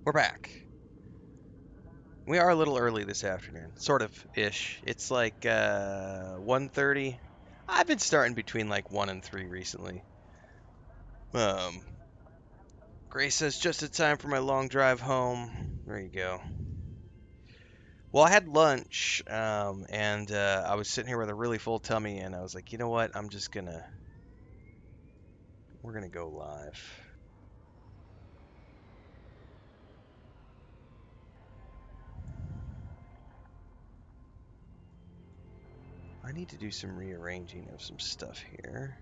We're back. We are a little early this afternoon, sort of ish. It's like 1:30. I've been starting between like 1 and 3 recently. Grace says just in time for my long drive home. There you go. Well, I had lunch, and I was sitting here with a really full tummy, and I was like, you know what? We're gonna go live. I need to do some rearranging of some stuff here.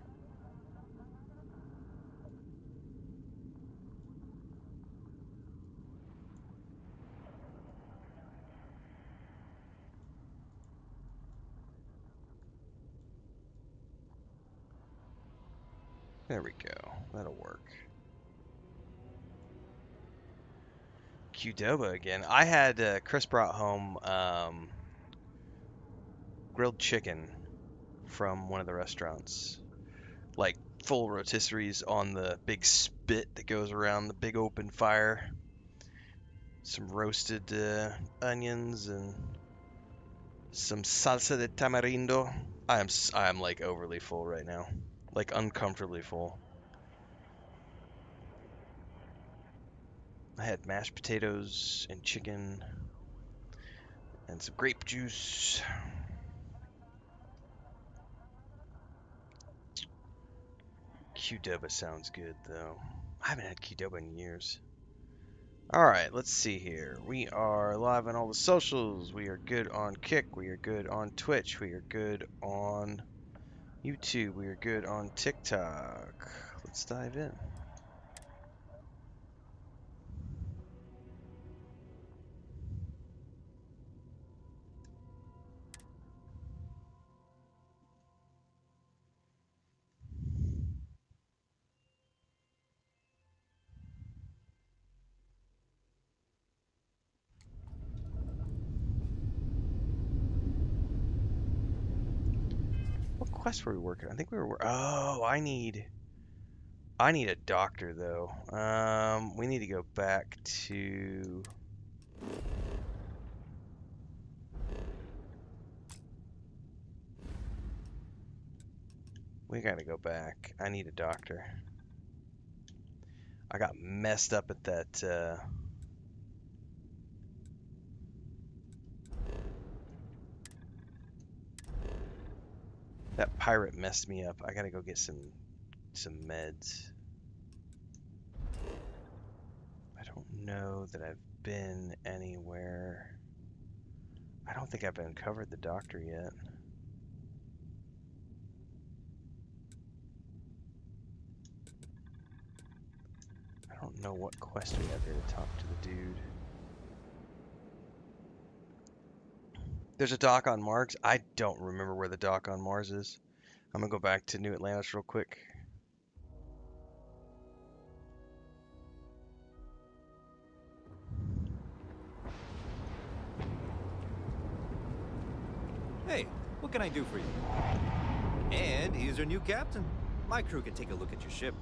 There we go. That'll work. Qdoba again. I had Chris brought home grilled chicken from one of the restaurants, like full rotisseries on the big spit that goes around the big open fire. Some roasted onions and some salsa de tamarindo. I am like overly full right now, like uncomfortably full. I had mashed potatoes and chicken and some grape juice. Qdoba sounds good though. I haven't had Qdoba in years. Alright, let's see here. We are live on all the socials. We are good on Kick. We are good on Twitch. We are good on YouTube. We are good on TikTok. Let's dive in. What quest were we working on? I think we were... Oh, I need a doctor, though. We need to go back to... We gotta go back. I need a doctor. I got messed up at that, That pirate messed me up. I gotta go get some meds. I don't know that I've been anywhere. I don't think I've uncovered the doctor yet. I don't know what quest we have here to talk to the dude. There's a dock on Mars. I don't remember where the dock on Mars is. I'm gonna go back to New Atlantis real quick. Hey, what can I do for you? And here's your new captain. My crew can take a look at your ship,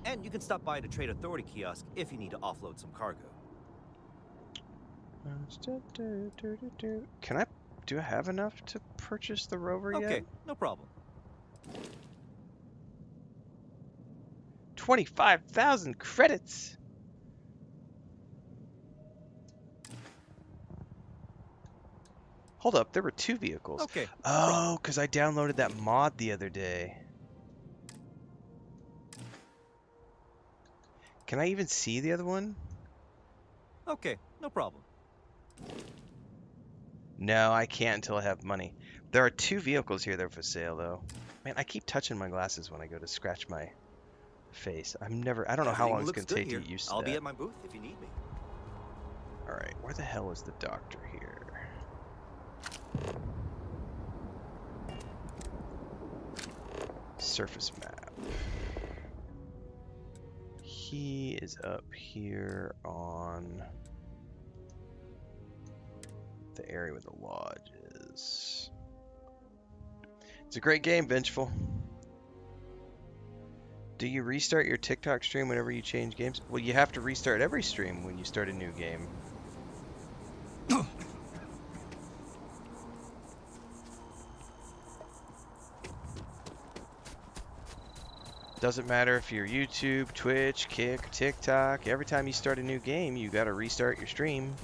and you can stop by the Trade Authority kiosk if you need to offload some cargo. Do I have enough to purchase the rover yet? Okay, no problem. 25,000 credits. Hold up, there were 2 vehicles. Okay. Oh, because I downloaded that mod the other day. Can I even see the other one? Okay, no problem. No, I can't until I have money. There are 2 vehicles here that are for sale, though. Man, I keep touching my glasses when I go to scratch my face. I don't know how long it's going to take to get used to I'll that. be at my booth if you need me. Alright, where the hell is the doctor here? Surface map. He is up here on the area where the lodge is. It's a great game, Vengeful. Do you restart your TikTok stream whenever you change games? Well, you have to restart every stream when you start a new game. Doesn't matter if you're YouTube, Twitch, Kick, TikTok. Every time you start a new game, you gotta restart your stream.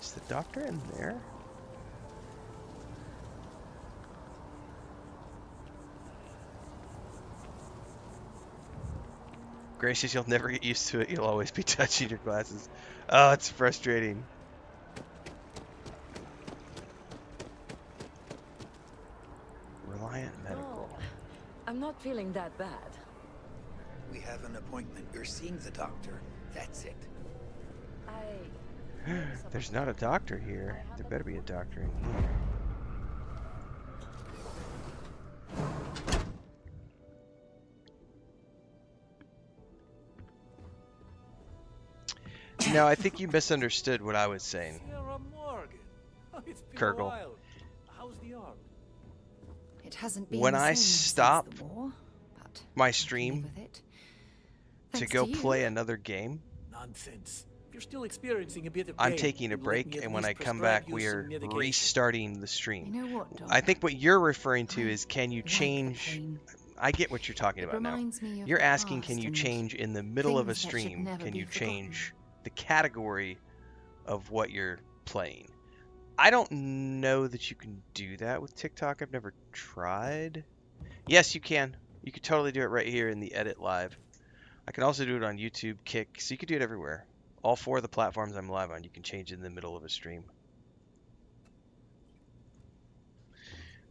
Is the doctor in there? Gracious, you'll never get used to it. You'll always be touching your glasses. Oh, it's frustrating. Reliant Medical. Oh, I'm not feeling that bad. We have an appointment. You're seeing the doctor. That's it. There's not a doctor here. There better be a doctor in here. No, I think you misunderstood what I was saying. Sarah Morgan. Oh, it's been Kurgle. a while. How's the arm? It hasn't been When the I same stop since the war, but my I can stream live with it. to Thanks go you. play another game, Nonsense. You're still experiencing a bit of I'm pain. taking a Let break, me at and when I least come prescribe back, you we some are medication. restarting the You stream. know what, Doc? I think what you're referring to is, can you Like the change? pain. I get what you're talking It about now. reminds me of You're the asking, can past you and change in the middle of a things that should stream? never Can be you forgotten. change the category of what you're playing? I don't know that you can do that with TikTok. I've never tried. Yes, you can. You could totally do it right here in the edit live. I can also do it on YouTube, Kick, so you could do it everywhere. All 4 of the platforms I'm live on, you can change in the middle of a stream.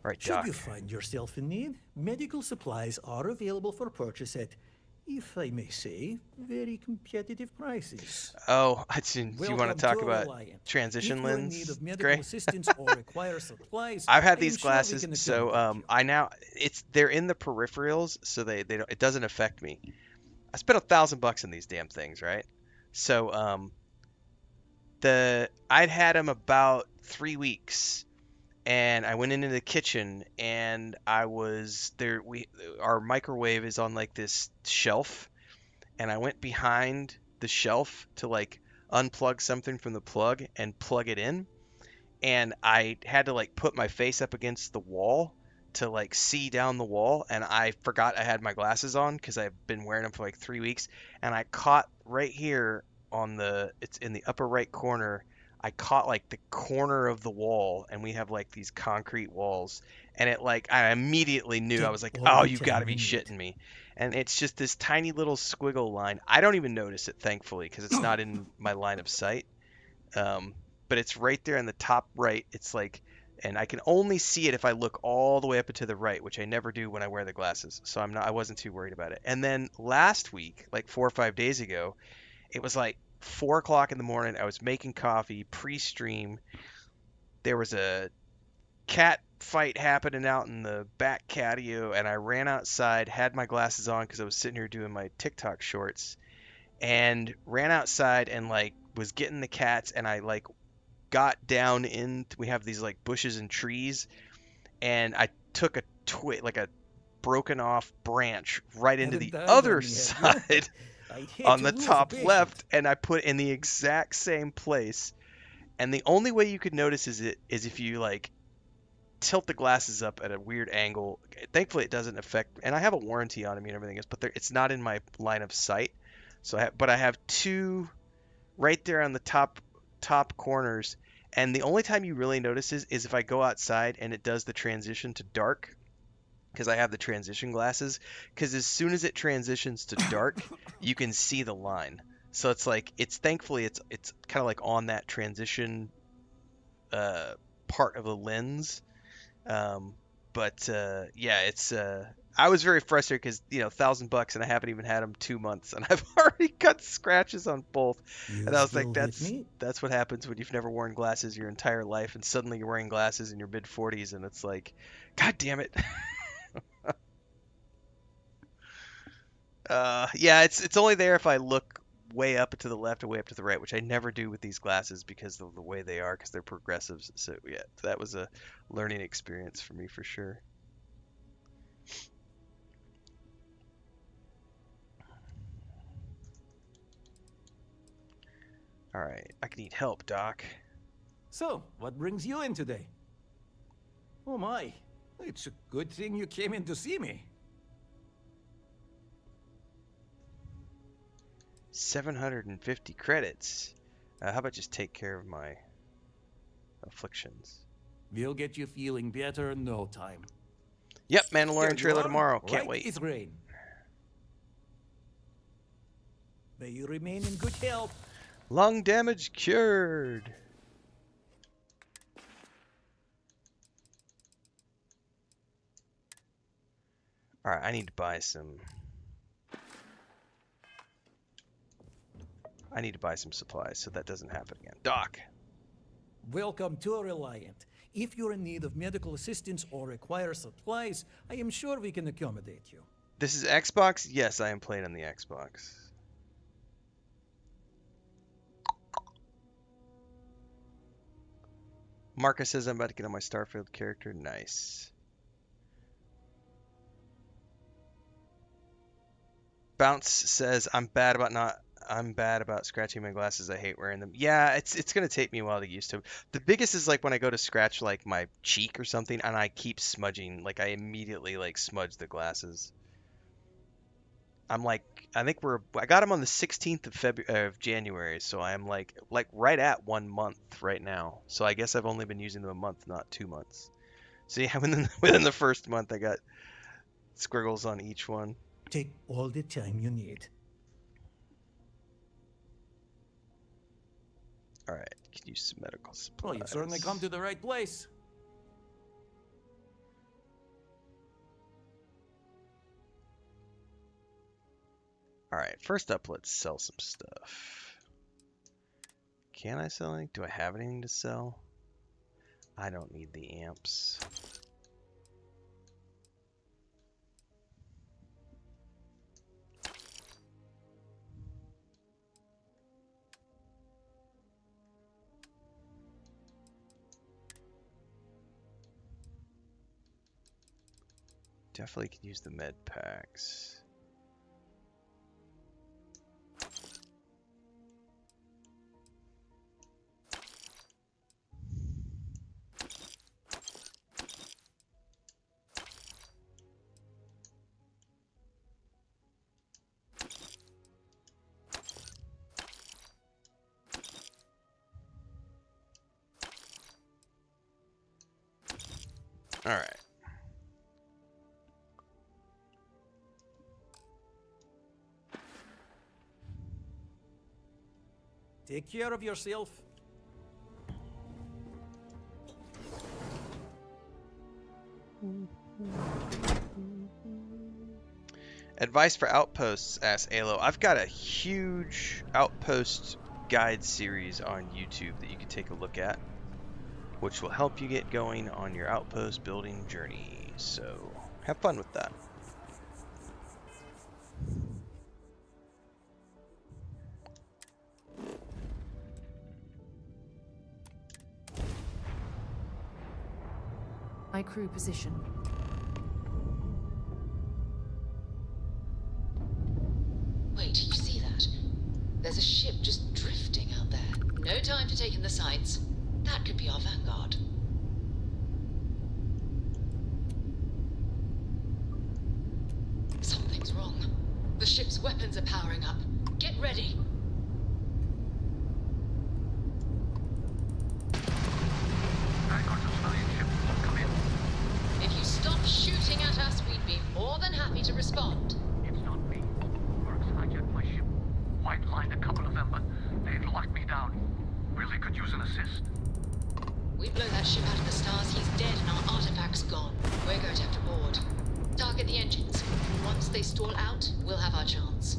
All right, Should Doc. you find yourself in need, medical supplies are available for purchase at, if I may say, very competitive prices. Oh, do you want to Welcome talk to about Reliant. transition If you're in need lens, of medical Gray? assistance or require supplies, I've had I these am sure we glasses, can so accommodate you. I now they're in the peripherals, so they don't, it doesn't affect me. I spent $1,000 on these damn things, right? So I'd had them about 3 weeks, and I went into the kitchen, and I was there. Our microwave is on like this shelf, and I went behind the shelf to like unplug something from the plug and plug it in, and I had to like put my face up against the wall to like see down the wall, and I forgot I had my glasses on because I've been wearing them for like 3 weeks, and I caught right here it's in the upper right corner. I caught like the corner of the wall, and we have like these concrete walls, and it like I immediately knew. I Get was like, all oh, the you got to time be you need. shitting me. And it's just this tiny little squiggle line. I don't even notice it, thankfully, because it's not in my line of sight. But it's right there in the top right. It's like, and I can only see it if I look all the way up and to the right, which I never do when I wear the glasses. So I wasn't too worried about it. And then last week, like 4 or 5 days ago, it was like 4 o'clock in the morning. I was making coffee pre-stream. There was a cat fight happening out in the back patio, and I ran outside, had my glasses on because I was sitting here doing my TikTok shorts, and ran outside and like was getting the cats, and I like got down in. We have these like bushes and trees, and I took a like a broken off branch right into Haven't the died other on me, have you? side I'd hate on to the lose a top patient. left, and I put in the exact same place. And the only way you could notice is if you like tilt the glasses up at a weird angle. Thankfully, it doesn't affect, and I have a warranty on them and everything else, but it's not in my line of sight. So, but I have 2 right there on the top corners, and the only time you really notice is if I go outside and it does the transition to dark, because I have the transition glasses. Because as soon as it transitions to dark, you can see the line. So it's like thankfully it's kind of like on that transition part of the lens. Yeah, it's I was very frustrated because $1,000 and I haven't even had them 2 months, and I've already got scratches on both. You And I was still like, with me? that's what happens when you've never worn glasses your entire life, and suddenly you're wearing glasses in your mid 40s, and it's like, God damn it. Yeah, it's only there if I look way up to the left or way up to the right, which I never do with these glasses because of the way they are, because they're progressives. So yeah, that was a learning experience for me for sure. All right, I need help, Doc. So, what brings you in today? Oh my, it's a good thing you came in to see me. 750 credits. How about just take care of my afflictions? We'll get you feeling better in no time. Yep, Here Mandalorian you trailer are, tomorrow. Can't right wait. as rain. May you remain in good health. Lung damage cured. All right, I need to buy some. I need to buy some supplies so that doesn't happen again. Doc. Welcome to a Reliant. If you're in need of medical assistance or require supplies, I am sure we can accommodate you. This is Xbox? Yes, I am playing on the Xbox. Marcus says I'm about to get on my Starfield character. Nice. Bounce says I'm bad about scratching my glasses. I hate wearing them. Yeah, it's gonna take me a while to get used to. The biggest is like when I go to scratch like my cheek or something and I keep smudging. Like I immediately like smudge the glasses. I'm like I got them on the 16th of January, so I'm like right at 1 month right now. So I guess I've only been using them a month, not 2 months. So yeah, within the first month I got squiggles on each one. Take all the time you need. All right, can use some medical supplies. Well, you've certainly come to the right place. All right, first up, let's sell some stuff. Can I sell anything? Do I have anything to sell? I don't need the amps. Definitely can use the med packs. All right. Take care of yourself. Advice for outposts, asks Alo. I've got a huge outpost guide series on YouTube that you can take a look at, which will help you get going on your outpost building journey. So have fun with that. My crew position. Wait, you see that? There's a ship just drifting out there. No time to take in the sights. That could be our Vanguard. Something's wrong. The ship's weapons are powering up. Get ready. If you stop shooting at us, we'd be more than happy to respond. It's not me. Works hijacked my ship. White lined a couple of them, but they've locked me down. Really could use an assist. We blow that ship out of the stars, he's dead and our artifact's gone. We're going to have to board. Target the engines. Once they stall out, we'll have our chance.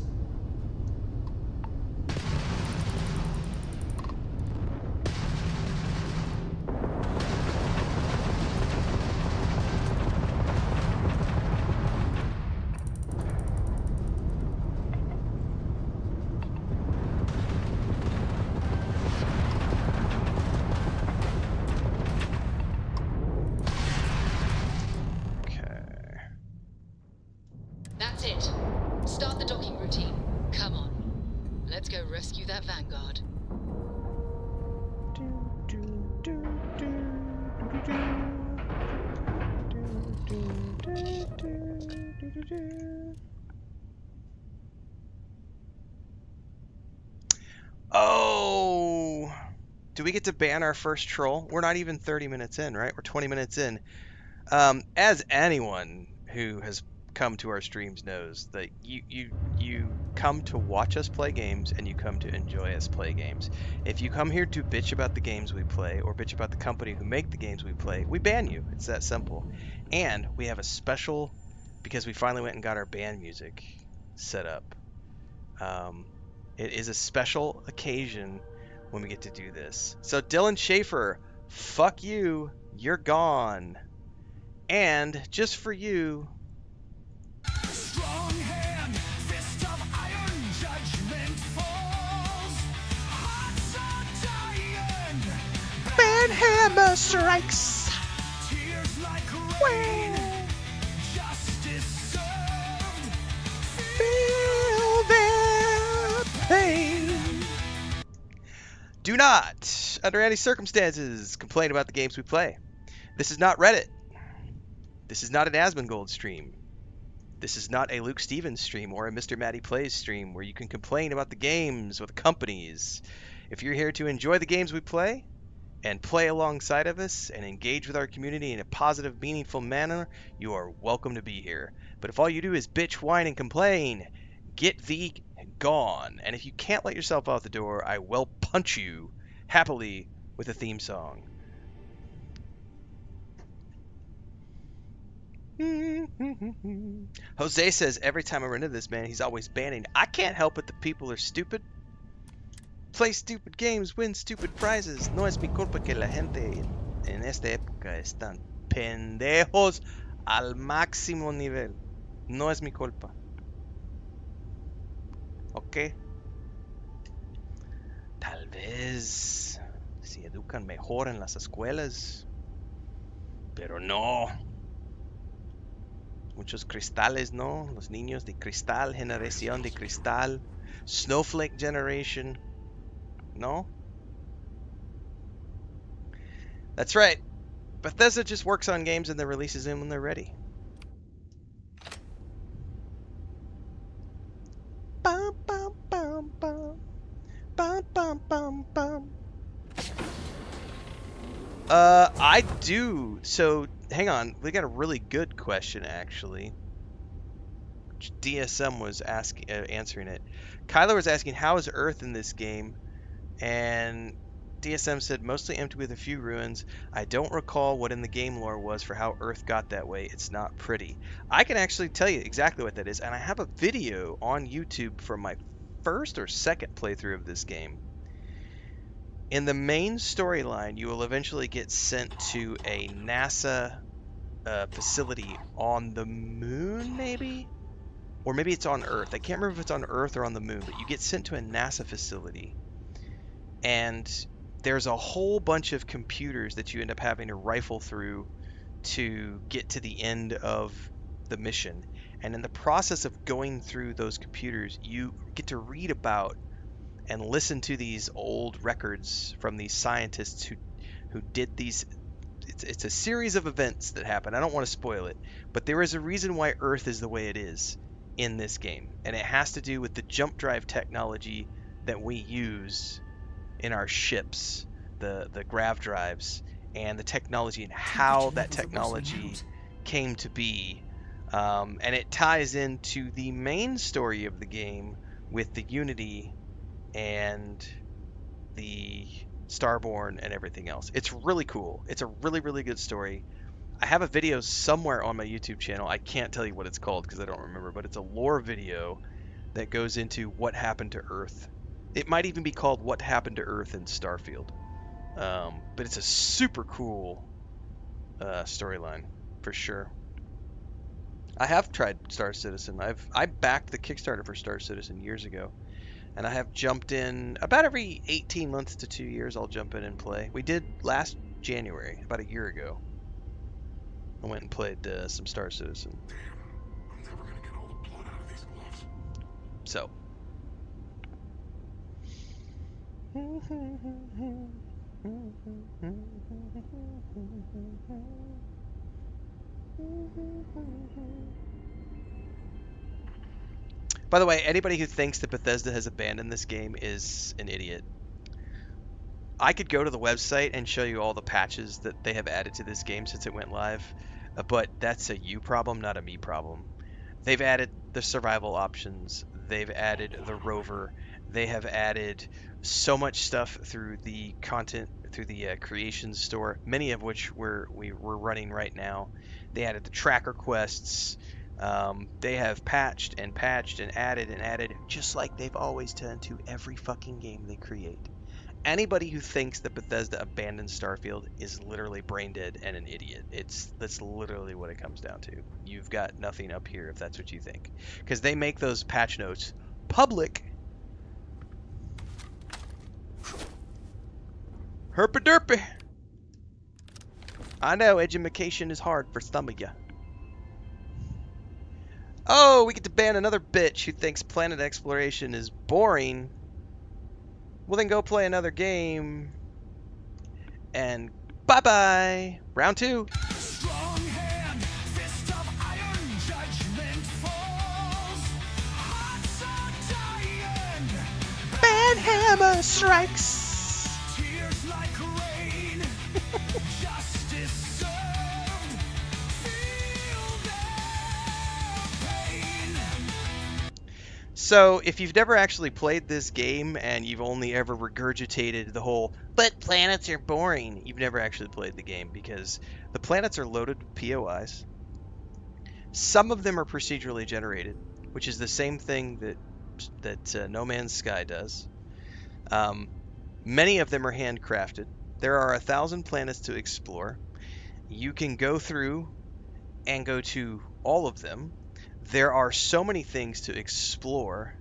Let's go rescue that Vanguard. Oh, do we get to ban our first troll? We're not even 30 minutes in, right? We're 20 minutes in. As anyone who has come to our streams knows, that you come to watch us play games and you come to enjoy us play games. If you come here to bitch about the games we play or bitch about the company who make the games we play, we ban you. It's that simple. And we have a special, because we finally went and got our band music set up. It is a special occasion when we get to do this. So Dylan Schaefer, fuck you, you're gone. And just for you, Strong hand, fist of iron, judgment falls. Hearts are dying, Van Hammer strikes. tears like rain. Justice served, Feel their pain. Do not, under any circumstances, complain about the games we play. This is not Reddit. This is not an Asmongold stream. This is not a Luke Stevens stream or a Mr. Matty Plays stream where you can complain about the games or the companies. If you're here to enjoy the games we play and play alongside of us and engage with our community in a positive, meaningful manner, you are welcome to be here. But if all you do is bitch, whine, and complain, get thee gone. And if you can't let yourself out the door, I will punch you happily with a theme song. Jose says every time I run into this man, he's always banning. I can't help it. The people are stupid. Play stupid games, win stupid prizes. No es mi culpa que la gente en esta época están pendejos al máximo nivel. No es mi culpa. ¿Ok? Tal vez si educan mejor en las escuelas. Pero no. Muchos cristales, ¿no? Los niños de cristal, generación de cristal, Snowflake Generation, ¿no? That's right. Bethesda just works on games and then releases them when they're ready. Bum, bum, bum, bum. Bum, bum, bum, bum. I do. So, hang on. We got a really good question, actually. DSM was answering it. Kyler was asking, how is Earth in this game? And DSM said, mostly empty with a few ruins. I don't recall what in the game lore was for how Earth got that way. It's not pretty. I can actually tell you exactly what that is, and I have a video on YouTube from my first or second playthrough of this game. In the main storyline, you will eventually get sent to a NASA facility on the moon, maybe? Or maybe it's on Earth. I can't remember if it's on Earth or on the moon, but you get sent to a NASA facility. And there's a whole bunch of computers that you end up having to rifle through to get to the end of the mission. And in the process of going through those computers, you get to read about and listen to these old records from these scientists who did these. It's a series of events that happen. I don't want to spoil it, but there is a reason why Earth is the way it is in this game, and it has to do with the jump drive technology that we use in our ships, the grav drives, and the technology and how that technology came to be. And it ties into the main story of the game with the Unity and the Starborn and everything else. It's really cool. It's a really, really good story. I have a video somewhere on my YouTube channel. I can't tell you what it's called because I don't remember, but it's a lore video that goes into what happened to Earth. It might even be called What Happened to Earth in Starfield. But it's a super cool storyline for sure. I have tried Star Citizen. I backed the Kickstarter for Star Citizen years ago. And I have jumped in about every 18 months to 2 years. I'll jump in and play. We did last January, about a year ago. I went and played some Star Citizen. Damn, I'm never gonna get all the blood out of these gloves. So, By the way, anybody who thinks that Bethesda has abandoned this game is an idiot. I could go to the website and show you all the patches that they have added to this game since it went live, but that's a you problem, not a me problem. They've added the survival options, they've added the rover, they have added so much stuff through the content, through the creations store, many of which we're running right now. They added the tracker quests. They have patched and added, just like they've always done to every fucking game they create. Anybody who thinks that Bethesda abandoned Starfield is literally brain dead and an idiot. That's literally what it comes down to. You've got nothing up here if that's what you think, because they make those patch notes public. Herpaderpy. I know edumacation is hard for some of ya. Oh, we get to ban another bitch who thinks planet exploration is boring. Well, then go play another game. And bye-bye. Round 2. Strong hand, fist of iron, judgment falls. Hearts are dying, Bad hammer strikes. tears like rain. Justice served, feel their pain. So, if you've never actually played this game and you've only ever regurgitated the whole, but planets are boring, you've never actually played the game, because the planets are loaded with POIs. Some of them are procedurally generated, which is the same thing that No Man's Sky does. Many of them are handcrafted. There are 1,000 planets to explore. You can go through and go to all of them. There are so many things to explore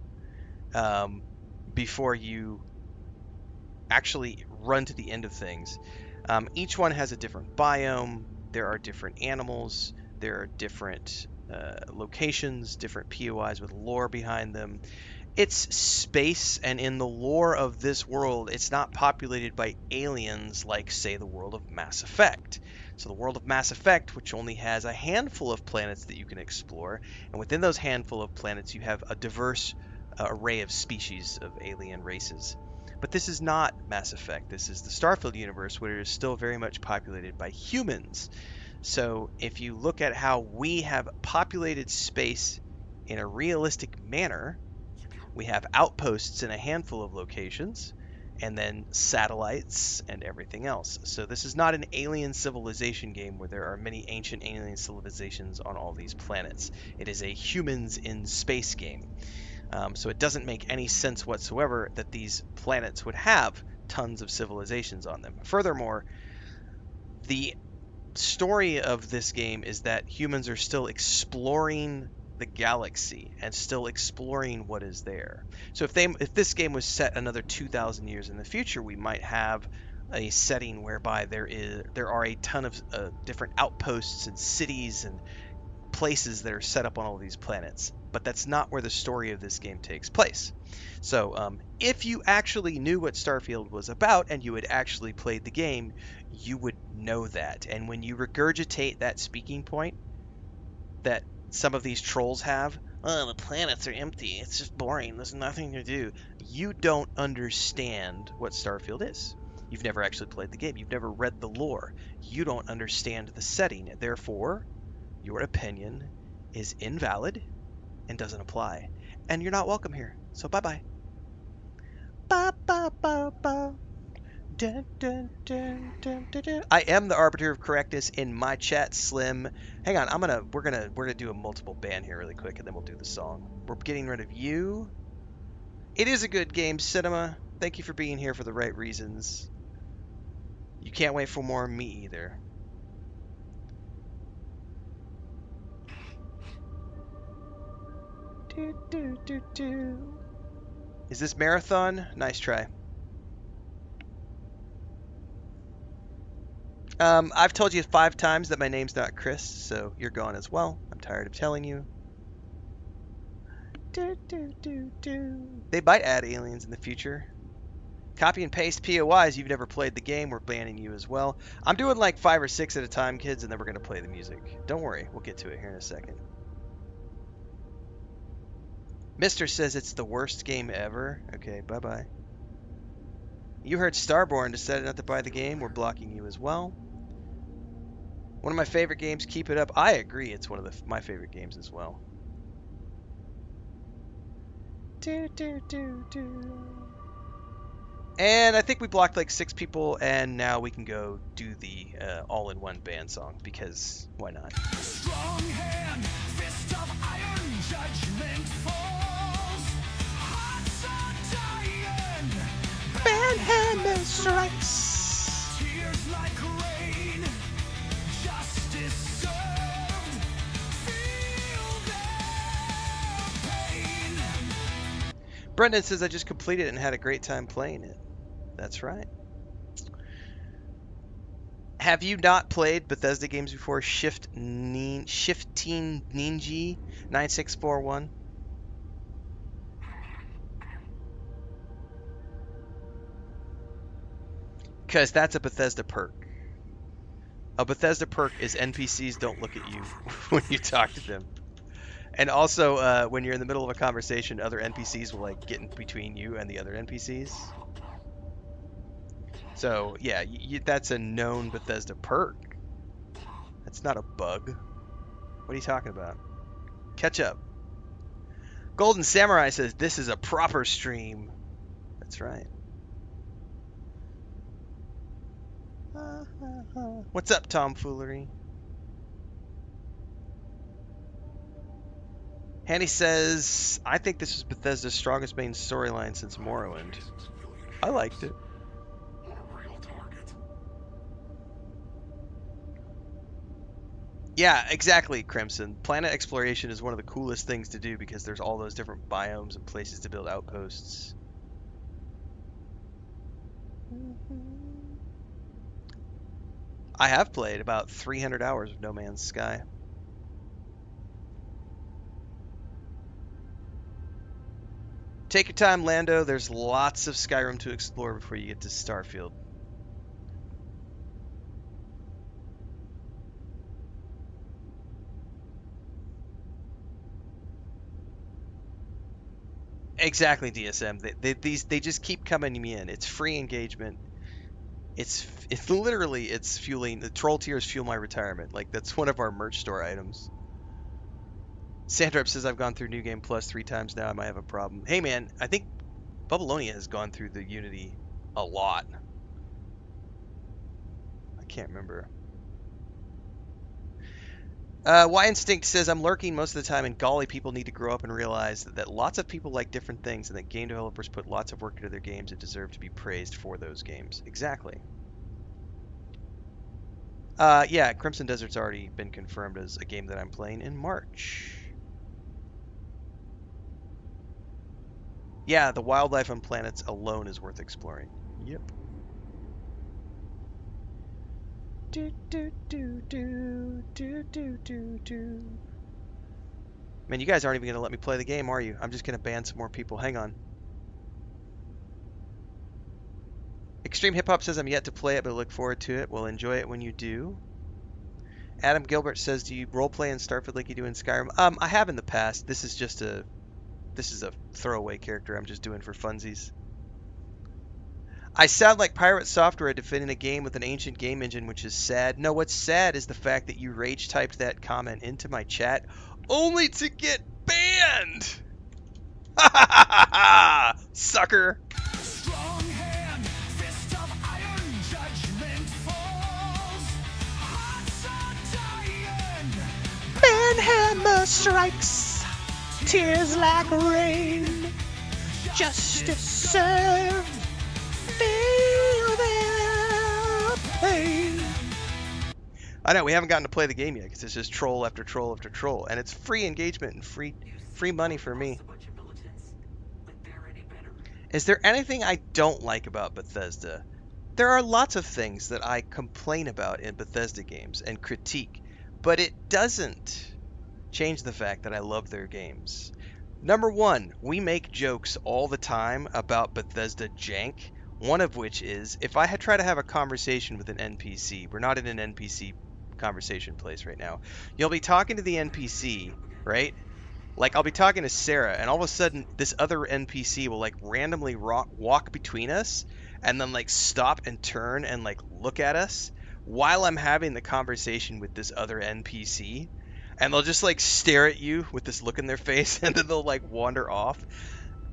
before you actually run to the end of things. Each one has a different biome. There are different animals. There are different locations, different POIs with lore behind them. It's space, and in the lore of this world, it's not populated by aliens like, say, the world of Mass Effect. So the world of Mass Effect, which only has a handful of planets that you can explore, and within those handful of planets, you have a diverse array of species of alien races. But this is not Mass Effect. This is the Starfield universe, where it is still very much populated by humans. So if you look at how we have populated space in a realistic manner, we have outposts in a handful of locations, and then satellites and everything else. So this is not an alien civilization game where there are many ancient alien civilizations on all these planets. It is a humans in space game. So it doesn't make any sense whatsoever that these planets would have tons of civilizations on them. Furthermore, the story of this game is that humans are still exploring the galaxy and still exploring what is there. So if this game was set another 2,000 years in the future, we might have a setting whereby there are a ton of different outposts and cities and places that are set up on all these planets. But that's not where the story of this game takes place. So if you actually knew what Starfield was about and you had actually played the game, you would know that. And when you regurgitate that speaking point that some of these trolls have, oh, the planets are empty, it's just boring, there's nothing to do, you don't understand what Starfield is. You've never actually played the game. You've never read the lore. You don't understand the setting. Therefore, your opinion is invalid and doesn't apply. And you're not welcome here. So bye-bye. Ba-ba-ba-ba. Dun, dun, dun, dun, dun, dun. I am the arbiter of correctness in my chat, Slim. Hang on, we're gonna do a multiple ban here really quick, and then we'll do the song. We're getting rid of you. It is a good game, Cinema. Thank you for being here for the right reasons. You can't wait for more of me either. Do, do, do, do. Is this marathon? Nice try. I've told you 5 times that my name's not Chris, so you're gone as well. I'm tired of telling you. Do, do, do, do. They might add aliens in the future. Copy and paste POIs. You've never played the game. We're banning you as well. I'm doing like 5 or 6 at a time, kids, and then we're going to play the music. Don't worry. We'll get to it here in a second. Mister says it's the worst game ever. Okay, bye-bye. You heard Starborn decided not to buy the game. We're blocking you as well. One of my favorite games. Keep it up. I agree. It's one of my favorite games as well. And I think we blocked like 6 people, and now we can go do the all-in-one band song, because why not? Strong hand, fist of iron, judgment falls. Hearts are dying. Band hammer strikes. Tears like rain. Justice served. Feel their pain. Brendan says I just completed it and had a great time playing it. That's right. Have you not played Bethesda games before? Shifting Ninja 9641. Because that's a Bethesda perk. A Bethesda perk is NPCs don't look at you when you talk to them. And also, when you're in the middle of a conversation, other NPCs will like get in between you and the other NPCs. So yeah, that's a known Bethesda perk. That's not a bug. What are you talking about? Catch up. Golden Samurai says this is a proper stream. That's right. What's up, tomfoolery? Hanny says, I think this is Bethesda's strongest main storyline since Morrowind. I liked it. Yeah, exactly, Crimson. Planet exploration is one of the coolest things to do because there's all those different biomes and places to build outposts. I have played about 300 hours of No Man's Sky. Take your time, Lando. There's lots of Skyrim to explore before you get to Starfield. Exactly, DSM. They just keep coming to me in. It's free engagement. It's literally it's fueling the troll tiers fuel my retirement. Like that's one of our merch store items. Sandrep says I've gone through New Game Plus 3 times now. I might have a problem. Hey man, I think Bubbalonia has gone through the Unity a lot. I can't remember. Y Instinct says I'm lurking most of the time, and golly, people need to grow up and realize that lots of people like different things, and that game developers put lots of work into their games and deserve to be praised for those games. Exactly. Yeah, Crimson Desert's already been confirmed as a game that I'm playing in March. Yeah, the wildlife on planets alone is worth exploring. Yep. Man, you guys aren't even going to let me play the game, are you? I'm just going to ban some more people. Hang on. Extreme Hip Hop says I'm yet to play it, but I look forward to it. We'll enjoy it when you do. Adam Gilbert says, do you roleplay in Starfield like you do in Skyrim? I have in the past. This is a throwaway character I'm just doing for funsies. I sound like Pirate Software defending a game with an ancient game engine, which is sad. No, what's sad is the fact that you rage typed that comment into my chat only to get banned. Ha ha ha ha! Sucker. Strong hand, fist of iron, judgment falls. Hearts are dying. Hammer strikes, tears like rain, justice served, feel their pain. I know, we haven't gotten to play the game yet, because it's just troll after troll after troll, and it's free engagement and free money for me. Is there anything I don't like about Bethesda? There are lots of things that I complain about in Bethesda games and critique, but it doesn't change the fact that I love their games. Number one, we make jokes all the time about Bethesda jank. One of which is, if I had tried to have a conversation with an NPC, we're not in an NPC conversation place right now. You'll be talking to the NPC, right? Like, I'll be talking to Sarah, and all of a sudden, this other NPC will, like, randomly walk between us, and then, like, stop and turn and, like, look at us while I'm having the conversation with this other NPC. And they'll just, like, stare at you with this look in their face, and then they'll, like, wander off.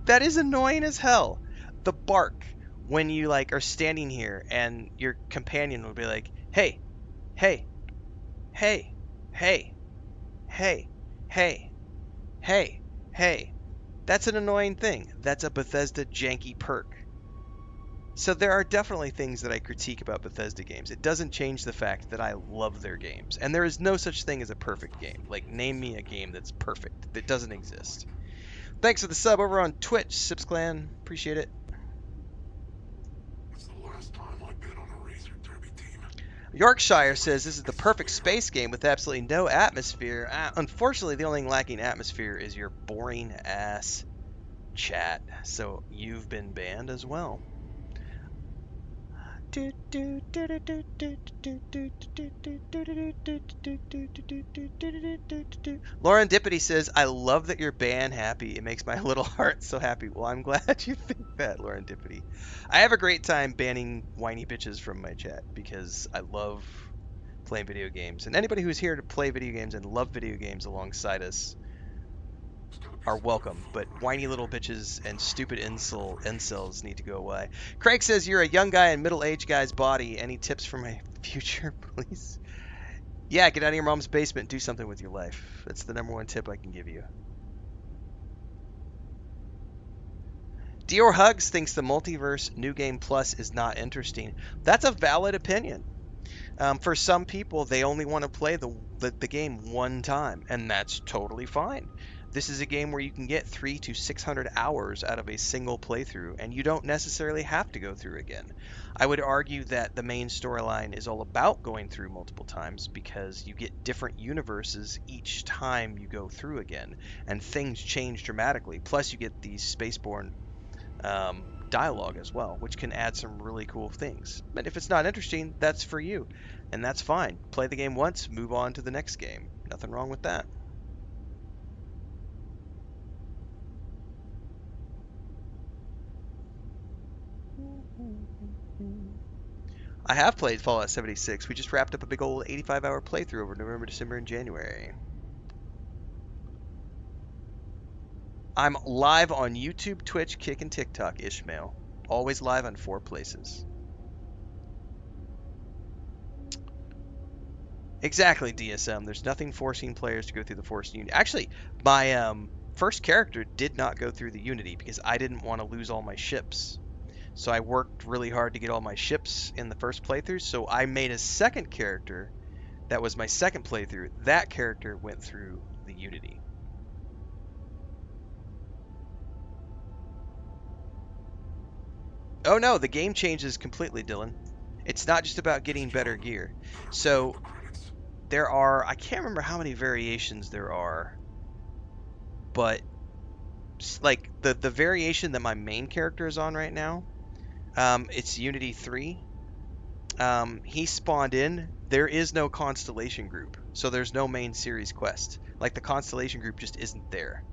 That is annoying as hell. The bark, when you, like, are standing here, and your companion will be like, hey, hey, hey, hey, hey, hey. Hey, hey, that's an annoying thing. That's a Bethesda janky perk. So there are definitely things that I critique about Bethesda games. It doesn't change the fact that I love their games. And there is no such thing as a perfect game. Like, name me a game that's perfect. That doesn't exist. Thanks for the sub over on Twitch, SipsClan. Appreciate it. It's the last time I've been on a Razor Derby team. Yorkshire says this is the perfect space game with absolutely no atmosphere. Unfortunately, the only thing lacking atmosphere is your boring ass chat. So you've been banned as well. Lauren Dippity says, I love that you're ban happy. It makes my little heart so happy. Well, I'm glad you think that, Lauren Dippity. I have a great time banning whiny bitches from my chat because I love playing video games. And anybody who's here to play video games and love video games alongside us are welcome, but whiny little bitches and stupid incels need to go away. Craig says, you're a young guy in middle-aged guy's body. Any tips for my future, please? Yeah, get out of your mom's basement and do something with your life. That's the #1 tip I can give you. Dior Hugs thinks the Multiverse New Game Plus is not interesting. That's a valid opinion. For some people, they only want to play the game one time, and that's totally fine. This is a game where you can get 300 to 600 hours out of a single playthrough, and you don't necessarily have to go through again. I would argue that the main storyline is all about going through multiple times because you get different universes each time you go through again, and things change dramatically. Plus, you get the Spaceborne dialogue as well, which can add some really cool things. But if it's not interesting, that's for you, and that's fine. Play the game once, move on to the next game. Nothing wrong with that. I have played Fallout 76. We just wrapped up a big old 85-hour playthrough over November, December, and January. I'm live on YouTube, Twitch, Kick, and TikTok, Ishmael. Always live on 4 places. Exactly, DSM. There's nothing forcing players to go through the Forced Unity. Actually, my first character did not go through the Unity because I didn't want to lose all my ships. So I worked really hard to get all my ships in the first playthrough. So I made a second character that was my second playthrough. That character went through the Unity. Oh no, the game changes completely, Dylan. It's not just about getting better gear. So there are, I can't remember how many variations there are, but like the variation that my main character is on right now, it's Unity 3. He spawned in. There is no Constellation group, so there's no main series quest. Like the Constellation group just isn't there.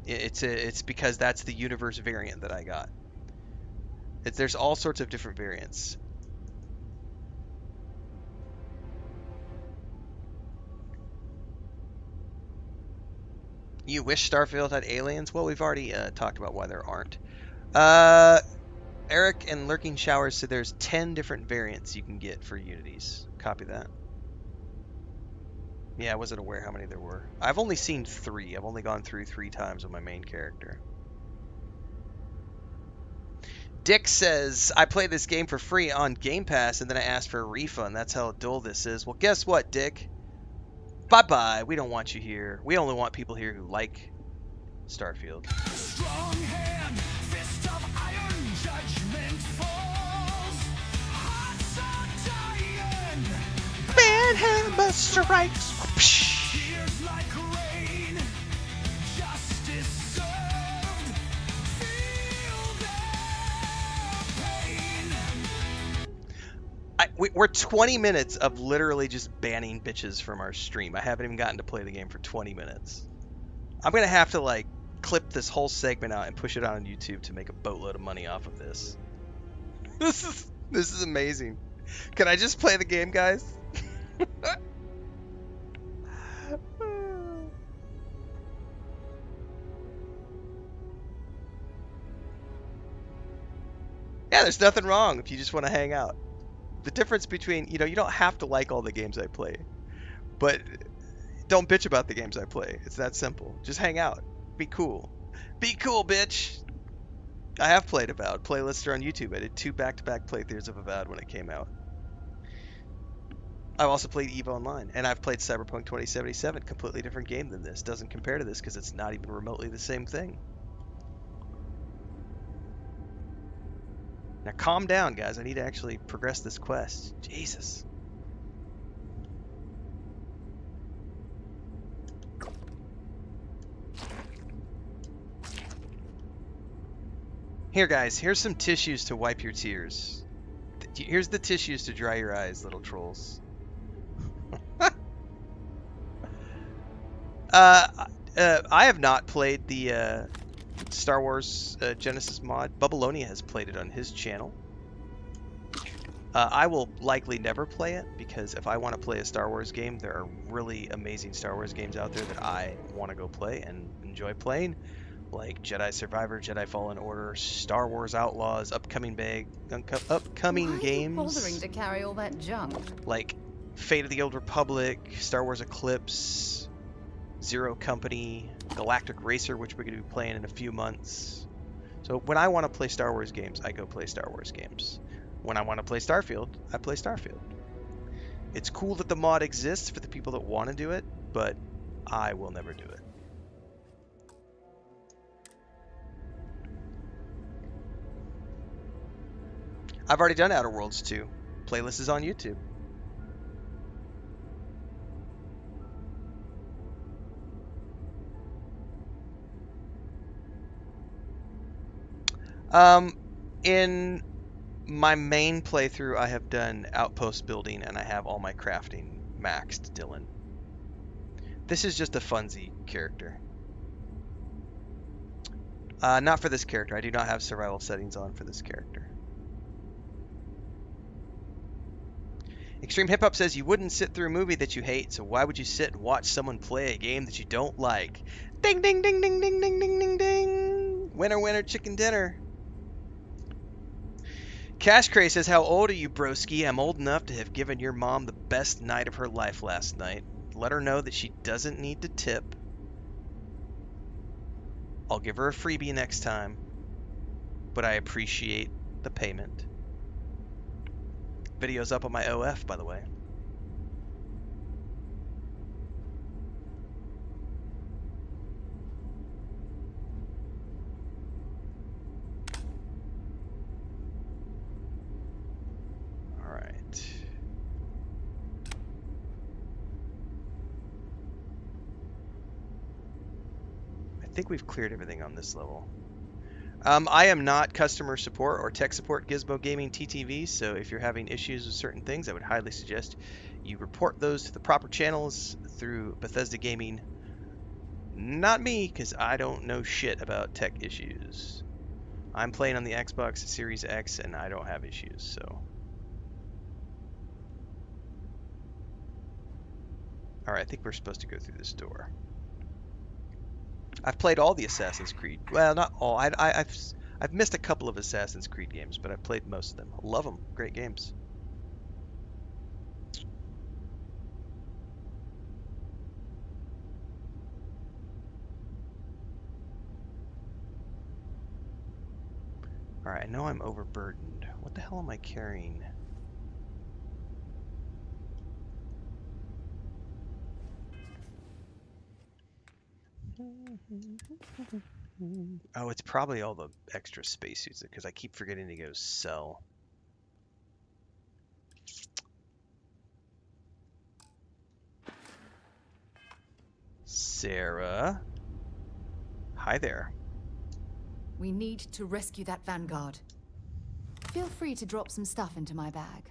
It's because that's the universe variant that I got. There's all sorts of different variants. You wish Starfield had aliens? Well, we've already talked about why there aren't. Eric and Lurking Showers said there's 10 different variants you can get for Unities. Copy that. Yeah, I wasn't aware how many there were. I've only seen 3. I've only gone through 3 times with my main character. Dick says, I played this game for free on Game Pass and then I asked for a refund. That's how dull this is. Well, guess what, Dick? Bye-bye. We don't want you here. We only want people here who like Starfield. Strong hand, fist of iron, judgment falls. Hearts are dying. Man hammer strikes. Tears like rain, justice served. We're 20 minutes of literally just banning bitches from our stream. I haven't even gotten to play the game for 20 minutes. I'm gonna have to like clip this whole segment out and push it out on YouTube to make a boatload of money off of this. This is amazing. Can I just play the game, guys? Yeah, there's nothing wrong if you just want to hang out. The difference between, you don't have to like all the games I play, but don't bitch about the games I play. It's that simple. Just hang out. Be cool. Be cool, bitch! I have played Avowed. Playlists are on YouTube. I did 2 back-to-back playthroughs of Avowed when it came out. I've also played EVE Online, and I've played Cyberpunk 2077, completely different game than this. Doesn't compare to this because it's not even remotely the same thing. Now calm down, guys. I need to actually progress this quest. Jesus. Here, guys. Here's some tissues to wipe your tears. Here's the tissues to dry your eyes, little trolls. I have not played the Star Wars Genesis mod. Bubbalonia has played it on his channel. I will likely never play it because if I want to play a Star Wars game, there are really amazing Star Wars games out there that I want to go play and enjoy playing, like Jedi Survivor, Jedi Fallen Order, Star Wars Outlaws, upcoming games. Why are you bothering to carry all that junk? Like Fate of the Old Republic, Star Wars Eclipse, Zero Company, Galactic Racer, which we're going to be playing in a few months. So when I want to play Star Wars games, I go play Star Wars games. When I want to play Starfield, I play Starfield. It's cool that the mod exists for the people that want to do it, but I will never do it. I've already done Outer Worlds 2. Playlist is on YouTube. In my main playthrough, I have done Outpost building and I have all my crafting maxed, Dylan. This is just a funsy character. Not for this character. I do not have survival settings on for this character. Extreme Hip Hop says you wouldn't sit through a movie that you hate, so why would you sit and watch someone play a game that you don't like? Ding ding ding ding ding ding ding ding ding. Winner winner chicken dinner. Cash Cray says, how old are you, broski? I'm old enough to have given your mom the best night of her life last night. Let her know that she doesn't need to tip. I'll give her a freebie next time, but I appreciate the payment. Video's up on my OF, by the way. I think we've cleared everything on this level. I am not customer support or tech support Gizmo Gaming TTV, so if you're having issues with certain things, I would highly suggest you report those to the proper channels through Bethesda Gaming. Not me, because I don't know shit about tech issues. I'm playing on the Xbox Series X and I don't have issues, so. Alright, I think we're supposed to go through this door. I've played all the Assassin's Creed. Well, not all. I've missed a couple of Assassin's Creed games, but I've played most of them. Love them. Great games. Alright, I know I'm overburdened. What the hell am I carrying? Oh, it's probably all the extra spacesuits because I keep forgetting to go sell. Sarah. Hi there. We need to rescue that Vanguard. Feel free to drop some stuff into my bag.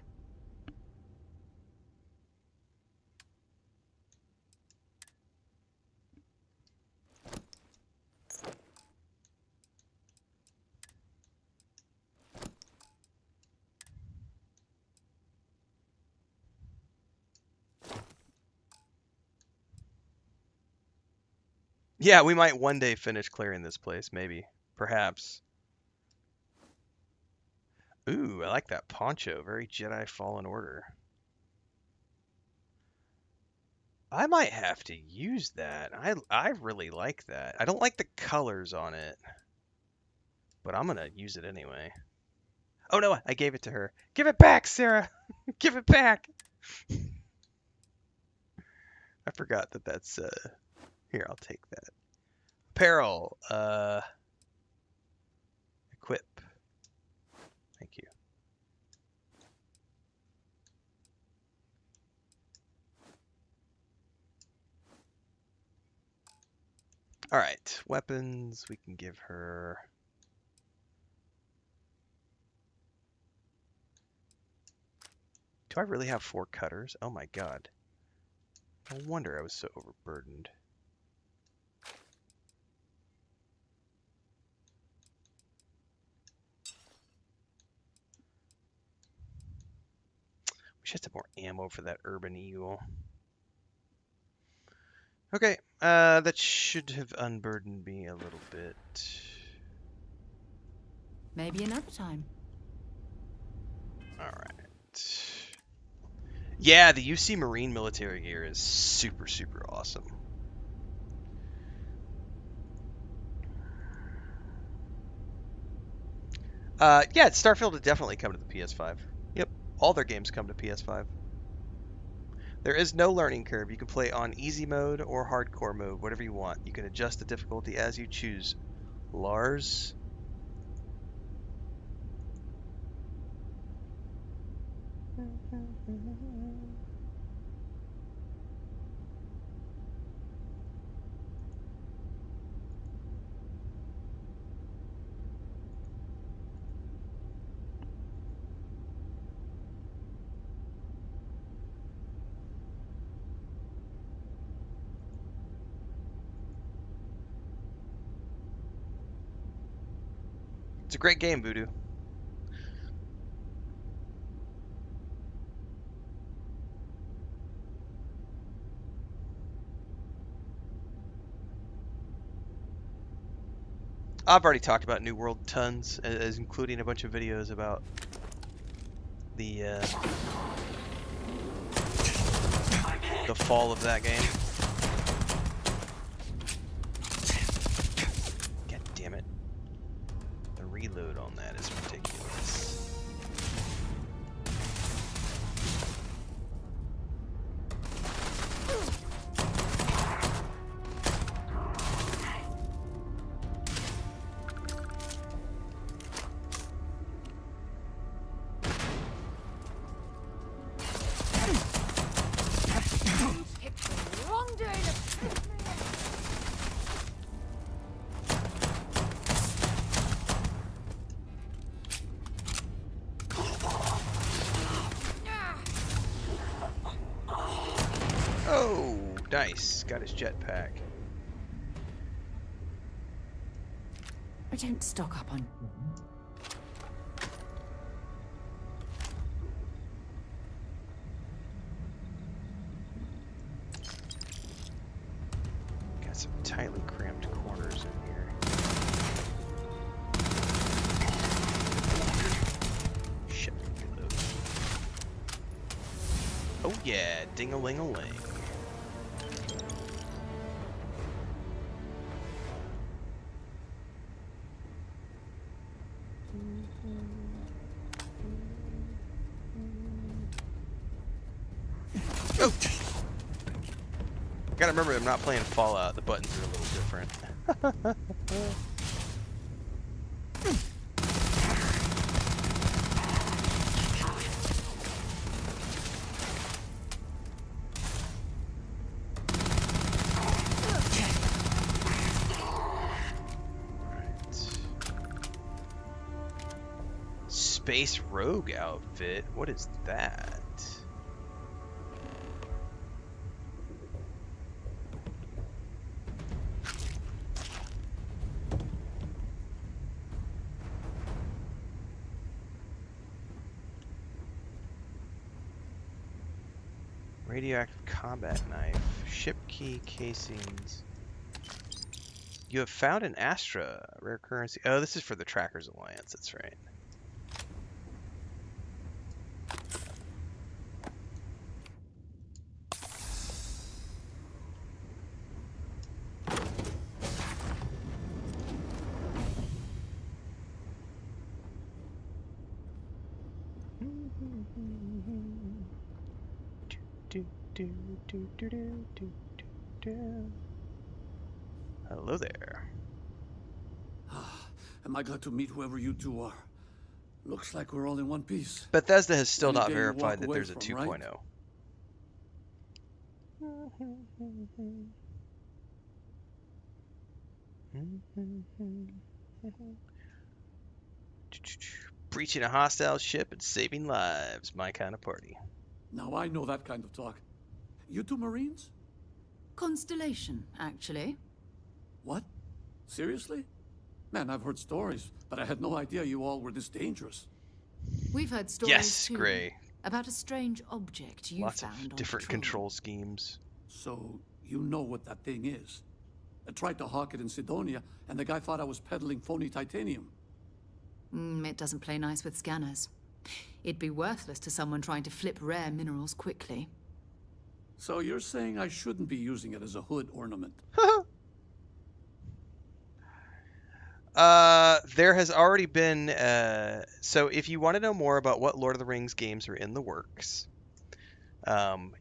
Yeah, we might one day finish clearing this place, maybe. Perhaps. Ooh, I like that poncho. Very Jedi Fallen Order. I might have to use that. I really like that. I don't like the colors on it, but I'm gonna use it anyway. Oh no, I gave it to her. Give it back, Sarah. Give it back. I forgot that that's here, I'll take that. Apparel, equip. Thank you. All right, weapons, we can give her. Do I really have 4 cutters? Oh my god. No wonder I was so overburdened. We should have more ammo for that urban eagle. Okay, that should have unburdened me a little bit. Maybe another time. Alright. Yeah, the UC Marine military gear is super, super awesome. Yeah, Starfield would definitely come to the PS5. Yep, all their games come to PS5. There is no learning curve. You can play on easy mode or hardcore mode, whatever you want. You can adjust the difficulty as you choose. Lars? It's a great game, Voodoo. I've already talked about New World tons, as including a bunch of videos about the fall of that game. God damn it. The reload on that is ridiculous. Oh, nice. Got his jetpack. I don't stock up on. Got some tightly cramped corners in here. Shit, reload. Oh yeah, ding-a-ling-a-ling. Oh! Gotta remember, I'm not playing Fallout. The buttons are a little different. Space Rogue outfit? What is that? Radioactive combat knife. Ship key casings. You have found an Astra, rare currency. Oh, this is for the Trackers Alliance. That's right. Hello there. Am I glad to meet whoever you two are? Looks like we're all in one piece. Bethesda has still Any not day you verified walk that away there's a from, right? 2.0. Breaching a hostile ship and saving lives, my kind of party. Now I know that kind of talk. You two Marines? Constellation, actually. What? Seriously? Man, I've heard stories, but I had no idea you all were this dangerous. We've heard stories Yes, too, Gray. about a strange object you Lots found of on different patrol. control schemes. So, you know what that thing is? I tried to hawk it in Sidonia, and the guy thought I was peddling phony titanium. It doesn't play nice with scanners. It'd be worthless to someone trying to flip rare minerals quickly. So you're saying I shouldn't be using it as a hood ornament? There has already been, so if you want to know more about what Lord of the Rings games are in the works,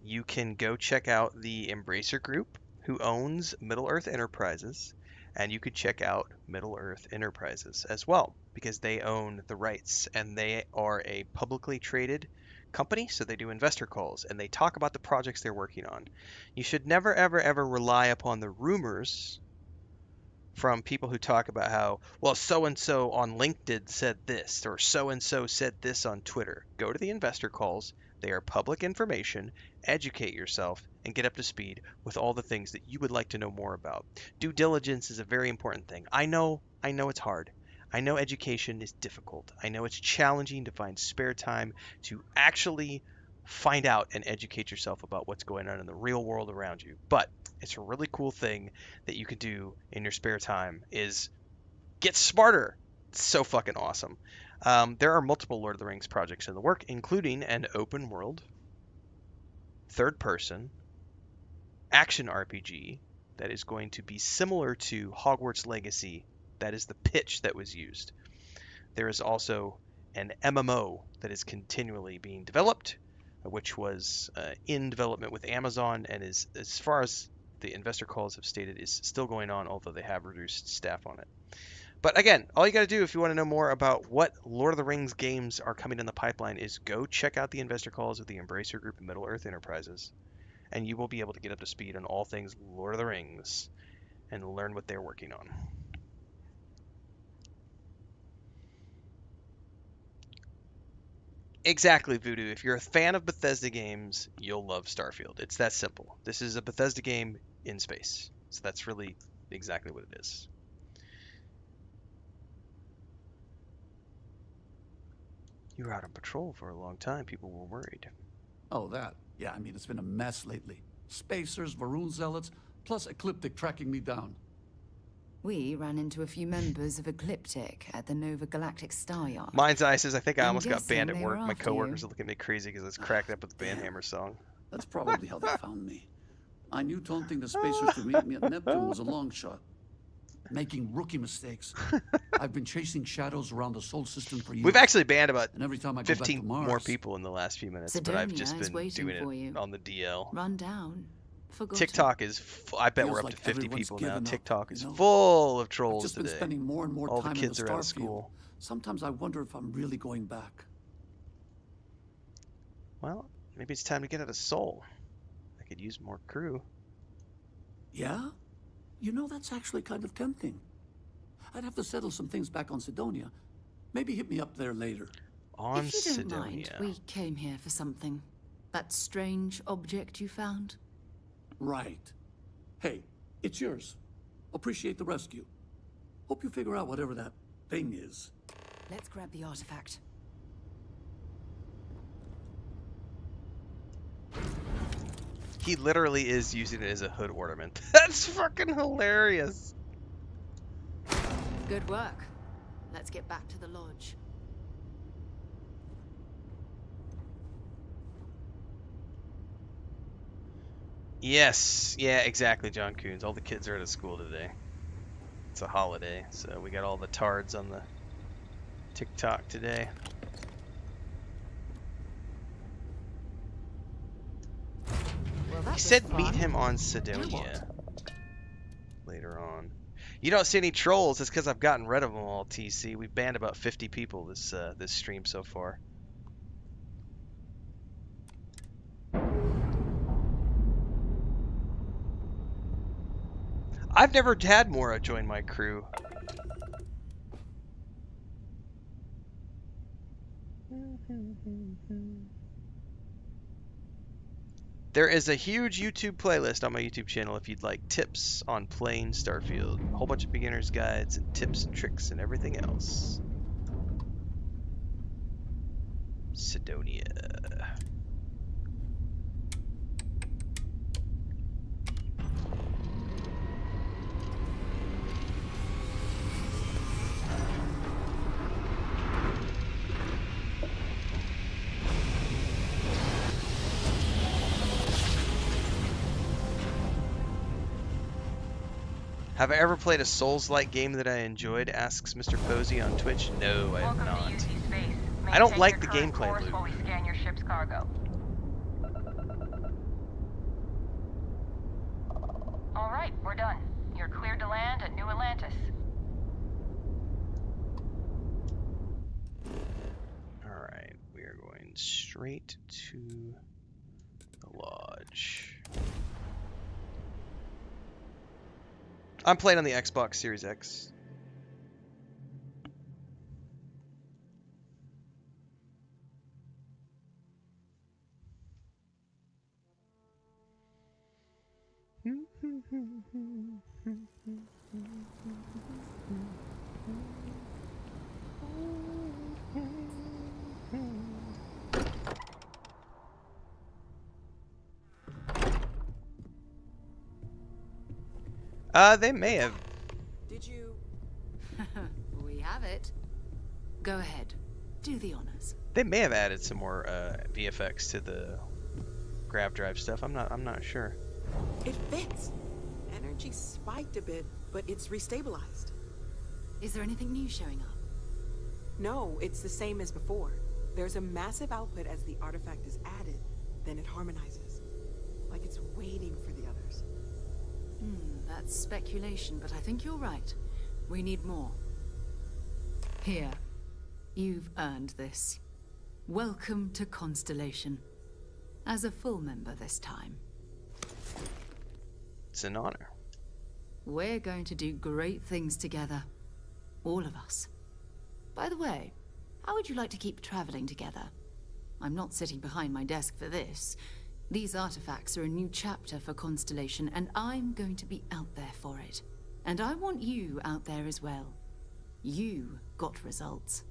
you can go check out the Embracer Group, who owns Middle-earth Enterprises, and you could check out Middle-earth Enterprises as well, because they own the rights, and they are a publicly traded company, so they do investor calls, and they talk about the projects they're working on. You should never, ever, ever rely upon the rumors from people who talk about how, well, so-and-so on LinkedIn said this, or so-and-so said this on Twitter. Go to the investor calls. They are public information. Educate yourself and get up to speed with all the things that you would like to know more about. Due diligence is a very important thing. I know it's hard. I know education is difficult. I know it's challenging to find spare time to actually find out and educate yourself about what's going on in the real world around you. But it's a really cool thing that you can do in your spare time is get smarter. It's so fucking awesome. There are multiple Lord of the Rings projects in the work, including an open world, third person, action RPG that is going to be similar to Hogwarts Legacy. That is the pitch that was used. There is also an MMO that is continually being developed, which was in development with Amazon and is, as far as the investor calls have stated, is still going on, although they have reduced staff on it. But again, all you got to do if you want to know more about what Lord of the Rings games are coming in the pipeline is go check out the investor calls of the Embracer Group and Middle-earth Enterprises, and you will be able to get up to speed on all things Lord of the Rings and learn what they're working on. Exactly, Voodoo. If you're a fan of Bethesda games, you'll love Starfield. It's that simple. This is a Bethesda game in space. So that's really exactly what it is. You were out on patrol for a long time. People were worried. Oh, that. Yeah, I mean, it's been a mess lately. Spacers, Varun zealots, plus Ecliptic tracking me down. We ran into a few members of Ecliptic at the Nova Galactic Star Yard. Mind's Eye says, I think I I'm almost got banned guessing at they work. were My after coworkers you. are looking at me crazy because it's cracked up with the Banhammer song. That's probably how they found me. I knew taunting the Spacers to meet me at Neptune was a long shot. Making rookie mistakes. I've been chasing shadows around the Sol system for years. We've actually banned about and every time I go 15 back to Mars, more people in the last few minutes, but I've just Sidonia is been waiting doing for it you. on the DL. Run down. Forgotten. TikTok is, I bet Feels we're up like to 50 everyone's people now. given up, TikTok is you know? full of I've trolls just been today. spending more and more All time the kids in are the out of Starfield. school. Sometimes I wonder if I'm really going back. Well, maybe it's time to get out of Sol. I could use more crew. Yeah? You know, that's actually kind of tempting. I'd have to settle some things back on Sidonia. Maybe hit me up there later. On If you don't mind, Sidonia. we came here for something. That strange object you found. Right. Hey, it's yours. Appreciate the rescue. Hope you figure out whatever that thing is. Let's grab the artifact. He literally is using it as a hood ornament. That's fucking hilarious. Good work. Let's get back to the lodge. Yes, yeah, exactly, John Coons. All the kids are out of school today. It's a holiday, so we got all the tards on the TikTok today. Well, He that said was meet fun. him on You know Sidonia what? later on. You don't see any trolls. It's because I've gotten rid of them all. TC. We've banned about 50 people this stream so far. I've never had Mora join my crew. There is a huge YouTube playlist on my YouTube channel if you'd like tips on playing Starfield. A whole bunch of beginner's guides and tips and tricks and everything else. Sidonia. Have I ever played a Souls-like game that I enjoyed? Asks Mr. Posey on Twitch. No, I have Welcome not. to UC Space. I don't Maintain like your the current gameplay course loop. while we scan your ship's cargo. All right, we're done. You're cleared to land at New Atlantis. Alright, we are going straight to the lodge. I'm playing on the Xbox Series X. They may have. Did you? We have it. Go ahead. Do the honors. They may have added some more VFX to the grav drive stuff. I'm not sure. It fits. Energy spiked a bit, but it's restabilized. Is there anything new showing up? No, it's the same as before. There's a massive output as the artifact is added, then it harmonizes. Like it's waiting for the others. That's speculation, but I think you're right. We need more. Here. You've earned this. Welcome to Constellation. As a full member this time. It's an honor. We're going to do great things together. All of us. By the way, how would you like to keep traveling together? I'm not sitting behind my desk for this. These artifacts are a new chapter for Constellation, and I'm going to be out there for it. And I want you out there as well. You got results.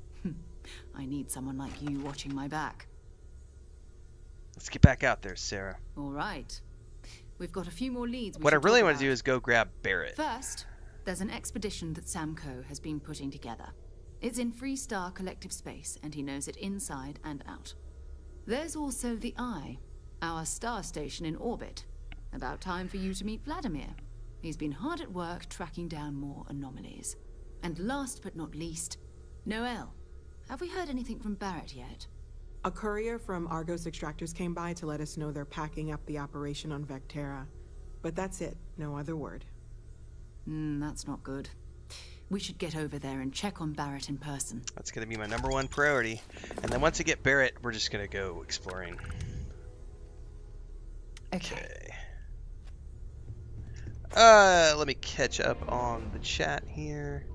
I need someone like you watching my back. Let's get back out there, Sarah. All right. We've got a few more leads. What I really want to do is go grab Barrett. First, there's an expedition that Samco has been putting together. It's in Freestar Collective Space, and he knows it inside and out. There's also the Eye, our star station in orbit. About time for you to meet Vladimir. He's been hard at work tracking down more anomalies. And last but not least, Noel. Have we heard anything from Barrett yet? A courier from Argos Extractors came by to let us know they're packing up the operation on Vectera. But that's it, no other word. That's not good. We should get over there and check on Barrett in person. That's going to be my #1 priority. And then once I get Barrett, we're just going to go exploring. Okay. Let me catch up on the chat here.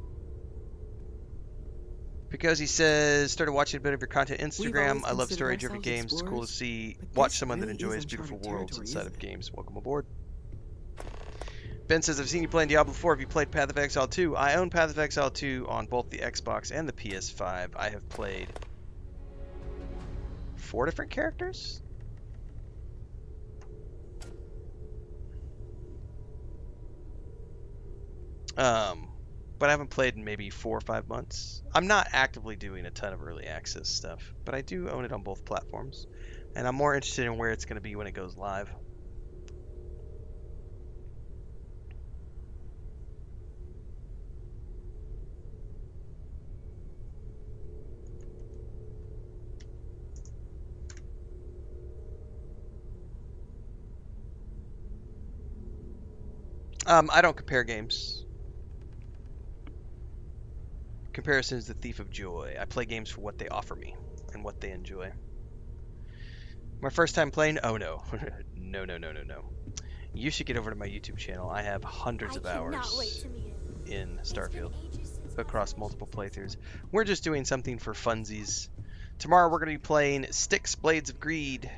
Because he says, started watching a bit of your content Instagram. I love story-driven games. It's cool to watch someone that enjoys beautiful worlds inside of games. Welcome aboard. Ben says, I've seen you playing Diablo 4. Have you played Path of Exile 2? I own Path of Exile 2 on both the Xbox and the PS5. I have played 4 different characters? but I haven't played in maybe 4 or 5 months. I'm not actively doing a ton of early access stuff, but I do own it on both platforms, and I'm more interested in where it's going to be when it goes live. I don't compare games. Comparison is the thief of joy. I play games for what they offer me and what they enjoy. My first time playing? Oh no. No. You should get over to my YouTube channel. I have hundreds of hours in Starfield across multiple playthroughs. We're just doing something for funsies. Tomorrow we're going to be playing Styx Blades of Greed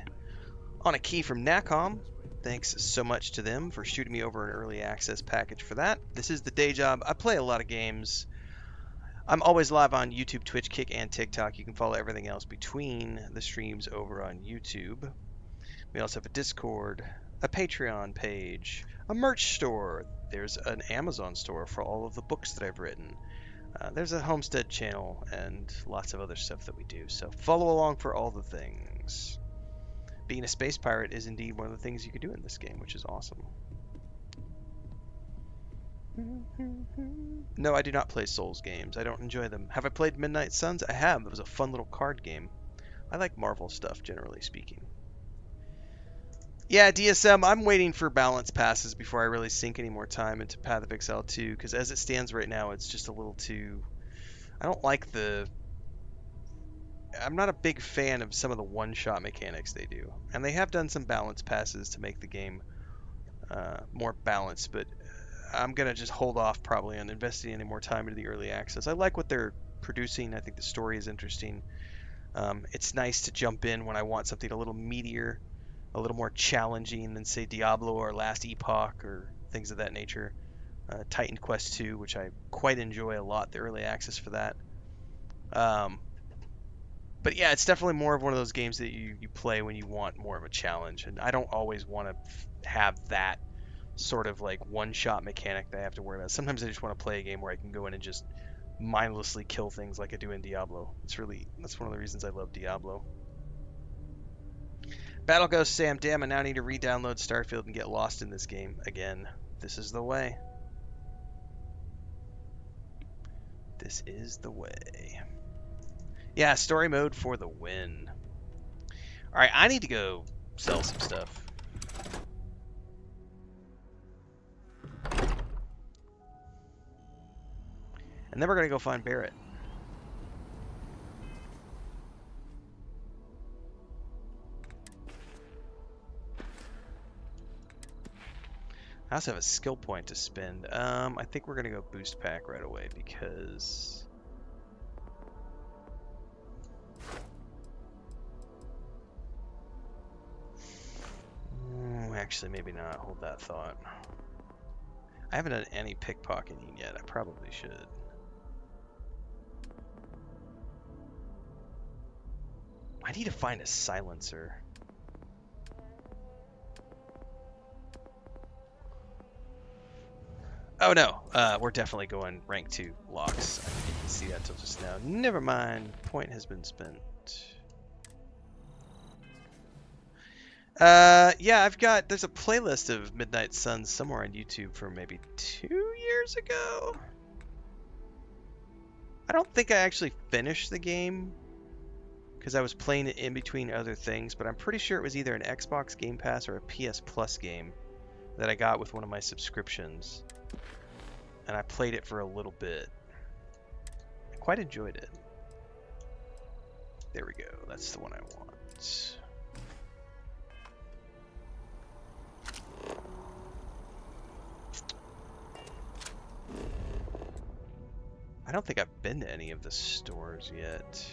on a key from NACOM. Thanks so much to them for shooting me over an early access package for that. This is the day job. I play a lot of games. I'm always live on YouTube, Twitch, Kick, and TikTok. You can follow everything else between the streams over on YouTube. We also have a Discord, a Patreon page, a merch store. There's an Amazon store for all of the books that I've written. There's a Homestead channel and lots of other stuff that we do. So follow along for all the things. Being a space pirate is indeed one of the things you can do in this game, which is awesome. No, I do not play Souls games. I don't enjoy them. Have I played Midnight Suns? I have. It was a fun little card game. I like Marvel stuff, generally speaking. Yeah, DSM, I'm waiting for balance passes before I really sink any more time into Path of Exile 2, because as it stands right now, it's just a little too... I don't like the... I'm not a big fan of some of the one-shot mechanics they do. And they have done some balance passes to make the game more balanced, but I'm going to just hold off probably on investing any more time into the early access. I like what they're producing. I think the story is interesting. It's nice to jump in when I want something a little meatier, a little more challenging than, say, Diablo or Last Epoch or things of that nature. Titan Quest 2, which I quite enjoy a lot, the early access for that. But yeah, it's definitely more of one of those games that you play when you want more of a challenge. And I don't always want to have that sort of like one-shot mechanic that I have to worry about. Sometimes I just want to play a game where I can go in and just mindlessly kill things like I do in Diablo. That's one of the reasons I love Diablo. Battle Ghost Sam, damn, I now need to re-download Starfield and get lost in this game again. This is the way. This is the way. Yeah, story mode for the win. Alright, I need to go sell some stuff. And then we're going to go find Barrett. I also have a skill point to spend. I think we're going to go boost pack right away because... Actually, maybe not. Hold that thought. I haven't done any pickpocketing yet. I probably should. I need to find a silencer. Oh no, we're definitely going rank 2 locks. I didn't see that till just now. Never mind. Point has been spent. Yeah, there's a playlist of Midnight Suns somewhere on YouTube from maybe 2 years ago. I don't think I actually finished the game because I was playing it in between other things, but I'm pretty sure it was either an Xbox Game Pass or a PS Plus game that I got with one of my subscriptions. And I played it for a little bit. I quite enjoyed it. There we go. That's the one I want. I don't think I've been to any of the stores yet.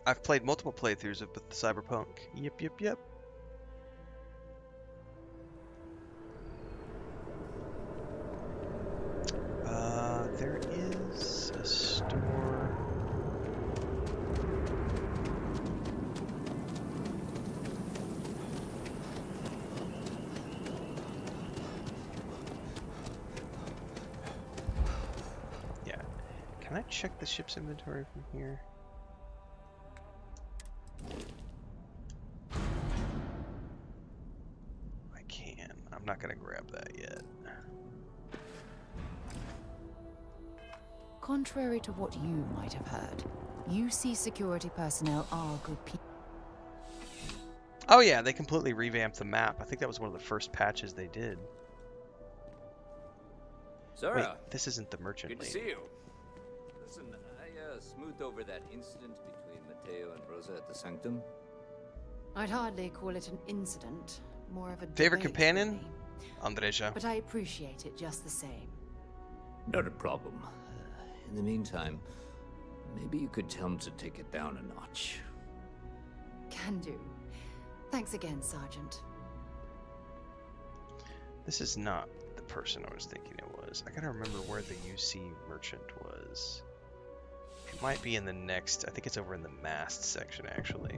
I've played multiple playthroughs of Cyberpunk. Yep. There is a store. Can I check the ship's inventory from here? I can. I'm not gonna grab that yet. Contrary to what you might have heard, UC security personnel are good people. Oh yeah, they completely revamped the map. I think that was one of the first patches they did. Zara, wait, this isn't the merchant good to lady. see you. Listen, I smoothed over that incident between Mateo and Rosa at the Sanctum. I'd hardly call it an incident, more of a Favorite debate, companion? really. Andreja. But I appreciate it just the same. Not a problem. In the meantime, maybe you could tell him to take it down a notch. Can do. Thanks again, Sergeant. This is not the person I was thinking it was. I gotta remember where the UC merchant was. It might be in the next, I think it's over in the mast section actually.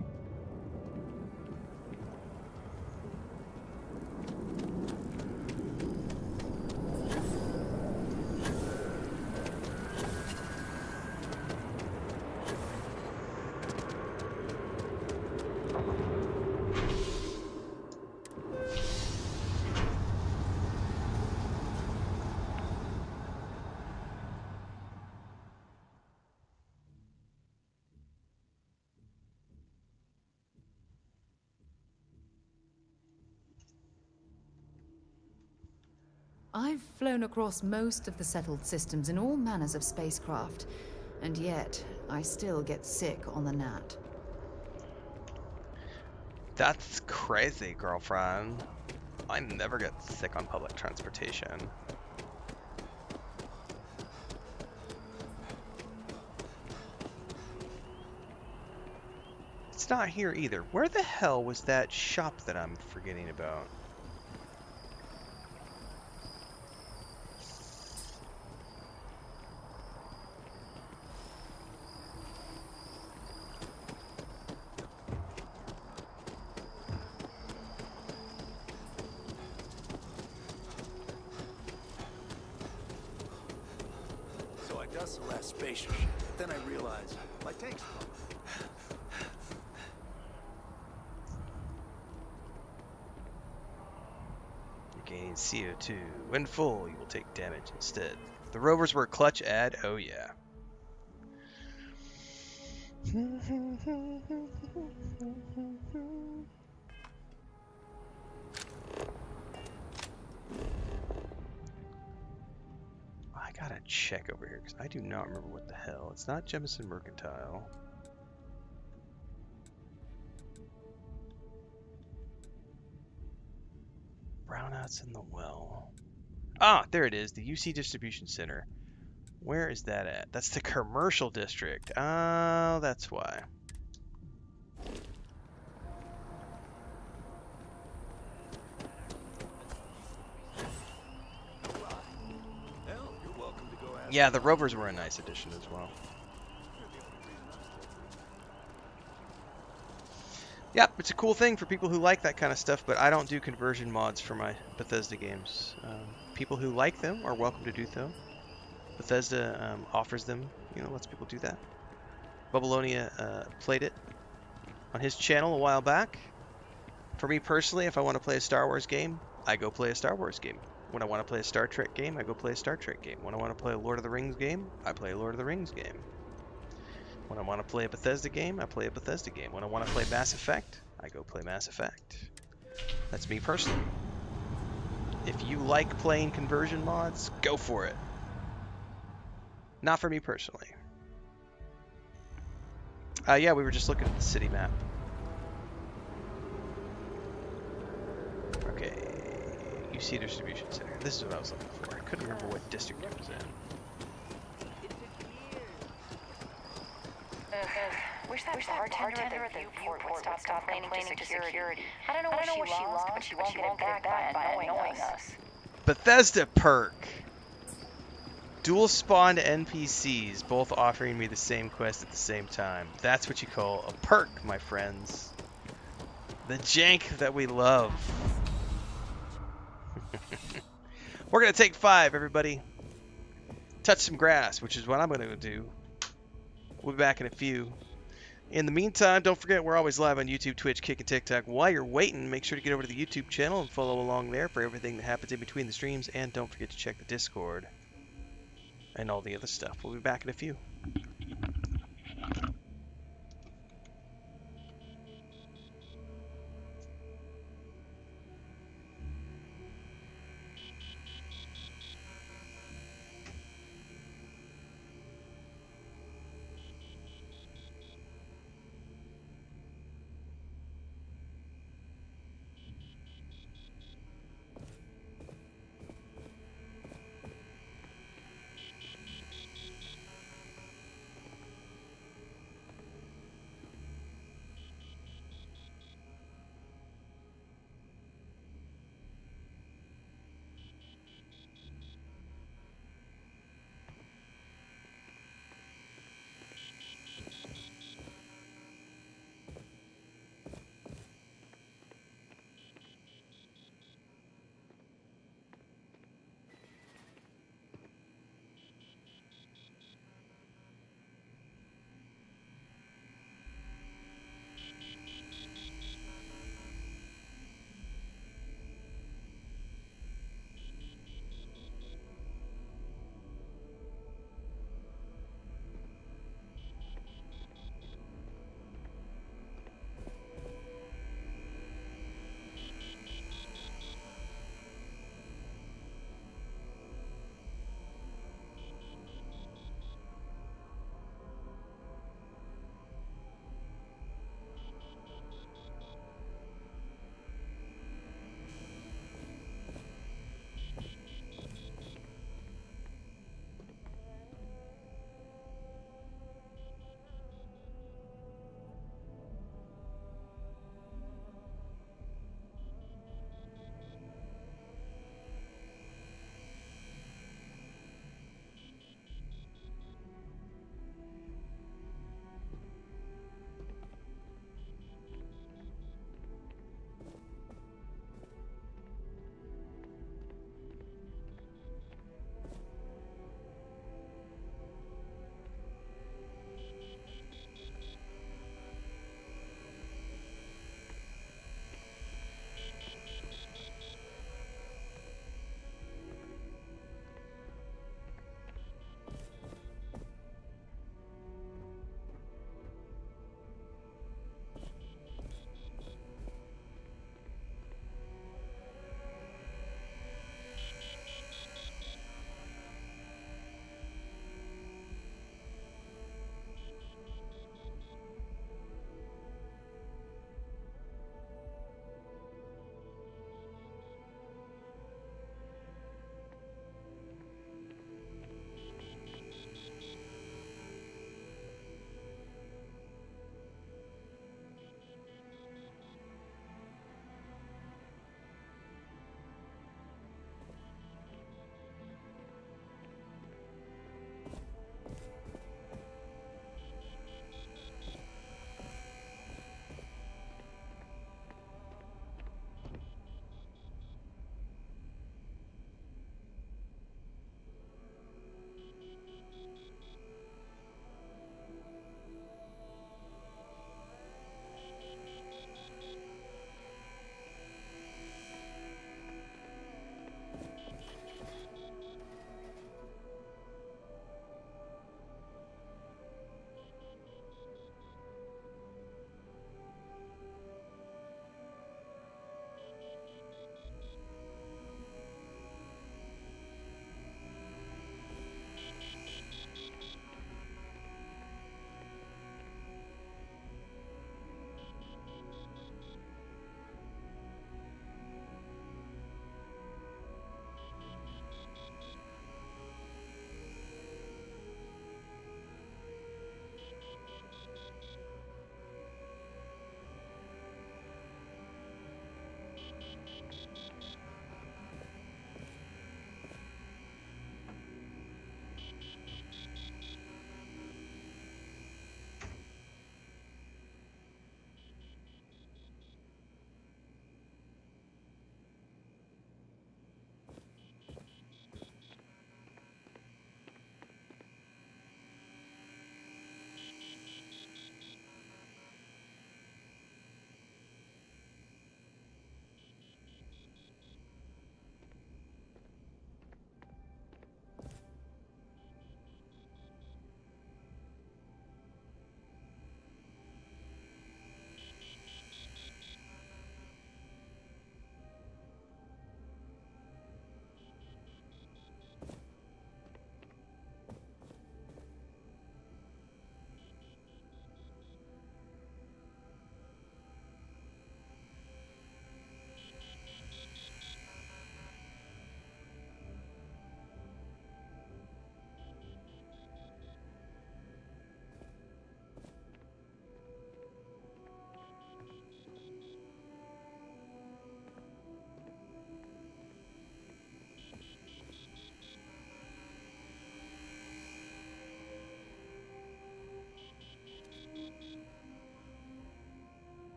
I've flown across most of the settled systems in all manners of spacecraft, and yet I still get sick on the gnat. That's crazy, girlfriend. I never get sick on public transportation. It's not here either. Where the hell was that shop that I'm forgetting about? So I dust the last spaceship, but then I realized my tank's full. Gain CO2. When full, you will take damage instead. The rovers were a clutch ad. Oh yeah. I gotta check over here because I do not remember what the hell. It's not Jemison Mercantile. Brownouts in the well. Ah, there it is. The UC Distribution Center. Where is that at? That's the commercial district. Oh, that's why. Yeah, the rovers were a nice addition as well. Yep, it's a cool thing for people who like that kind of stuff, but I don't do conversion mods for my Bethesda games. People who like them are welcome to do so. Bethesda offers them, you know, lets people do that. Babylonia played it on his channel a while back. For me personally, if I want to play a Star Wars game, I go play a Star Wars game. When I want to play a Star Trek game, I go play a Star Trek game. When I want to play a Lord of the Rings game, I play a Lord of the Rings game. When I want to play a Bethesda game, I play a Bethesda game. When I want to play Mass Effect, I go play Mass Effect. That's me personally. If you like playing conversion mods, go for it. Not for me personally. Yeah, we were just looking at the city map. Okay, UC Distribution Center. This is what I was looking for. I couldn't remember what district it was in. Wish that bartender at the viewport would stop complaining to security. I don't know what she lost, but she won't get it back by annoying us. Bethesda perk. Dual spawned NPCs, both offering me the same quest at the same time. That's what you call a perk, my friends. The jank that we love. We're gonna take 5, everybody. touch some grass, which is what I'm going to do. We'll be back in a few. In the meantime, don't forget we're always live on YouTube, Twitch, Kick, and TikTok. While you're waiting, make sure to get over to the YouTube channel and follow along there for everything that happens in between the streams. And don't forget to check the Discord and all the other stuff. We'll be back in a few.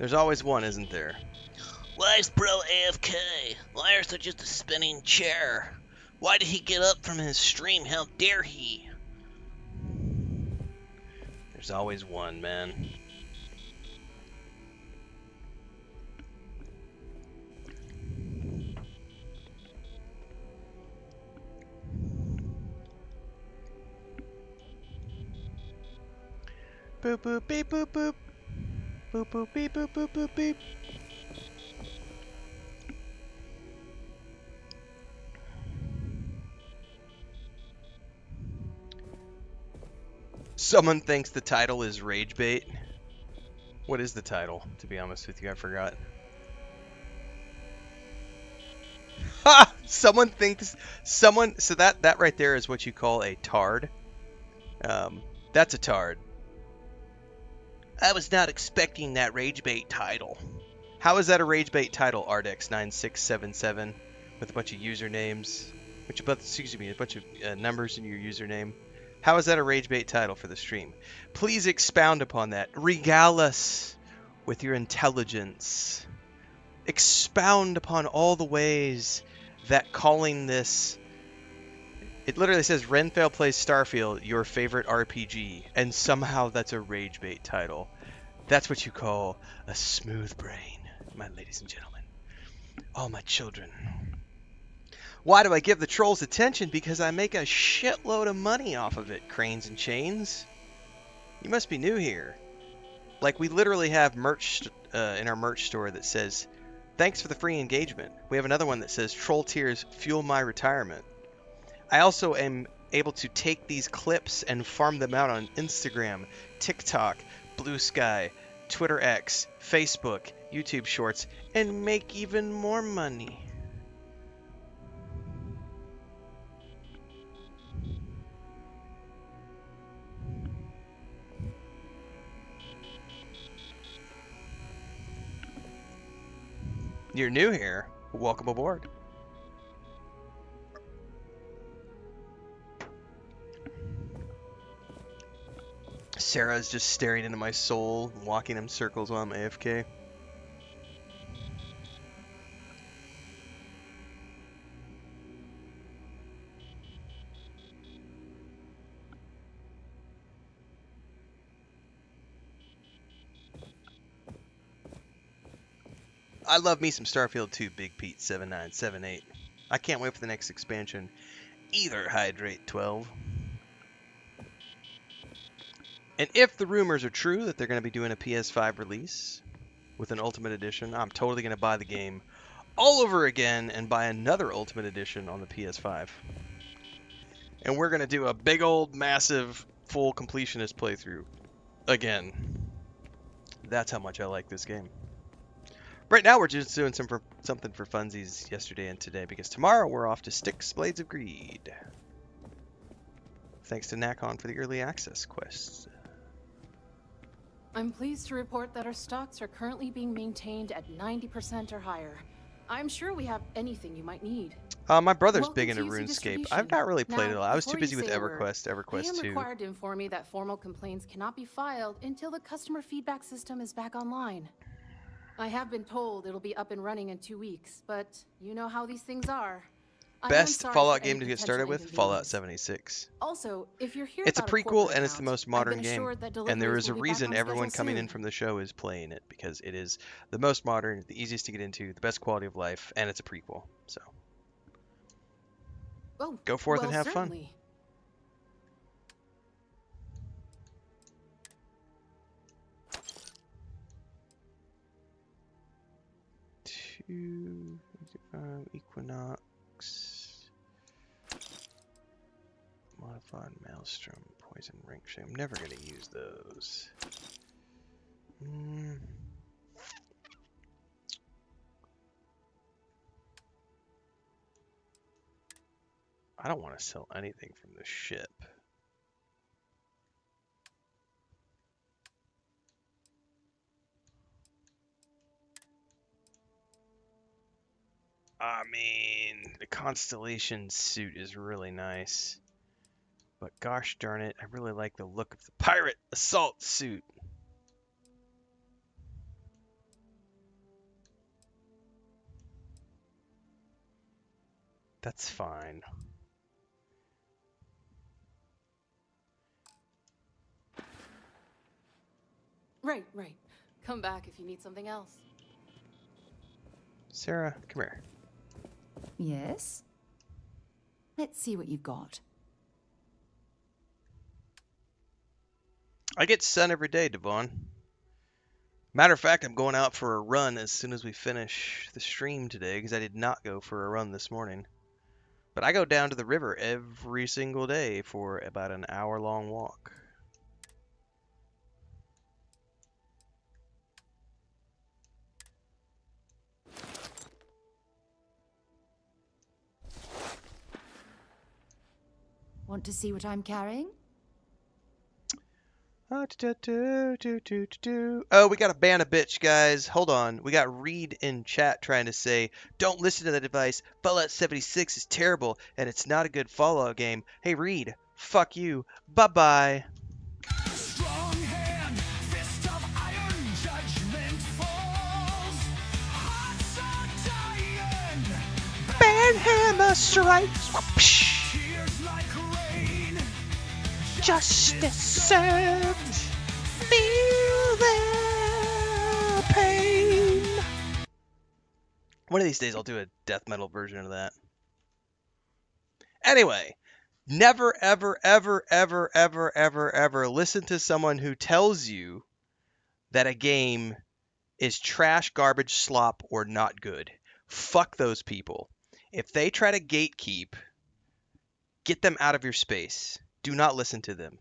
There's always one, isn't there? Why is Bro AFK? Why is there just a spinning chair? Why did he get up from his stream? How dare he? There's always one, man. Boop boop beep boop boop. Boop boop beep boop boop boop beep. Someone thinks the title is Rage Bait. What is the title? To be honest with you, I forgot. Ha! Someone thinks so that right there is what you call a tard. That's a tard. I was not expecting that rage bait title. How is that a Rage Bait title, Ardex9677, with a bunch of usernames, a bunch of numbers in your username? How is that a Rage Bait title for the stream? Please expound upon that. Regale us with your intelligence. Expound upon all the ways that calling this... It literally says Renfail plays Starfield, your favorite RPG, and somehow that's a Rage Bait title. That's what you call a smooth brain, my ladies and gentlemen. All my children. Why do I give the trolls attention? Because I make a shitload of money off of it, Cranes and Chains. You must be new here. Like, we literally have merch in our merch store that says, thanks for the free engagement. We have another one that says, troll tears fuel my retirement. I also am able to take these clips and farm them out on Instagram, TikTok, Blue Sky, Twitter X, Facebook, YouTube Shorts, and make even more money. You're new here. Welcome aboard. Sarah's just staring into my soul, walking in circles while I'm AFK. I love me some Starfield 2, Big Pete 7978. I can't wait for the next expansion either, Hydrate 12. And if the rumors are true that they're going to be doing a PS5 release with an Ultimate Edition, I'm totally going to buy the game all over again and buy another Ultimate Edition on the PS5. And we're going to do a big old massive full completionist playthrough again. That's how much I like this game. Right now we're just doing something for funsies yesterday and today, because tomorrow we're off to Styx Blades of Greed. Thanks to Nakon for the early access quests. I'm pleased to report that our stocks are currently being maintained at 90% or higher. I'm sure we have anything you might need. My brother's Welcome big into to UC RuneScape. distribution. I've not really played it a Now, lot. I was too before you busy with say a word, EverQuest I am 2. required to inform you that formal complaints cannot be filed until the customer feedback system is back online. I have been told it'll be up and running in 2 weeks, but you know how these things are. I am Best sorry Fallout for any game to get potential started with, inconvenience. Fallout 76. Also, if you're here It's a about prequel corporate and it's the account, most I've modern been game. assured that And there deliveries is a will be back reason on everyone schedule coming in soon. from the show is playing it, because it is the most modern, the easiest to get into, the best quality of life, and it's a prequel. So Oh, go forth well, and have certainly. fun. Equinox. Modified Maelstrom, Poison Ring. I'm never going to use those. I don't want to sell anything from the ship. I mean, the Constellation suit is really nice. But gosh darn it, I really like the look of the pirate assault suit. That's fine. Right, right. Come back if you need something else. Sarah, come here. Yes? Let's see what you've got. I get sun every day, Devon. Matter of fact, I'm going out for a run as soon as we finish the stream today because I did not go for a run this morning. But I go down to the river every single day for about an hour-long walk. Want to see what I'm carrying? Oh, we got to ban a bitch, guys. Hold on. We got Reed in chat trying to say, don't listen to that advice. Fallout 76 is terrible, and it's not a good Fallout game. Hey, Reed, fuck you. Bye-bye. Strong hand, fist of iron, judgment falls. Hearts are dying. Bad hammer strikes. Tears like rain. Justice served. Feel their pain. One of these days I'll do a death metal version of that. Anyway, never, ever, ever, ever, ever, ever, ever listen to someone who tells you that a game is trash, garbage, slop, or not good. Fuck those people. If they try to gatekeep, get them out of your space. Do not listen to them.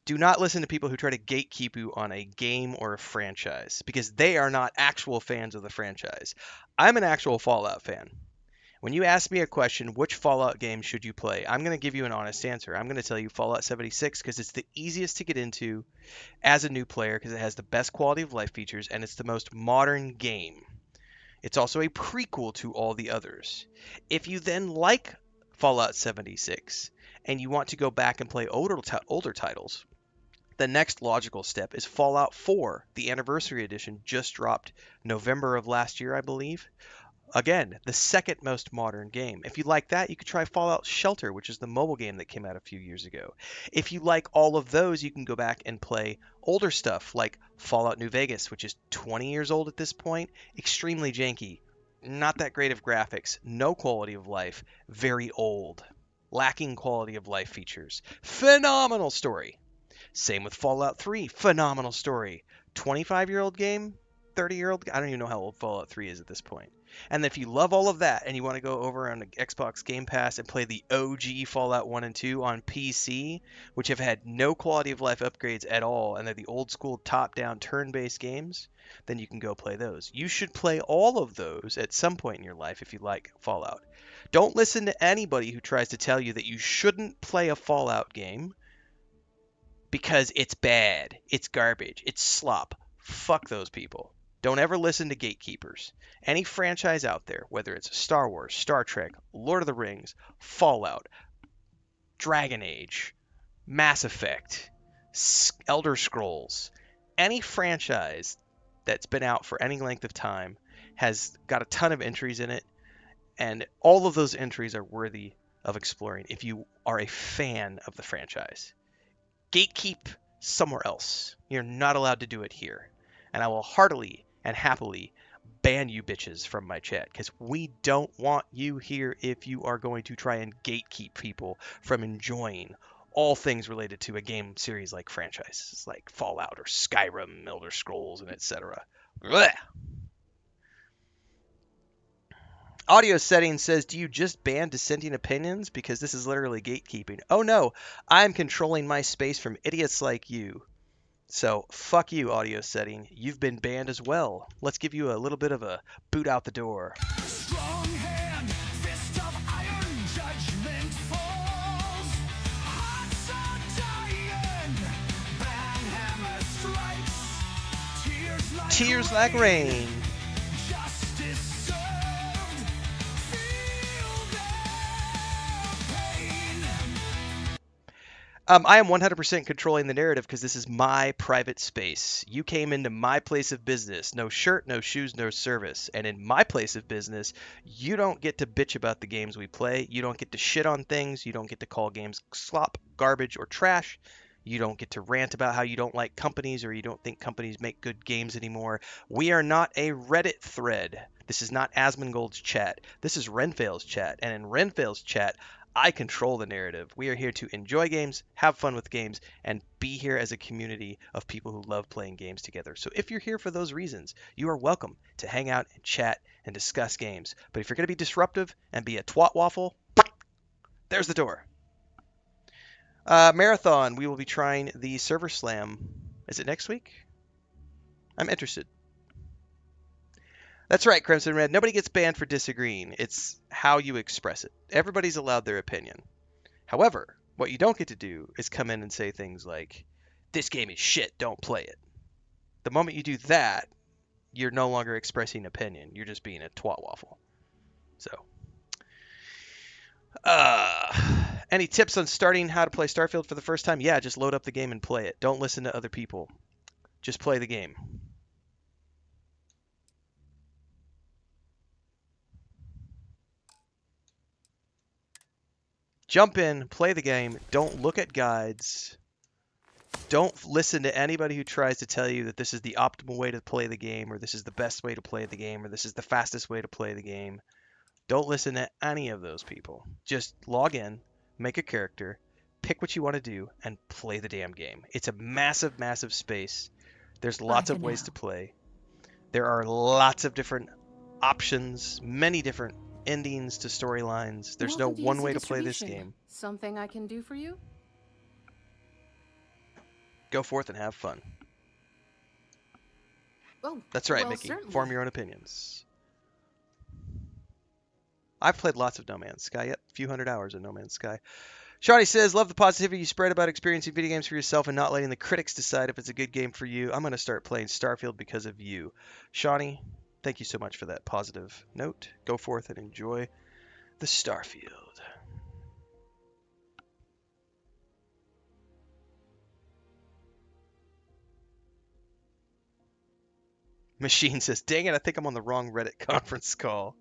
Do not listen to people who try to gatekeep you on a game or a franchise because they are not actual fans of the franchise. I'm an actual Fallout fan. When you ask me a question, which Fallout game should you play? I'm going to give you an honest answer. I'm going to tell you Fallout 76 because it's the easiest to get into as a new player because it has the best quality of life features and it's the most modern game. It's also a prequel to all the others. If you then like Fallout 76 and you want to go back and play older titles, the next logical step is Fallout 4. The Anniversary Edition just dropped November of last year, I believe. Again, the second most modern game. If you like that, you could try Fallout Shelter, which is the mobile game that came out a few years ago. If you like all of those, you can go back and play older stuff like Fallout New Vegas, which is 20 years old at this point, extremely janky, not that great of graphics, no quality of life, very old, lacking quality of life features. Phenomenal story. Same with Fallout 3, phenomenal story. 25-year-old game, 30-year-old, I don't even know how old Fallout 3 is at this point. And if you love all of that and you want to go over on the Xbox Game Pass and play the OG Fallout 1 and 2 on PC, which have had no quality of life upgrades at all, and they're the old school top-down turn-based games, then you can go play those. You should play all of those at some point in your life if you like Fallout. Don't listen to anybody who tries to tell you that you shouldn't play a Fallout game because it's bad, it's garbage, it's slop. Fuck those people. Don't ever listen to gatekeepers. Any franchise out there, whether it's Star Wars, Star Trek, Lord of the Rings, Fallout, Dragon Age, Mass Effect, Elder Scrolls, any franchise that's been out for any length of time has got a ton of entries in it, and all of those entries are worthy of exploring if you are a fan of the franchise. Gatekeep somewhere else. You're not allowed to do it here. And I will heartily and happily ban you bitches from my chat because we don't want you here if you are going to try and gatekeep people from enjoying all things related to a game series like franchises like Fallout or Skyrim, Elder Scrolls, and etc. Audio settings says, do you just ban dissenting opinions? Because this is literally gatekeeping. Oh no, I'm controlling my space from idiots like you. So, fuck you, audio setting. You've been banned as well. Let's give you a little bit of a boot out the door. Strong hand, fist of iron, judgment falls. Hearts are dying. Bad hammer strikes. Tears like rain. Justice served. Feel their pain. I am 100% controlling the narrative because this is my private space. You came into my place of business. No shirt, no shoes, no service. And in my place of business, you don't get to bitch about the games we play. You don't get to shit on things. You don't get to call games slop, garbage, or trash. You don't get to rant about how you don't like companies or you don't think companies make good games anymore. We are not a Reddit thread. This is not Asmongold's chat. This is Renfail's chat. And in Renfail's chat, I control the narrative. We are here to enjoy games, have fun with games, and be here as a community of people who love playing games together. So if you're here for those reasons, you are welcome to hang out and chat and discuss games. But if you're going to be disruptive and be a twat waffle, there's the door. Marathon, we will be trying the Server Slam. Is it next week? I'm interested. That's right, Crimson Red. Nobody gets banned for disagreeing. It's how you express it. Everybody's allowed their opinion. However, what you don't get to do is come in and say things like, this game is shit, don't play it. The moment you do that, you're no longer expressing opinion. You're just being a twat waffle. So, any tips on starting how to play Starfield for the first time? Yeah, just load up the game and play it. Don't listen to other people. Just play the game. Jump in, play the game, don't look at guides, don't listen to anybody who tries to tell you that this is the optimal way to play the game, or this is the best way to play the game, or this is the fastest way to play the game. Don't listen to any of those people. Just log in, make a character, pick what you want to do, and play the damn game. It's a massive, massive space. There's lots of ways to play. There are lots of different options, many different endings to storylines. There's no one way to play this game. Something I can do for you? Go forth and have fun. Oh, that's right, well, Mickey. Certainly. Form your own opinions. I've played lots of No Man's Sky. Yep, a few hundred hours of No Man's Sky. Shawty says, love the positivity you spread about experiencing video games for yourself and not letting the critics decide if it's a good game for you. I'm going to start playing Starfield because of you. Shawnee, thank you so much for that positive note. Go forth and enjoy the Starfield. Machine says, dang it, I think I'm on the wrong Reddit conference call.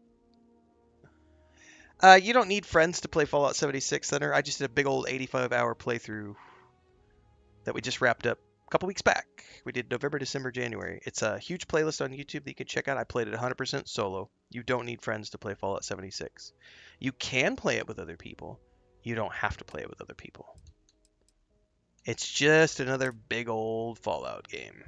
You don't need friends to play Fallout 76, Thunder. I just did a big old 85-hour playthrough that we just wrapped up a couple weeks back. We did November, December, January. It's a huge playlist on YouTube that you can check out. I played it 100% solo. You don't need friends to play Fallout 76. You can play it with other people. You don't have to play it with other people. It's just another big old Fallout game.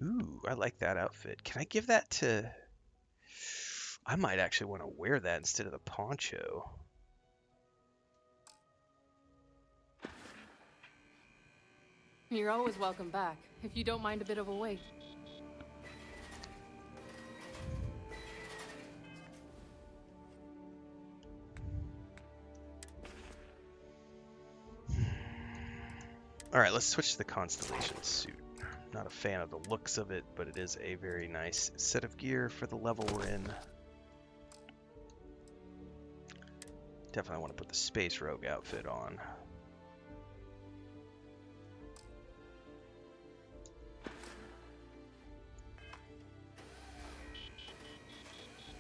Ooh, I like that outfit. Can I give that to... I might actually want to wear that instead of the poncho. You're always welcome back, if you don't mind a bit of a wait. All right, let's switch to the Constellation suit. Not a fan of the looks of it, but it is a very nice set of gear for the level we're in. Definitely want to put the Space Rogue outfit on.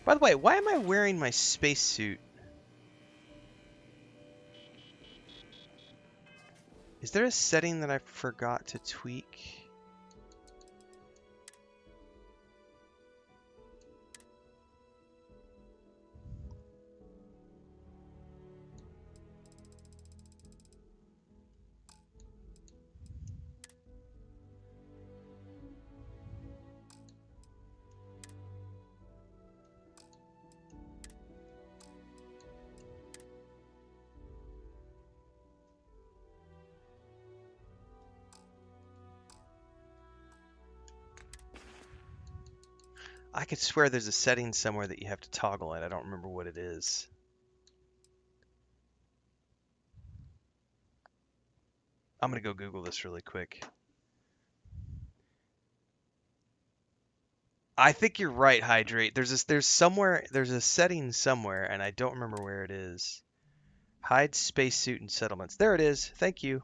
By the way, why am I wearing my spacesuit? Is there a setting that I forgot to tweak? I could swear there's a setting somewhere that you have to toggle it. I don't remember what it is. I'm gonna go Google this really quick. I think you're right, Hydrate. There's a setting somewhere, and I don't remember where it is. Hide spacesuit and settlements. There it is. Thank you.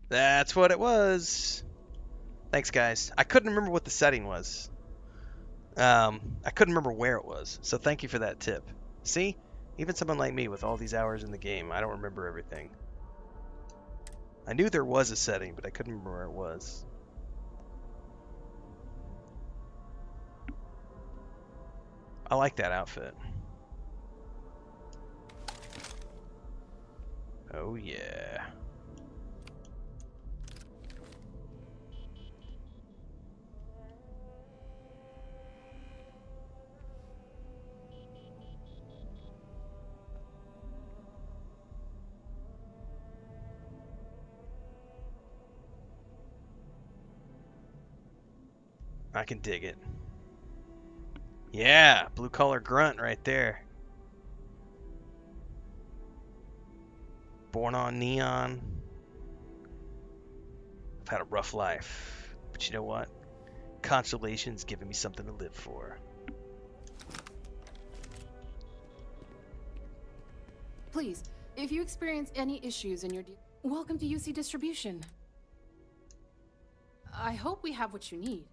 That's what it was. Thanks, guys. I couldn't remember what the setting was. I couldn't remember where it was. So thank you for that tip. See? Even someone like me with all these hours in the game, I don't remember everything. I knew there was a setting, but I couldn't remember where it was. I like that outfit. Oh yeah. I can dig it. Yeah, blue collar grunt right there. Born on neon. I've had a rough life, but you know what? Constellation's giving me something to live for. Please, if you experience any issues in your welcome to UC Distribution. I hope we have what you need.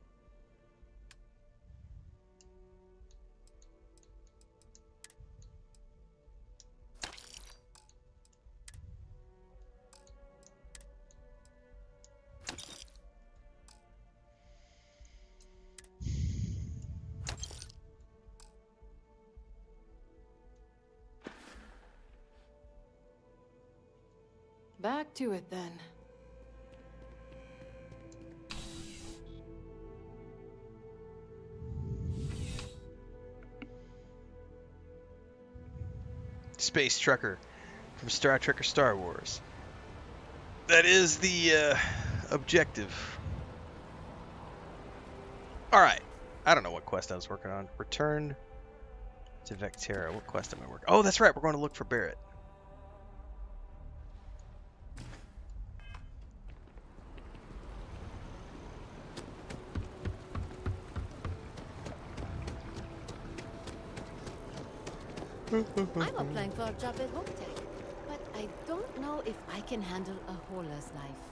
Back to it then. Space trucker from Star Trek or Star Wars. That is the objective. Alright. I don't know what quest I was working on. Return to Vectera. What quest am I working on? Oh, that's right. We're going to look for Barrett. I'm applying for a job at HomeTech, but I don't know if I can handle a hauler's life.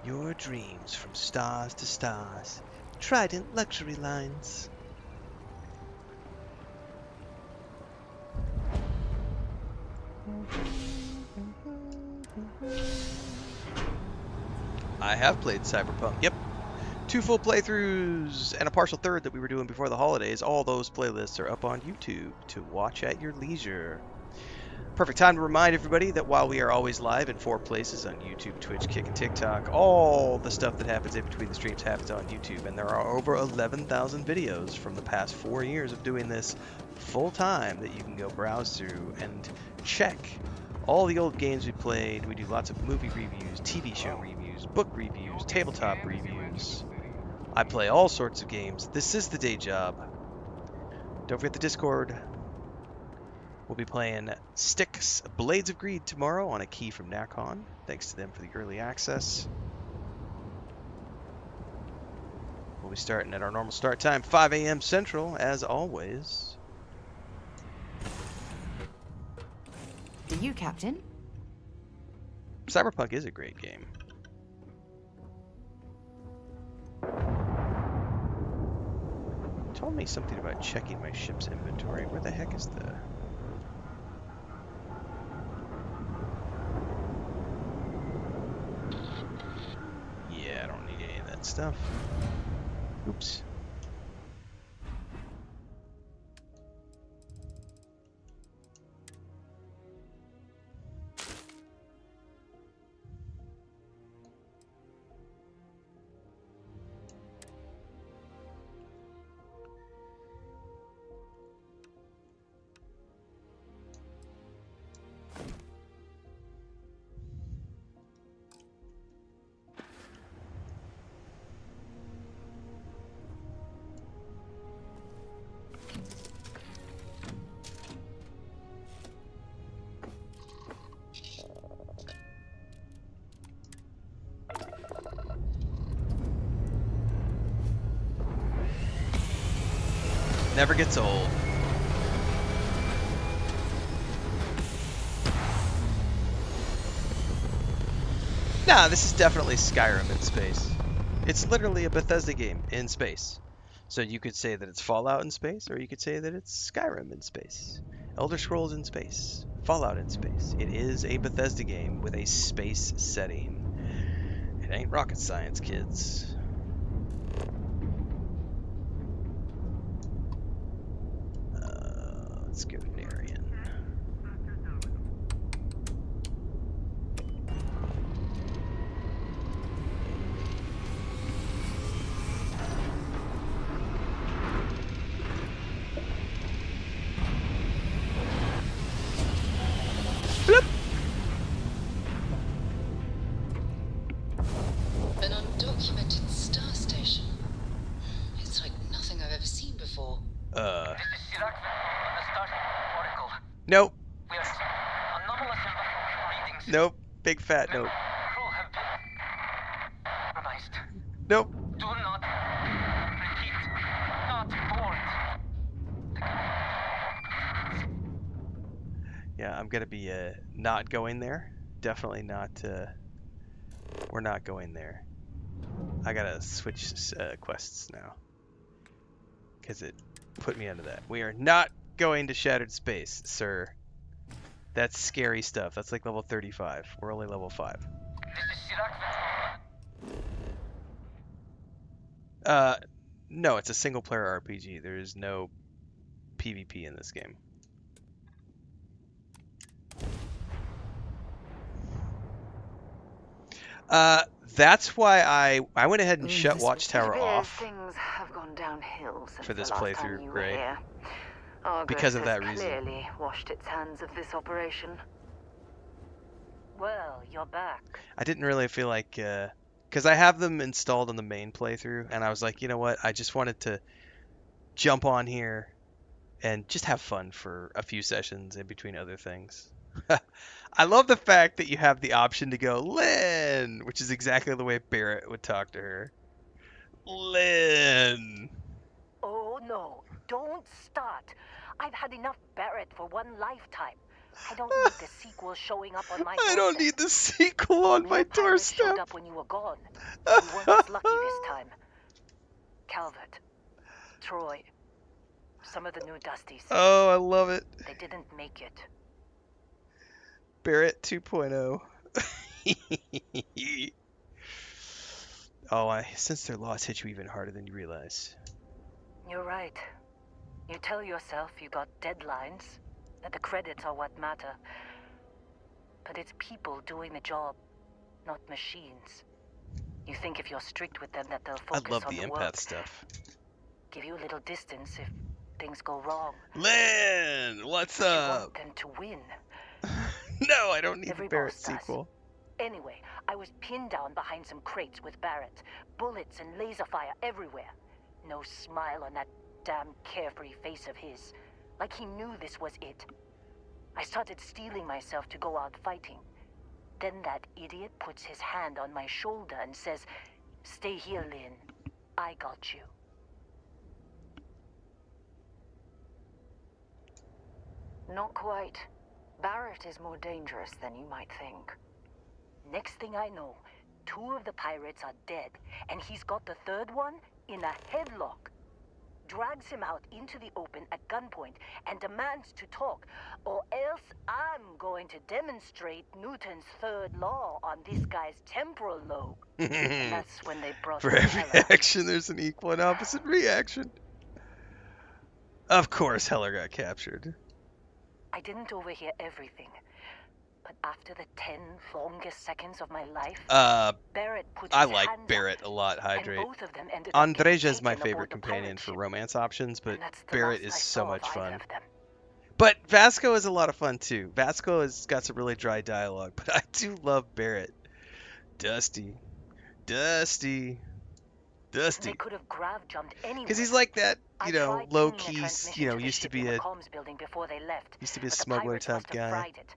Your dreams from stars to stars. Trident Luxury Lines. I have played Cyberpunk. Yep. 2 full playthroughs and a partial third that we were doing before the holidays. All those playlists are up on YouTube to watch at your leisure. Perfect time to remind everybody that while we are always live in 4 places on YouTube, Twitch, Kick, and TikTok, all the stuff that happens in between the streams happens on YouTube. And there are over 11,000 videos from the past 4 years of doing this full time that you can go browse through and check all the old games we played. We do lots of movie reviews, TV show reviews, book reviews, tabletop reviews. I play all sorts of games. This is the day job. Don't forget the Discord. We'll be playing Styx Blades of Greed tomorrow on a key from Nacon. Thanks to them for the early access. We'll be starting at our normal start time, 5 a.m. Central, as always. Do you, Captain? Cyberpunk is a great game. Told me something about checking my ship's inventory. Where the heck is the... Yeah, I don't need any of that stuff. Oops. Never gets old. Nah, this is definitely Skyrim in space. It's literally a Bethesda game in space. So you could say that it's Fallout in space, or you could say that it's Skyrim in space. Elder Scrolls in space. Fallout in space. It is a Bethesda game with a space setting. It ain't rocket science, kids. Let's go Narian. An undocumented star station. It's like nothing I've ever seen before. This is Chirac on the Starfield Oracle. Nope. We are anomalous readings. Nope. Big fat nope. Crew have been compromised. Nope. Do not repeat. Not board. Yeah, I'm gonna be not going there. Definitely not. We're not going there. I gotta switch quests now because it put me under that. We are not going to Shattered Space, sir. That's scary stuff. That's like level 35. We're only level 5. This is Chirac. No, it's a single player RPG. There is no PvP in this game. That's why I went ahead and shut Watchtower off Things have gone downhill since for this the last time playthrough, you were Gray. here. Argus Because of has that reason. clearly washed its hands of this operation. Well, you're back. I didn't really feel like, because I have them installed on the main playthrough, and I was like, you know what? I just wanted to jump on here and just have fun for a few sessions in between other things. I love the fact that you have the option to go, Lynn, which is exactly the way Barrett would talk to her. Lynn. Oh no, don't start. I've had enough Barrett for one lifetime. I don't need the sequel showing up on my doorstep. I don't need the sequel on my doorstep. Showed up when you were gone. You weren't as lucky this time. Calvert, Troy, some of the new Dusties. Oh, I love it. They didn't make it. Barrett 2.0. Oh, I sense their loss hit you even harder than you realize. You're right. You tell yourself you got deadlines, that the credits are what matter. But it's people doing the job, not machines. You think if you're strict with them that they'll focus I love on the the empath work. stuff. Give you a little distance if things go wrong. Lynn, what's But you up? want them to win. No, I don't need Every the Barrett boss does. sequel. Anyway, I was pinned down behind some crates with Barrett. Bullets and laser fire everywhere. No smile on that damn carefree face of his. Like he knew this was it. I started steeling myself to go out fighting. Then that idiot puts his hand on my shoulder and says, "Stay here, Lynn. I got you." Not quite. Barrett is more dangerous than you might think. Next thing I know, 2 of the pirates are dead, and he's got the 3rd one in a headlock. Drags him out into the open at gunpoint and demands to talk, or else I'm going to demonstrate Newton's 3rd law on this guy's temporal lobe. And that's when they brought For the every hell out. action, there's an equal and opposite reaction. Of course, Heller got captured. I didn't overhear everything, but after the 10 longest seconds of my life, Barrett put his I like hand Barrett up, a lot, and Hydrate. both of them ended up getting Andreja is my taken favorite aboard the companion pirate for ship. romance options, but That's the Barrett last is I so saw much of either fun. of them. But Vasco is a lot of fun too. Vasco has got some really dry dialogue, but I do love Barrett. Dusty. They could have grav jumped anywhere. Because he's like that, I you know, tried low pinging a key, transmission you know, to the used to ship be in the a comms building before they left, a but the smuggler pirates type must have guy. fried it.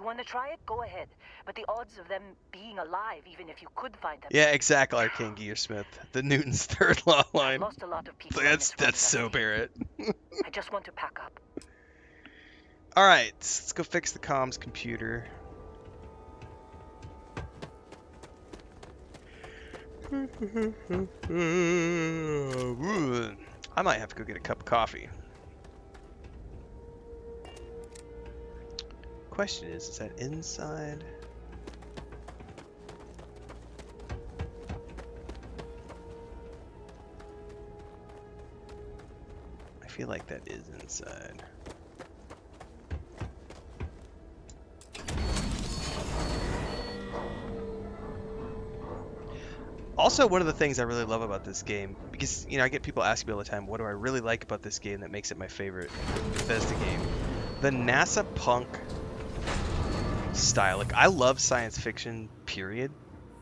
You want to try it? Go ahead. But the odds of them being alive, even if you could find them... Yeah, exactly, Arcane Gearsmith. The Newton's third law line. I've lost a lot of people. That's so Barrett. I just want to pack up. Alright, let's go fix the comms computer. I might have to go get a cup of coffee. Question is that inside? I feel like that is inside. Also, one of the things I really love about this game, because, you know, I get people asking me all the time, what do I really like about this game that makes it my favorite Bethesda game? The NASA punk style. Like, I love science fiction, period.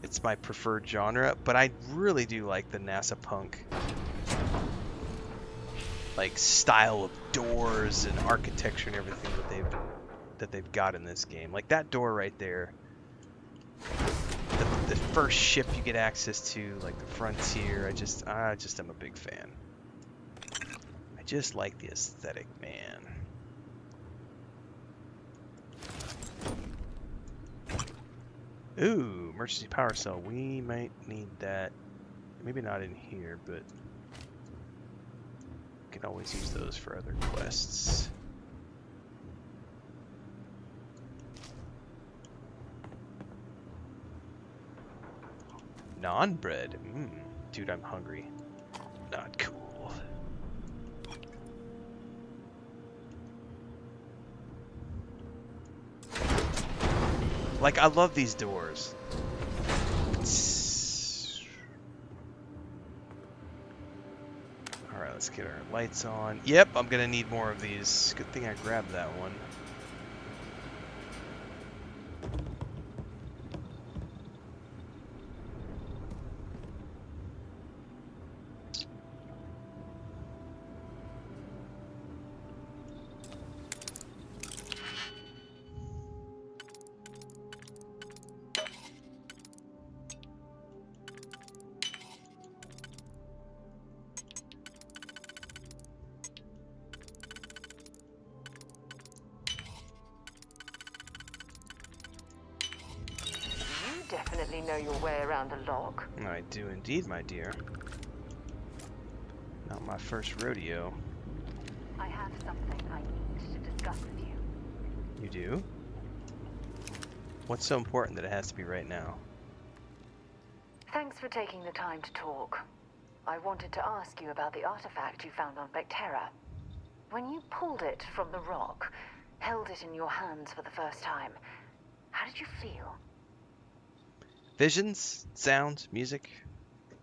It's my preferred genre, but I really do like the NASA punk, like, style of doors and architecture and everything that they've got in this game. Like, that door right there. The first ship you get access to, like the Frontier, I just am a big fan. I just like the aesthetic, man. Ooh, emergency power cell. We might need that. Maybe not in here, but we can always use those for other quests. Non-bread. Dude, I'm hungry. Not cool. Like, I love these doors. Alright, let's get our lights on. Yep, I'm gonna need more of these. Good thing I grabbed that one. Definitely know your way around a lock. I do indeed, my dear. Not my first rodeo. I have something I need to discuss with you. You do? What's so important that it has to be right now? Thanks for taking the time to talk. I wanted to ask you about the artifact you found on Vectera. When you pulled it from the rock, held it in your hands for the first time, how did you feel? Visions? Sounds? Music?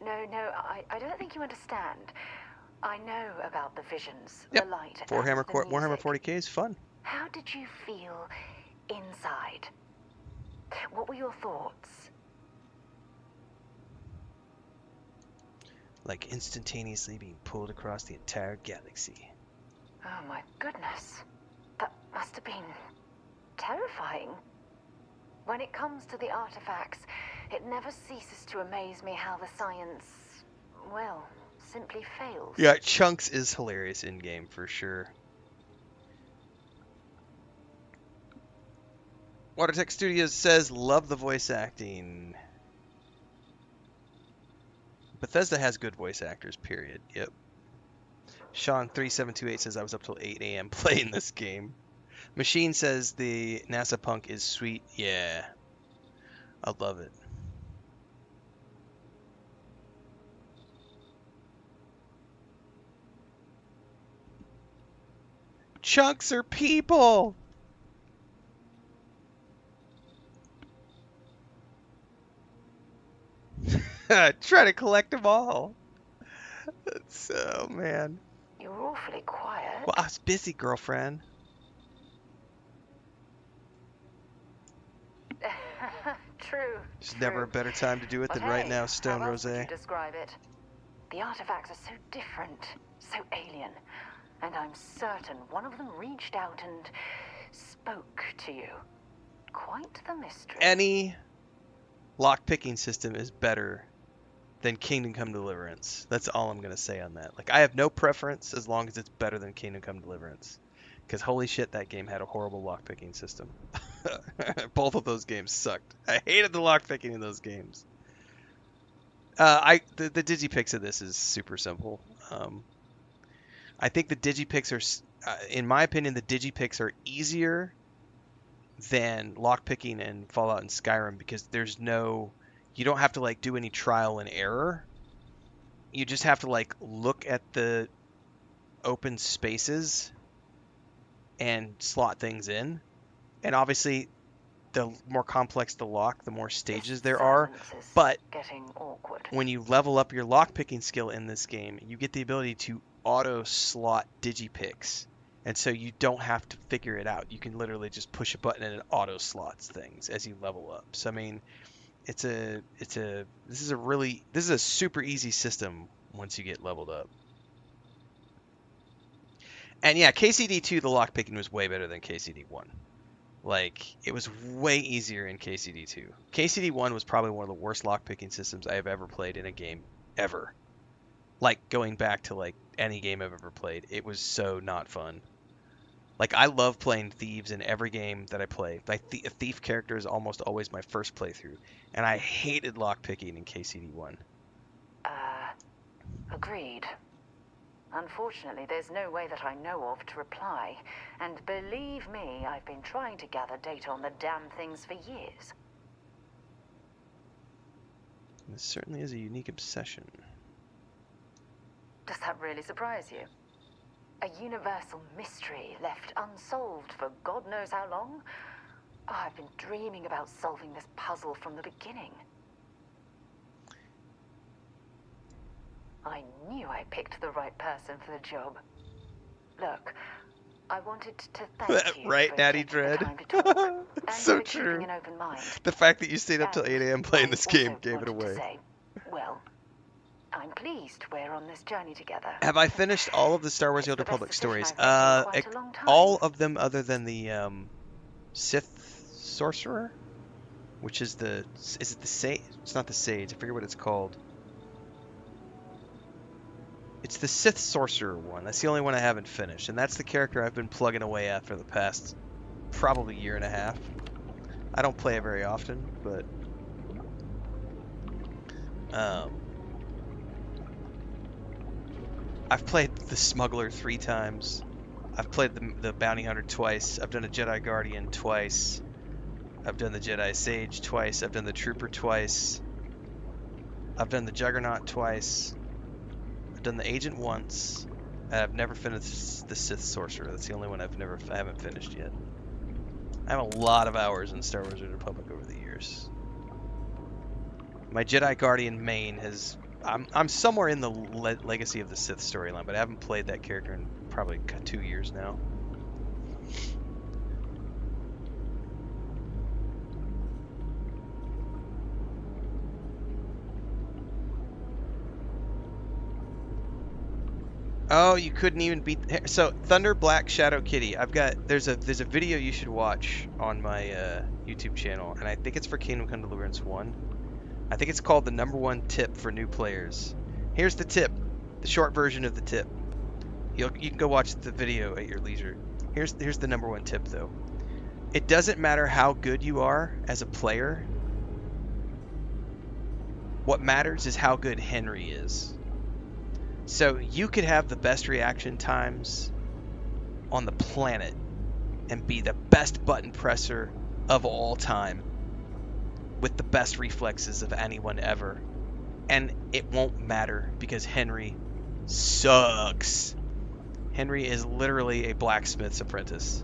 No, I don't think you understand. I know about the visions, Yep. the light, Warhammer and the Warhammer music. 40k is fun. How did you feel inside? What were your thoughts? Like instantaneously being pulled across the entire galaxy. Oh my goodness. That must have been terrifying. When it comes to the artifacts, it never ceases to amaze me how the science, well, simply fails. Yeah, Chunks is hilarious in game for sure. WaterTech Studios says, love the voice acting. Bethesda has good voice actors, period. Yep. Sean3728 says, I was up till 8 a.m. playing this game. Machine says the NASA punk is sweet. Yeah. I love it. Chunks are people! Try to collect them all. That's, oh man. You're awfully quiet. Well, I was busy, girlfriend. True. There's never a better time to do it But than right hey, now, Stone how else Rose. would you describe it? The artifacts are so different, so alien, and I'm certain one of them reached out and spoke to you. Quite the mystery. Any lockpicking system is better than Kingdom Come Deliverance. That's all I'm gonna say on that. Like, I have no preference as long as it's better than Kingdom Come Deliverance. Because holy shit, that game had a horrible lockpicking system. Both of those games sucked. I hated the lockpicking in those games. The digipicks of this is super simple. I think the digipicks are, in my opinion, the digipicks are easier than lockpicking in Fallout and Skyrim because you don't have to like do any trial and error. You just have to like look at the open spaces and slot things in. And obviously, the more complex the lock, the more stages there are. But when you level up your lockpicking skill in this game, you get the ability to auto slot digipicks. And so you don't have to figure it out. You can literally just push a button and it auto slots things as you level up. So I mean, this is a super easy system once you get leveled up. And yeah, KCD2, the lockpicking was way better than KCD1. Like, it was way easier in KCD2. KCD1 was probably one of the worst lockpicking systems I have ever played in a game, ever. Like, going back to, like, any game I've ever played, it was so not fun. Like, I love playing thieves in every game that I play. Like, a thief character is almost always my first playthrough. And I hated lockpicking in KCD1. Agreed. Unfortunately, there's no way that I know of to reply. And believe me, I've been trying to gather data on the damn things for years. This certainly is a unique obsession. Does that really surprise you? A universal mystery left unsolved for God knows how long? Oh, I've been dreaming about solving this puzzle from the beginning. I knew I picked the right person for the job. Look, I wanted to thank you right, for Natty taking Dread? the time to talk, and So for true. keeping an open mind. The fact that you stayed up till 8 a.m. playing this game Also gave it wanted to away. say, well, I'm pleased we're on this journey together. Have I finished all of the Star Wars: The Old Republic stories? I've made in quite a long time. All of them other than the Sith Sorcerer, which is is it the Sage? It's not the Sage. I forget what it's called. It's the Sith Sorcerer one. That's the only one I haven't finished, and that's the character I've been plugging away at for the past probably year and a half. I don't play it very often, but I've played the Smuggler 3 times. I've played the Bounty Hunter twice. I've done a Jedi Guardian twice. I've done the Jedi Sage twice. I've done the Trooper twice. I've done the Juggernaut twice. I've done the Agent once. And I've never finished the Sith Sorcerer. That's the only one I haven't finished yet. I have a lot of hours in Star Wars: The Old Republic over the years. My Jedi Guardian main has... I'm somewhere in the Legacy of the Sith storyline, but I haven't played that character in probably 2 years now. Oh, you couldn't even beat... So, Thunder Black Shadow Kitty. There's a video you should watch on my YouTube channel, and I think it's for Kingdom Come Deliverance 1. I think it's called the #1 tip for new players. Here's the tip, the short version of the tip. You can go watch the video at your leisure. Here's the #1 tip though. It doesn't matter how good you are as a player. What matters is how good Henry is. So you could have the best reaction times on the planet and be the best button presser of all time, with the best reflexes of anyone ever, and it won't matter because Henry sucks. Henry is literally a blacksmith's apprentice.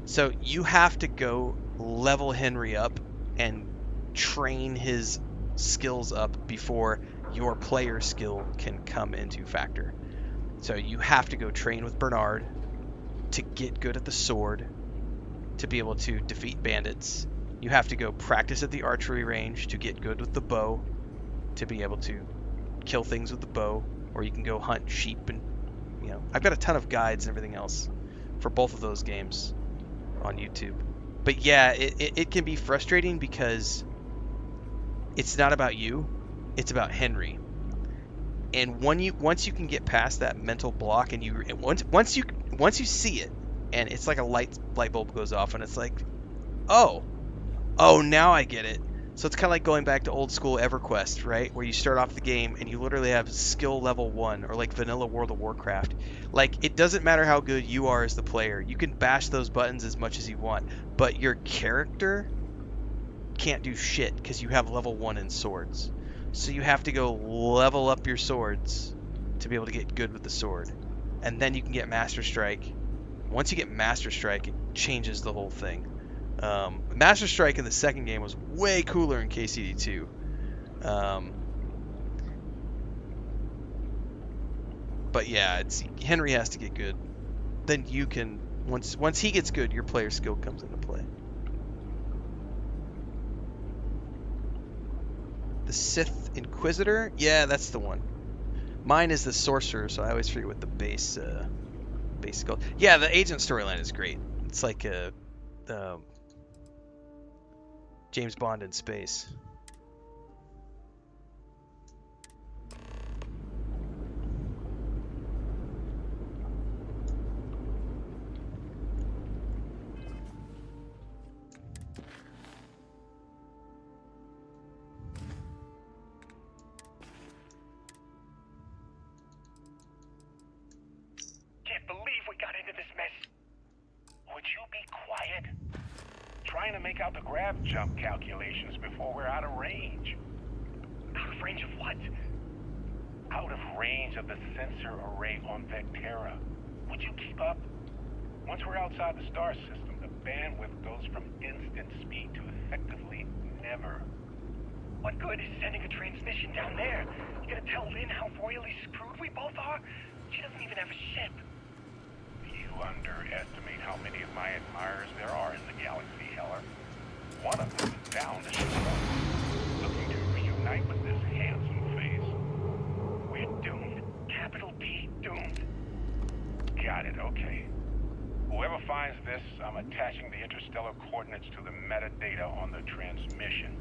So you have to go level Henry up and train his skills up before your player skill can come into factor. So you have to go train with Bernard to get good at the sword, to be able to defeat bandits. You have to go practice at the archery range to get good with the bow, to be able to kill things with the bow, or you can go hunt sheep and, I've got a ton of guides and everything else for both of those games on YouTube. But yeah, it can be frustrating because it's not about you, it's about Henry. And once you can get past that mental block, and once you see it, and it's like a light bulb goes off, and it's like, oh, now I get it. So it's kind of like going back to old school EverQuest, right? Where you start off the game and you literally have skill level 1, or like vanilla World of Warcraft. Like, it doesn't matter how good you are as the player. You can bash those buttons as much as you want, but your character can't do shit because you have level 1 in swords. So you have to go level up your swords to be able to get good with the sword. And then you can get Master Strike. Once you get Master Strike, it changes the whole thing. Master Strike in the second game was way cooler in KCD2. But yeah, Henry has to get good. Then you can, once he gets good, your player skill comes into play. The Sith Inquisitor? Yeah, that's the one. Mine is the Sorcerer, so I always forget what the base is called. Yeah, the Agent storyline is great. It's like a James Bond in space. Can't believe we got into this mess. Would you be quiet? Trying to make out the grav jump calculations before we're out of range. Out of range of what? Out of range of the sensor array on Vectera. Would you keep up? Once we're outside the star system, the bandwidth goes from instant speed to effectively never. What good is sending a transmission down there? You gonna tell Lynn how royally screwed we both are? She doesn't even have a ship. You underestimate how many of my admirers there are in the galaxy, Heller. One of them is down to show up, looking to reunite with this handsome face. We're doomed. Capital D doomed. Got it, okay. Whoever finds this, I'm attaching the interstellar coordinates to the metadata on the transmission.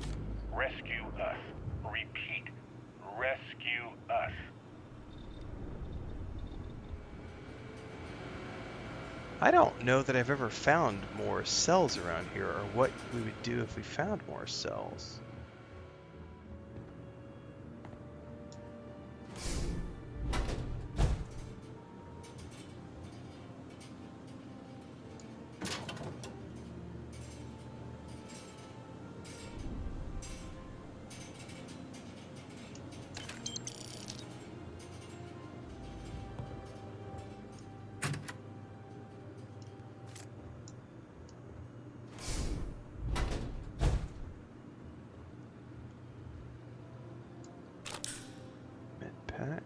Rescue us. Repeat. Rescue us. I don't know that I've ever found more cells around here, or what we would do if we found more cells. Pack.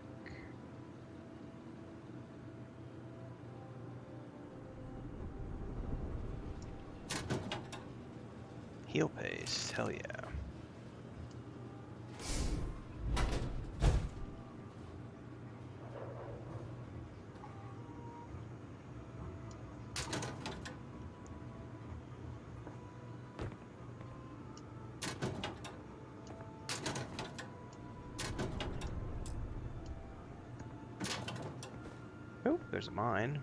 Heal paste, hell yeah. Oh, there's a mine.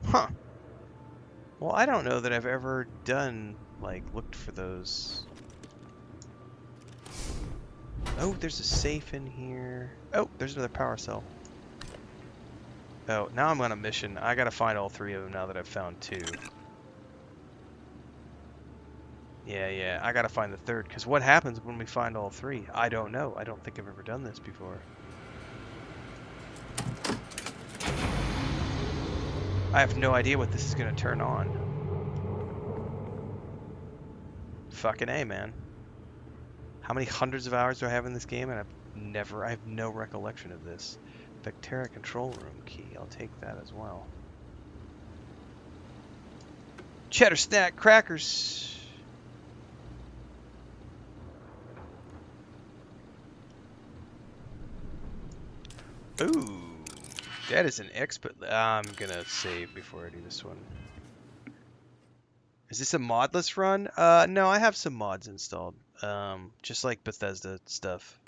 Huh. Well, I don't know that I've ever done, like, looked for those. Oh, there's a safe in here. Oh, there's another power cell. Oh, now I'm on a mission. I gotta find all three of them now that I've found two. Yeah, I gotta find the third, because what happens when we find all three? I don't know. I don't think I've ever done this before. I have no idea what this is gonna turn on. Fucking A, man. How many hundreds of hours do I have in this game? And I have no recollection of this. Vectera control room key. I'll take that as well. Cheddar snack crackers. Ooh, that is an expert. I'm gonna save before I do this one. Is this a modless run? No, I have some mods installed. Just like Bethesda stuff.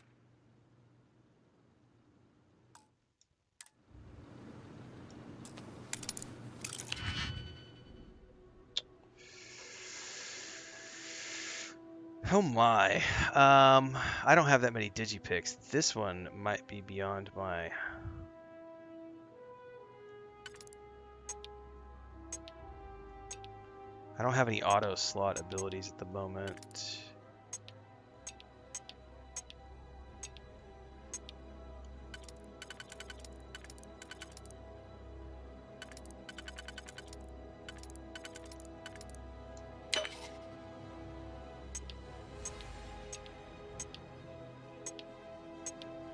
Oh my. I don't have that many digipicks. This one might be beyond my... I don't have any auto slot abilities at the moment.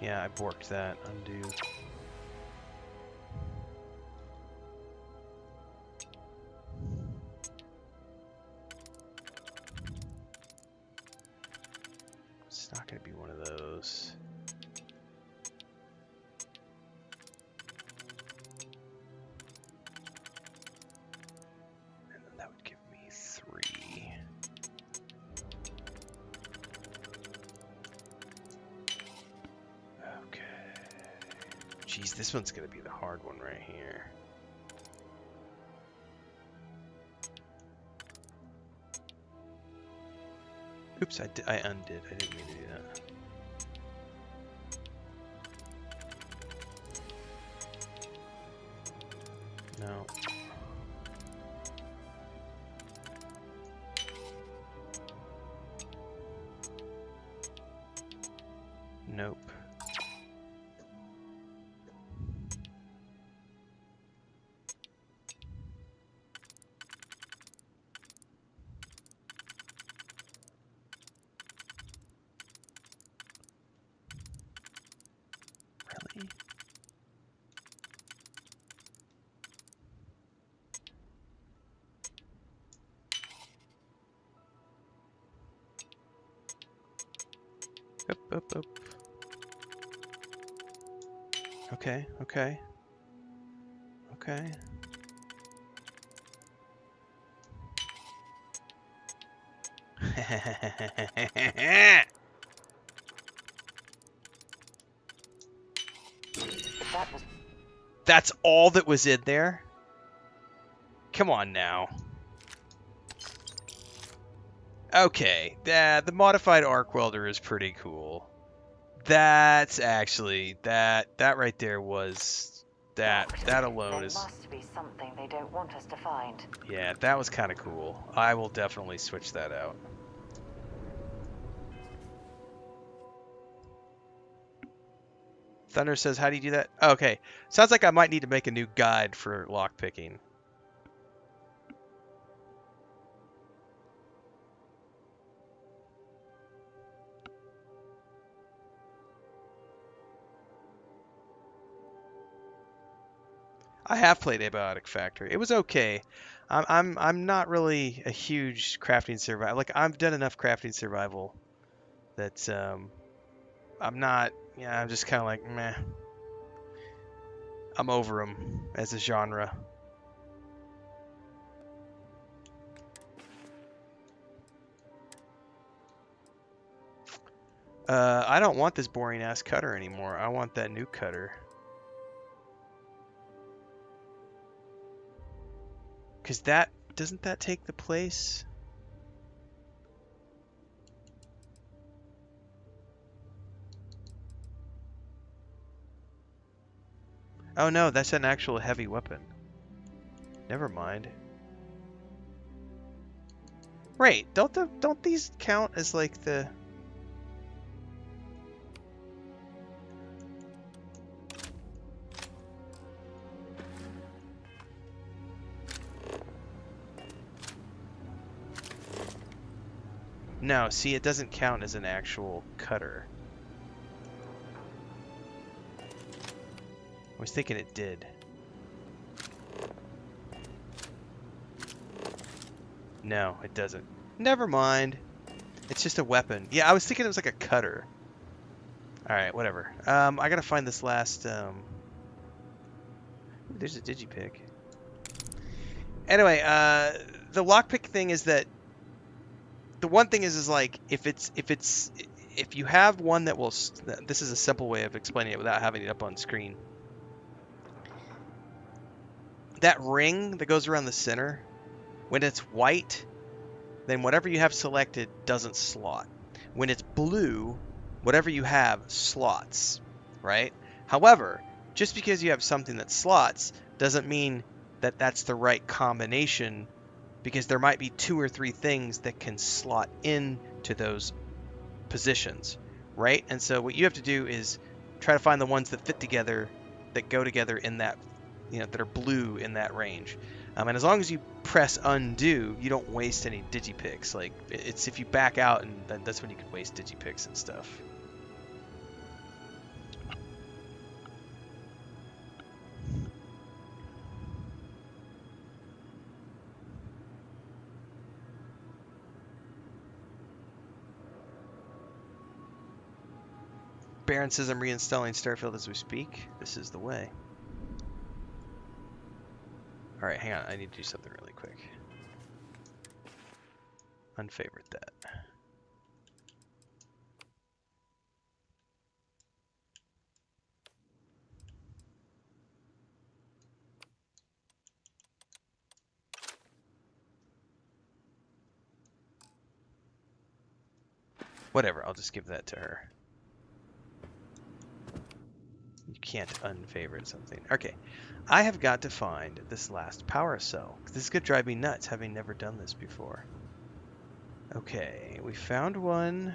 Yeah, I borked that. Undo. It's not going to be one of those. And then that would give me 3. Okay. Geez, this one's going to be the hard one right here. Oops, I undid. I didn't mean to do that. No. Nope. Really? Up. Okay. That's all that was in there? Come on now. Okay, the modified arc welder is pretty cool. That's actually that right there was that alone is. There must be something they don't want us to find. Yeah, that was kind of cool. I will definitely switch that out. Thunder says, how do you do that? Okay, sounds like I might need to make a new guide for lockpicking. I have played Abiotic Factory. It was okay. I'm not really a huge crafting survival. Like, I've done enough crafting survival that I'm not. Yeah, I'm just kind of like meh. I'm over them as a genre. I don't want this boring ass cutter anymore. I want that new cutter. Because doesn't that take the place? Oh no, that's an actual heavy weapon. Never mind. Wait, don't these count as like the... No, see, it doesn't count as an actual cutter. I was thinking it did. No, it doesn't. Never mind. It's just a weapon. Yeah, I was thinking it was like a cutter. Alright, whatever. I gotta find this last, Ooh, there's a digipick. Anyway, the lockpick thing is that the one thing is like if you have one that will, this is a simple way of explaining it without having it up on screen. That ring that goes around the center, when it's white, then whatever you have selected doesn't slot. When it's blue, whatever you have slots, right? However, just because you have something that slots doesn't mean that that's the right combination, because there might be 2 or 3 things that can slot into those positions, right? And so what you have to do is try to find the ones that fit together, that go together in that, that are blue in that range. And as long as you press undo, you don't waste any digipicks. Like, it's if you back out, and that's when you can waste digipicks and stuff. Barrett says I'm reinstalling Starfield as we speak. This is the way. Alright, hang on. I need to do something really quick. Unfavorite that. Whatever, I'll just give that to her. You can't unfavorite something. Okay, I have got to find this last power cell. This is going to drive me nuts, having never done this before. Okay, we found one.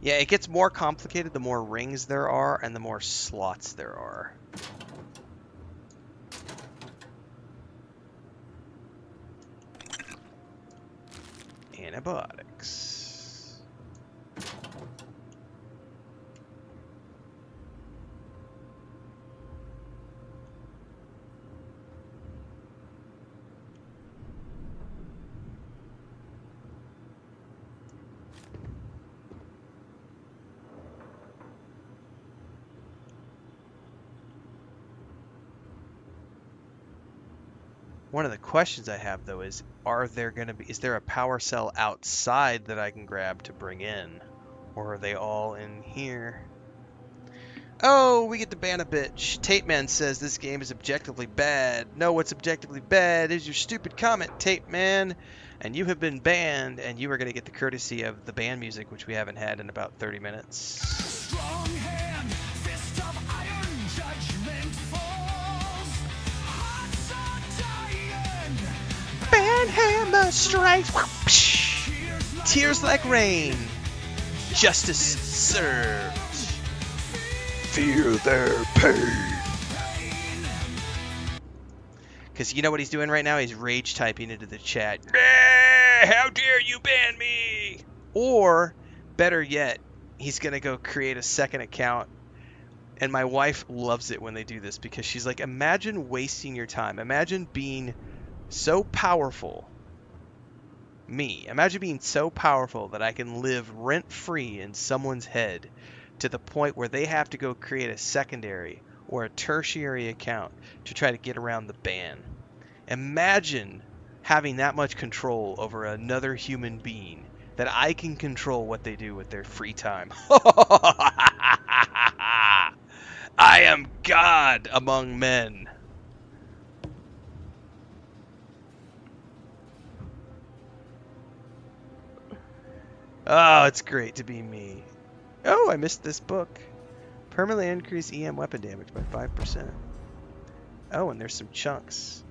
Yeah, it gets more complicated the more rings there are and the more slots there are. Antibiotics. One of the questions I have though is, is there a power cell outside that I can grab to bring in? Or are they all in here? Oh, we get to ban a bitch. Tape Man says this game is objectively bad. No, what's objectively bad is your stupid comment, Tape Man. And you have been banned, and you are going to get the courtesy of the ban music, which we haven't had in about 30 minutes. Strong hand, fist of iron, judgment falls. Hearts are dying. Ban hammer strikes. Tears like rain. Justice served. Feel their pain. Because you know what he's doing right now? He's rage typing into the chat. How dare you ban me? Or, better yet, he's going to go create a second account. And my wife loves it when they do this, because she's like, imagine wasting your time. Imagine being so powerful. Imagine being so powerful that I can live rent-free in someone's head to the point where they have to go create a secondary or a tertiary account to try to get around the ban. Imagine having that much control over another human being, that I can control what they do with their free time. I am God among men. Oh, it's great to be me. Oh, I missed this book. Permanently increase EM weapon damage by 5%. Oh, and there's some chunks.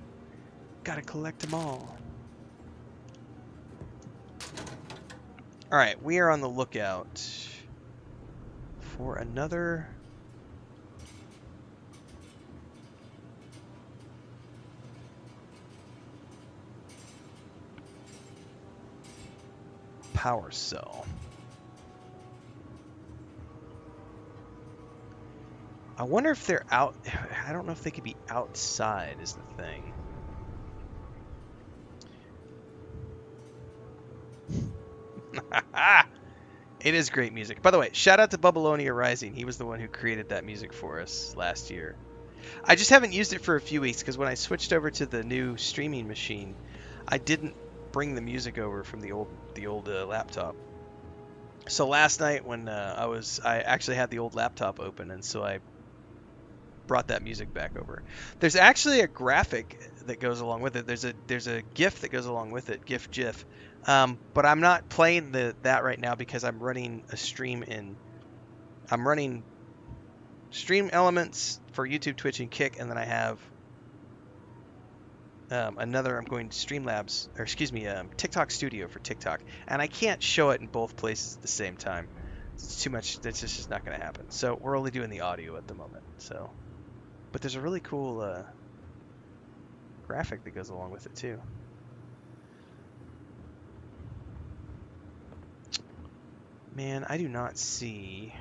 Gotta collect them all. Alright, we are on the lookout for another... power cell. I wonder if they're out. I don't know if they could be outside is the thing. It is great music. By the way, shout out to Bubbalonia Rising. He was the one who created that music for us last year. I just haven't used it for a few weeks because when I switched over to the new streaming machine, I didn't bring the music over from the old laptop. So last night when I actually had the old laptop open, and so I brought that music back over. There's actually a graphic that goes along with it. There's a GIF that goes along with it, GIF. But I'm not playing that right now because I'm running a stream in. I'm running stream elements for YouTube, Twitch, and Kick, and then I have another. I'm going to Streamlabs, or excuse me, TikTok Studio for TikTok, and I can't show it in both places at the same time. It's too much. That's just not going to happen. So we're only doing the audio at the moment. So, but there's a really cool graphic that goes along with it too. Man, I do not see.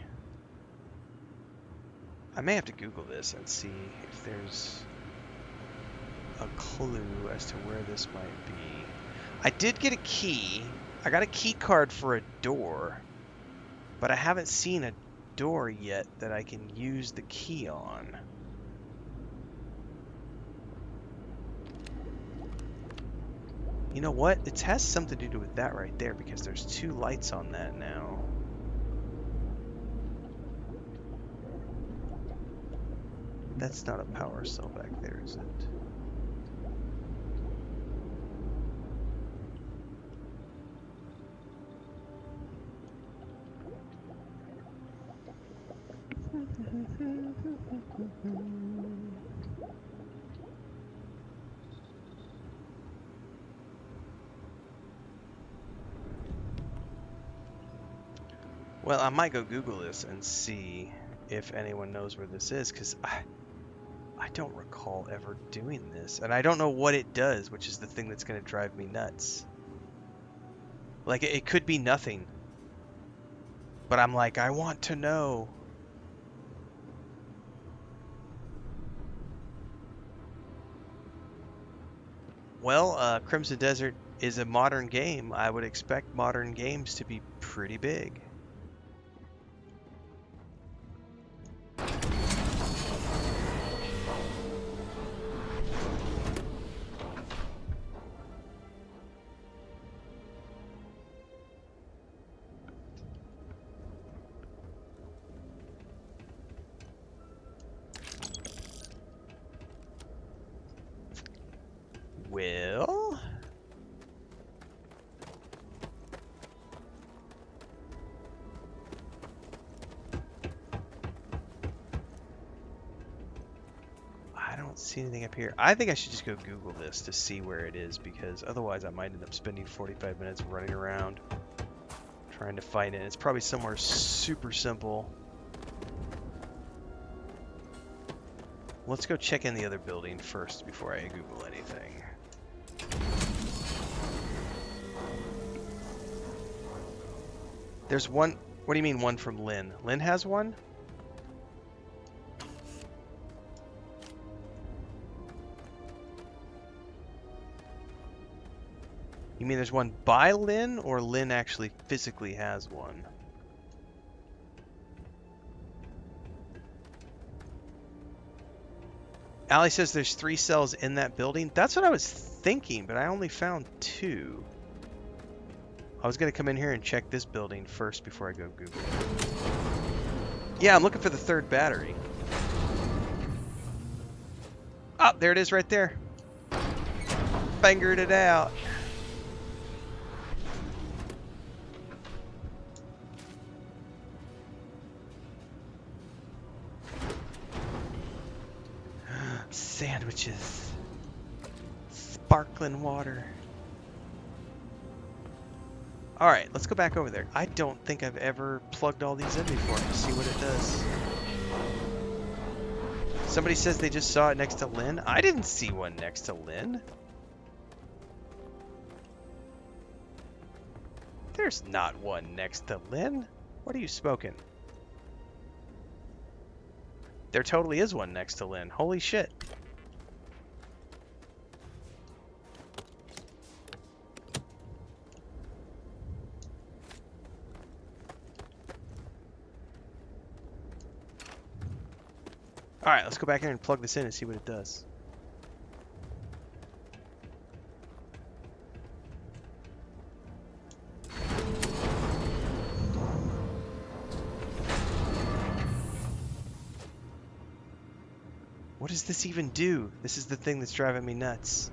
I may have to Google this and see if there's a clue as to where this might be. I did get a key. I got a key card for a door, but I haven't seen a door yet that I can use the key on. You know what? It has something to do with that right there because there's 2 lights on that now. That's not a power cell back there, is it? Well, I might go Google this and see if anyone knows where this is, because I don't recall ever doing this, and I don't know what it does, which is the thing that's going to drive me nuts. Like, it could be nothing, but I'm like, I want to know. Well, Crimson Desert is a modern game. I would expect modern games to be pretty big. Well, I don't see anything up here. I think I should just go Google this to see where it is, because otherwise I might end up spending 45 minutes running around trying to find it. It's probably somewhere super simple. Let's go check in the other building first before I Google anything. There's one. What do you mean one from Lynn? Lynn has one? You mean there's one by Lynn, or Lynn actually physically has one? Allie says there's 3 cells in that building. That's what I was thinking, but I only found 2. I was going to come in here and check this building first before I go Google it. Yeah, I'm looking for the 3rd battery. Oh, there it is right there. Fingered it out. Sandwiches. Sparkling water. Alright, let's go back over there. I don't think I've ever plugged all these in before to see what it does. Somebody says they just saw it next to Lynn. I didn't see one next to Lynn. There's not one next to Lynn. What are you smoking? There totally is one next to Lynn. Holy shit. Alright, let's go back in and plug this in and see what it does. What does this even do? This is the thing that's driving me nuts.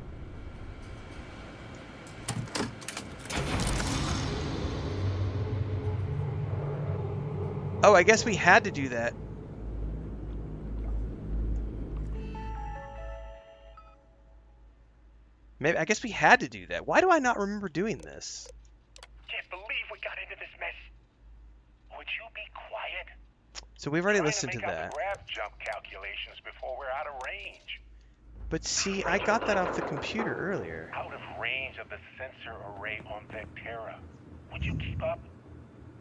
Oh, I guess we had to do that. Maybe, I guess we had to do that. Why do I not remember doing this? Can't believe we got into this mess. Would you be quiet? So we've already Trying listened to to make out that. the grav jump calculations before we're out of range. But see, I got that off the computer earlier. Out of range of the sensor array on Vectera. Would you keep up?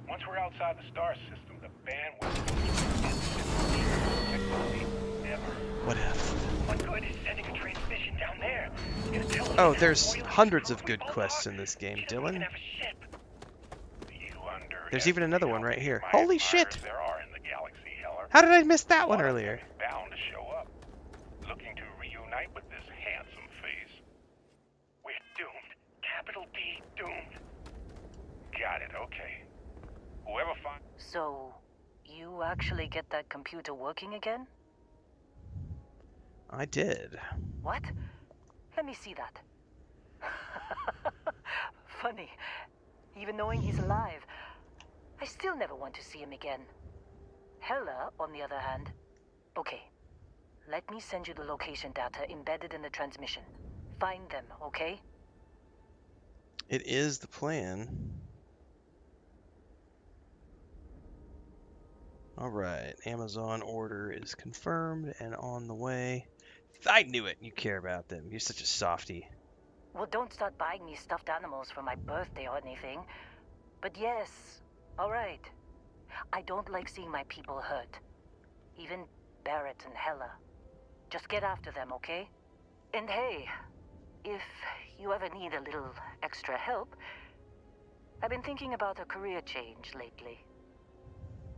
Once we're outside the star system, the bandwidth What if? What good is sending a transmission down there? It's gonna tell us Oh, that there's oil is hundreds of screwed good with quests Lock. in this game, We don't even Dylan. have a ship. There's even another one right here. Mighty Holy shit! fires there are in the galaxy, Heller. How did I miss that one One of them earlier? is bound to show up, looking to reunite with this handsome face. We're doomed. Capital D doomed. Got it, okay. Whoever finds... So, you actually get that computer working again? I did. What? Let me see that. Funny. Even knowing he's alive, I still never want to see him again. Hella, on the other hand. Okay. Let me send you the location data embedded in the transmission. Find them, okay? It is the plan. Alright, Amazon order is confirmed and on the way. I knew it! You care about them. You're such a softie. Well, don't start buying me stuffed animals for my birthday or anything. But yes, alright. I don't like seeing my people hurt. Even Barrett and Hella. Just get after them, okay? And hey, if you ever need a little extra help, I've been thinking about a career change lately.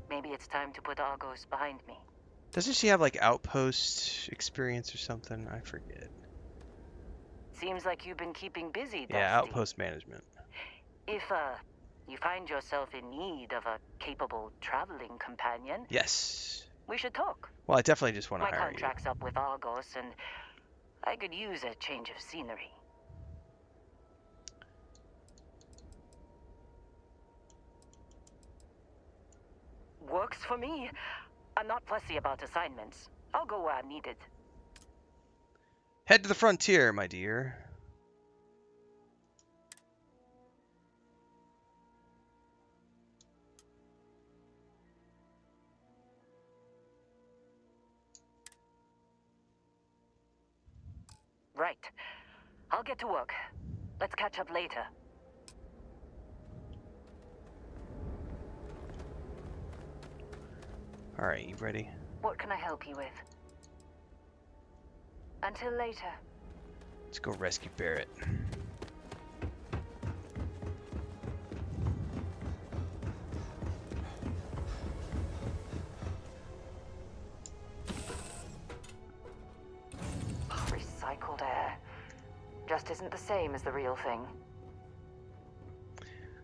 Maybe it's time to put Argos behind me. Doesn't she have like Outpost experience or something? I forget. Seems like you've been keeping busy, Dusty. Yeah, Outpost management. If, you find yourself in need of a capable traveling companion... Yes. We should talk. Well, I definitely just want to My hire you. contract's up with Argos, and I could use a change of scenery. Works for me. I'm not fussy about assignments. I'll go where I'm needed. Head to the frontier, my dear. Right. I'll get to work. Let's catch up later. Alright, you ready? What can I help you with? Until later. Let's go rescue Barrett. Recycled air. Just isn't the same as the real thing.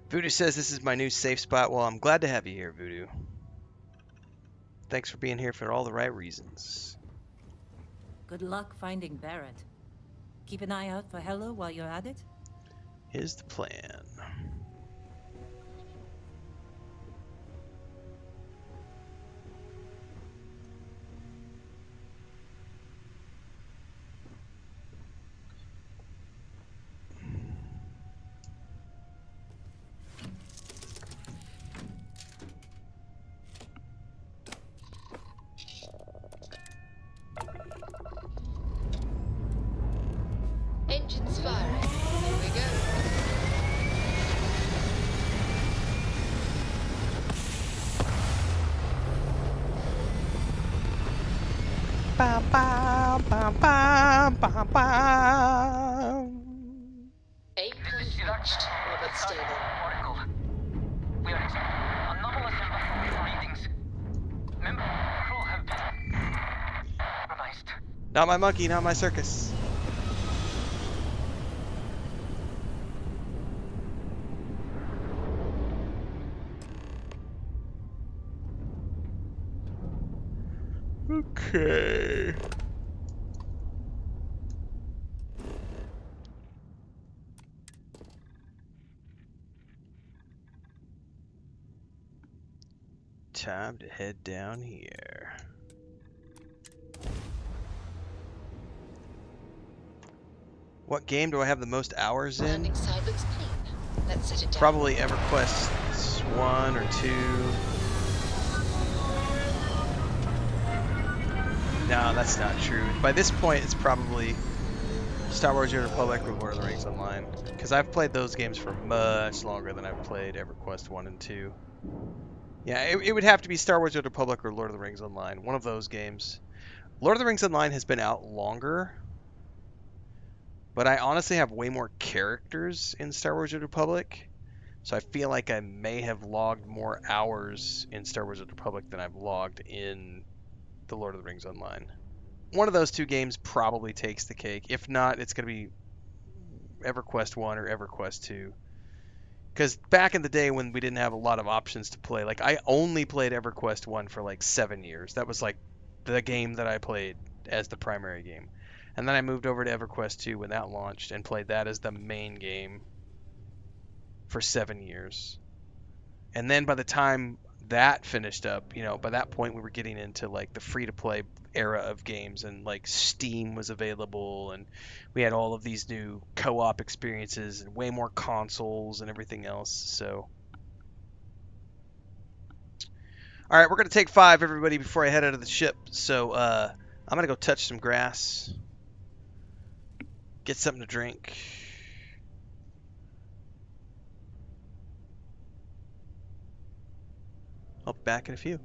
Voodoo says this is my new safe spot. Well, I'm glad to have you here, Voodoo. Thanks for being here for all the right reasons. Good luck finding Barrett. Keep an eye out for Hella while you're at it. Here's the plan. Engines firing. Here we go. Bam, bam, bam, bam, bam, bam. Aim point reached. Orbit stable. Oracle. We are anomalous readings. Member crew have been Not my monkey, not my circus. Okay. Time to head down here. What game do I have the most hours in? Landing side looks clean. Let's set it down. Probably EverQuest 1 or 2. No, that's not true. By this point, it's probably Star Wars: New Republic or Lord of the Rings Online. Because I've played those games for much longer than I've played EverQuest 1 and 2. Yeah, it would have to be Star Wars: New Republic or Lord of the Rings Online. One of those games. Lord of the Rings Online has been out longer, but I honestly have way more characters in Star Wars: New Republic. So I feel like I may have logged more hours in Star Wars: New Republic than I've logged in the Lord of the Rings Online. One of those two games probably takes the cake. If not, it's going to be EverQuest 1 or EverQuest 2. Because back in the day when we didn't have a lot of options to play, like I only played EverQuest 1 for like 7 years. That was like the game that I played as the primary game. And then I moved over to EverQuest 2 when that launched and played that as the main game for 7 years. And then by the time that finished up, by that point we were getting into like the free to play era of games, and like Steam was available, and we had all of these new co-op experiences and way more consoles and everything else. So all right, we're going to take 5, everybody, before I head out of the ship. So I'm going to go touch some grass, get something to drink. I'll be back in a few.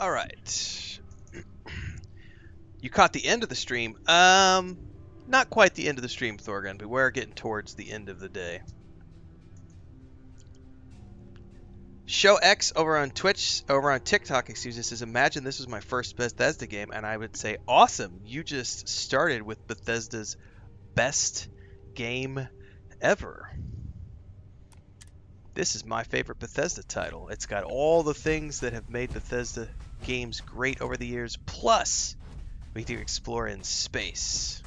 All right. You caught the end of the stream. Not quite the end of the stream, Thorgun, but we're getting towards the end of the day. Show X over on Twitch, over on TikTok, excuse me, says, imagine this was my first Bethesda game, and I would say, awesome, you just started with Bethesda's best game ever. This is my favorite Bethesda title. It's got all the things that have made Bethesda games great over the years, plus we can explore in space.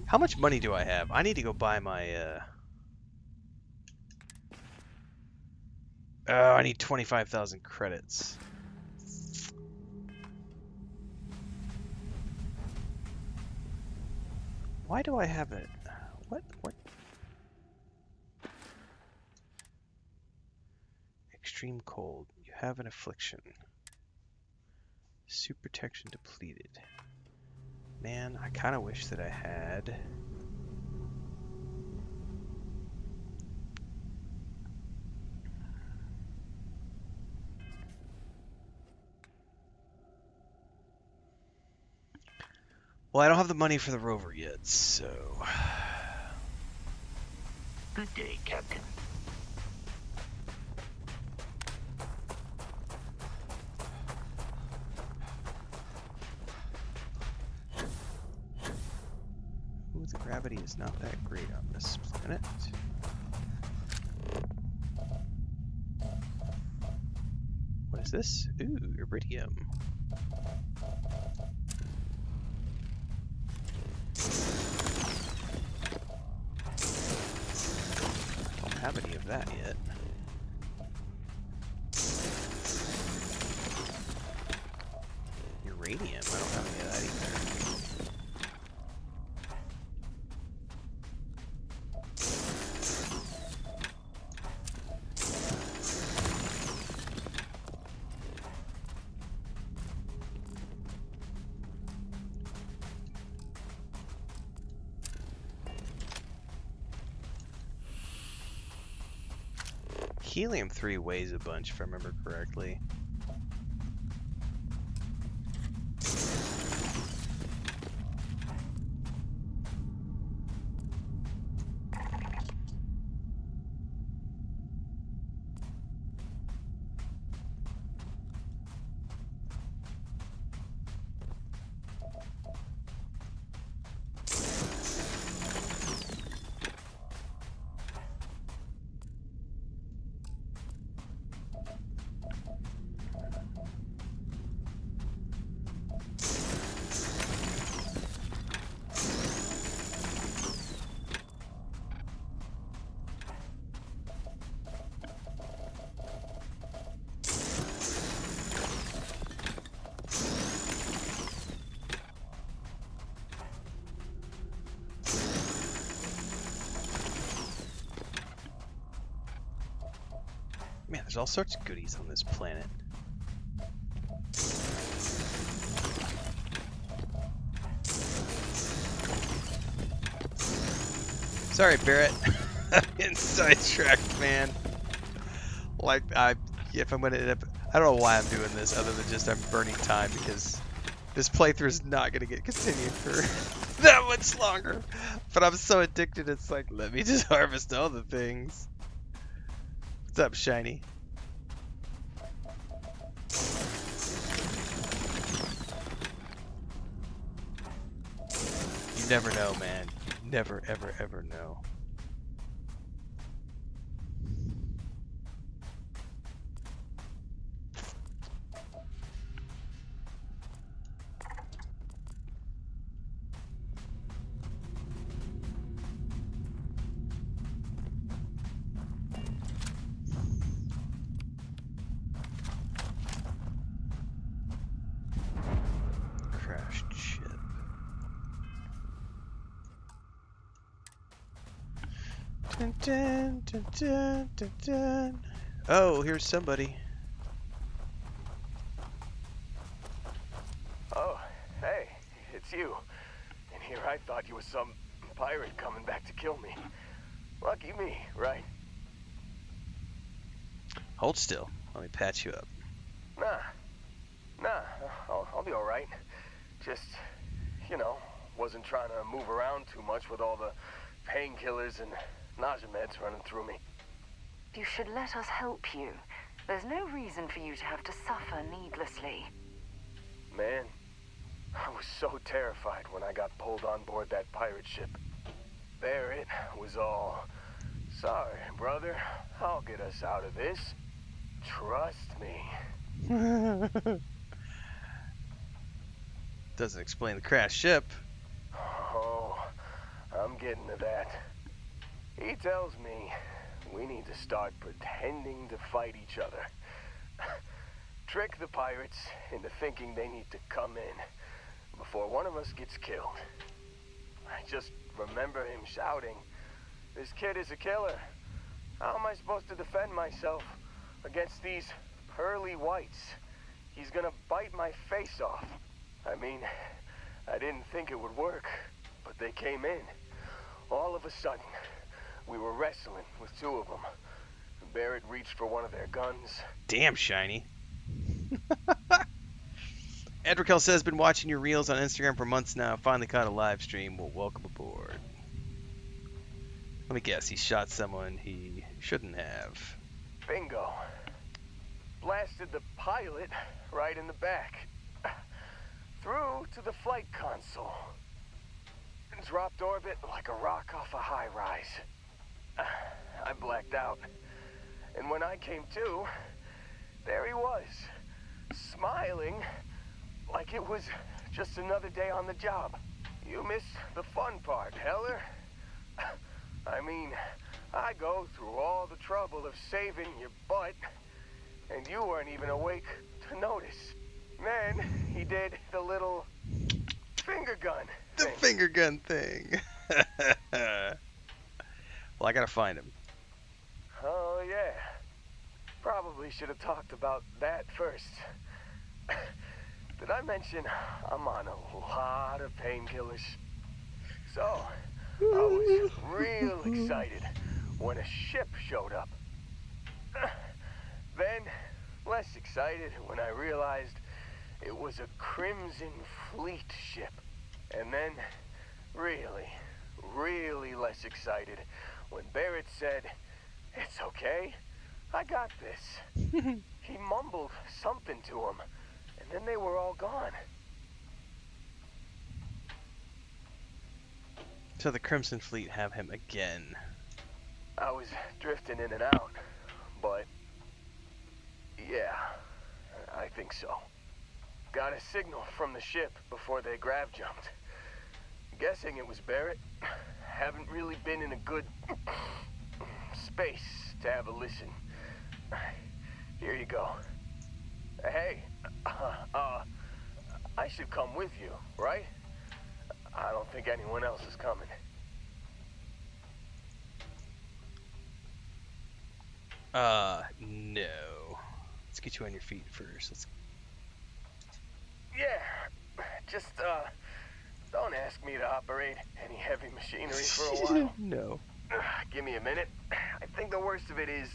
How much money do I have? I need to go buy my, oh, I need 25,000 credits. Why do I have it? What? Extreme cold. You have an affliction. Suit protection depleted. Man, I kind of wish that I had. Well, I don't have the money for the rover yet, so. Good day, Captain. Ooh, the gravity is not that great on this planet. What is this? Ooh, iridium. Don't have any of that yet. Uranium, I don't have any of that either. Helium-3 weighs a bunch, if I remember correctly. Man, there's all sorts of goodies on this planet. Sorry, Barrett. I'm getting sidetracked, man. Like, if I'm gonna end up, I don't know why I'm doing this other than just I'm burning time because this playthrough is not gonna get continued for that much longer. But I'm so addicted, it's like, let me just harvest all the things. What's up, Shiny? You never know, man. You never, ever, ever know. Dun, dun, dun, dun, dun, dun. Oh, here's somebody. Oh, hey, it's you. And here I thought you was some pirate coming back to kill me. Lucky me, right? Hold still. Let me patch you up. Nah, I'll be alright. Just, you know, wasn't trying to move around too much with all the painkillers and nausea meds running through me. You should let us help you. There's no reason for you to have to suffer needlessly. Man, I was so terrified when I got pulled on board that pirate ship. Barrett was all, "Sorry, brother, I'll get us out of this. Trust me." Doesn't explain the crashed ship. Oh, I'm getting to that. He tells me we need to start pretending to fight each other. Trick the pirates into thinking they need to come in before one of us gets killed. I just remember him shouting, "This kid is a killer. How am I supposed to defend myself against these pearly whites? He's gonna bite my face off." I mean, I didn't think it would work, but they came in. All of a sudden, we were wrestling with two of them. Barrett reached for one of their guns. Damn, Shiny. Edrical says, been watching your reels on Instagram for months now. Finally caught a live stream. Well, welcome aboard. Let me guess, he shot someone he shouldn't have. Bingo. Blasted the pilot right in the back. Through to the flight console. And dropped orbit like a rock off a high rise. I blacked out. And when I came to, there he was. Smiling like it was just another day on the job. You missed the fun part, Heller. I mean, I go through all the trouble of saving your butt, and you weren't even awake to notice. Then he did the little finger gun The thing. finger gun thing. Well, I gotta find him. Oh, yeah. Probably should have talked about that first. Did I mention I'm on a lot of painkillers? So, I was real excited when a ship showed up. Then, less excited when I realized it was a Crimson Fleet ship. And then, really less excited when Barrett said, "It's okay, I got this." He mumbled something to him, and then they were all gone. So the Crimson Fleet have him again. I was drifting in and out, but yeah, I think so. Got a signal from the ship before they grav jumped. Guessing it was Barrett. Haven't really been in a good space to have a listen. Here you go. Hey, I should come with you, right? I don't think anyone else is coming. No. Let's get you on your feet first. Let's... Yeah, just, don't ask me to operate any heavy machinery for a while. No. Give me a minute. I think the worst of it is...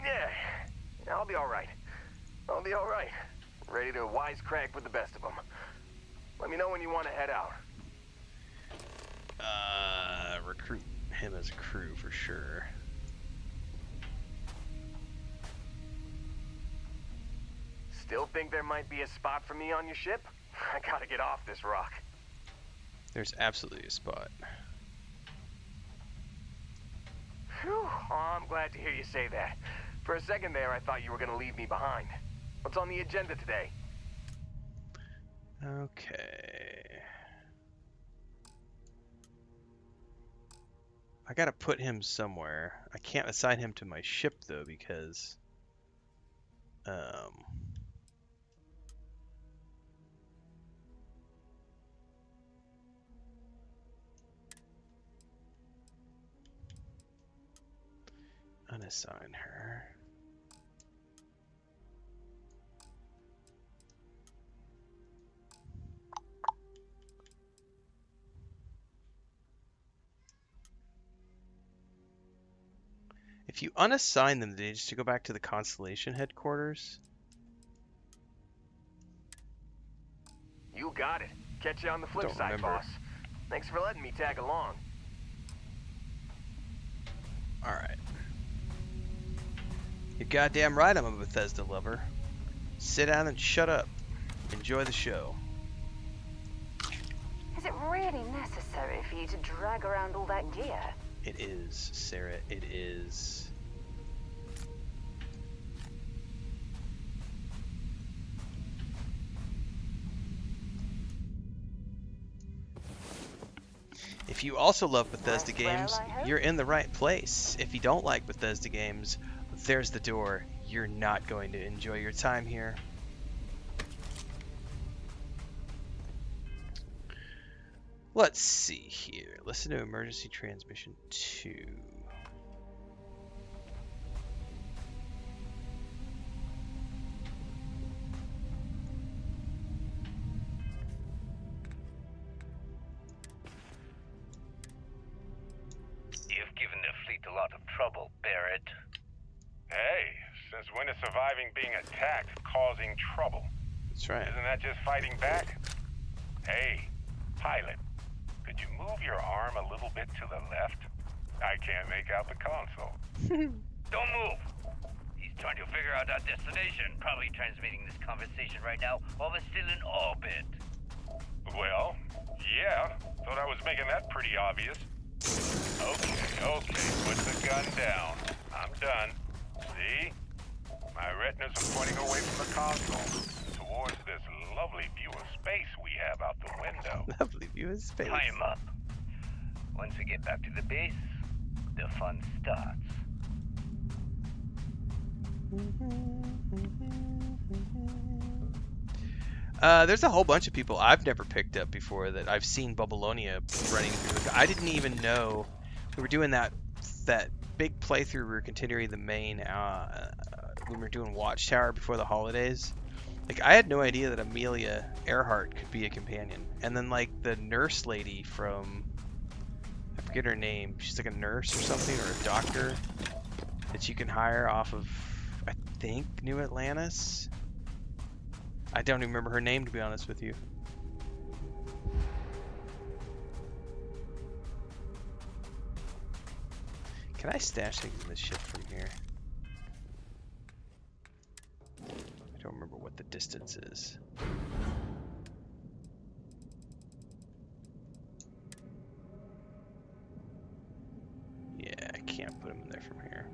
Yeah, I'll be alright. I'll be alright. Ready to wisecrack with the best of them. Let me know when you want to head out. Recruit him as a crew for sure. Still think there might be a spot for me on your ship? I gotta get off this rock. There's absolutely a spot. Whew. Oh, I'm glad to hear you say that. For a second there, I thought you were gonna leave me behind. What's on the agenda today? Okay. I gotta put him somewhere. I can't assign him to my ship though because unassign her. If If you unassign them, they just to go back to the Constellation headquarters. You got it. Catch you on the flip side, boss. Thanks for letting me tag along. Alright. You're goddamn right I'm a Bethesda lover. Sit down and shut up. Enjoy the show. Is it really necessary for you to drag around all that gear? It is, Sarah. It is. If you also love Bethesda games, you're in the right place. If you don't like Bethesda games, there's the door. You're not going to enjoy your time here. Let's see here. Listen to emergency transmission 2. You've given the fleet a lot of trouble, Barrett. Hey, since when is surviving being attacked causing trouble? That's right. Isn't that just fighting back? Hey, pilot, could you move your arm a little bit to the left? I can't make out the console. Don't move! He's trying to figure out our destination. Probably transmitting this conversation right now while we're still in orbit. Well, yeah, thought I was making that pretty obvious. Okay, put the gun down. I'm done. See? My retinas are pointing away from the console, towards this lovely view of space we have out the window. Lovely view of space. Time up. Once we get back to the base, the fun starts. There's a whole bunch of people I've never picked up before that I've seen Babylonia running through. I didn't even know we were doing that big playthrough. We were continuing the main when we were doing Watchtower before the holidays. Like, I had no idea that Amelia Earhart could be a companion. And then, like, the nurse lady from, I forget her name. She's like a nurse or something, or a doctor that you can hire off of, I think, New Atlantis. I don't even remember her name, to be honest with you. Can I stash things in this ship from here? I don't remember what the distance is. Yeah, I can't put them in there from here.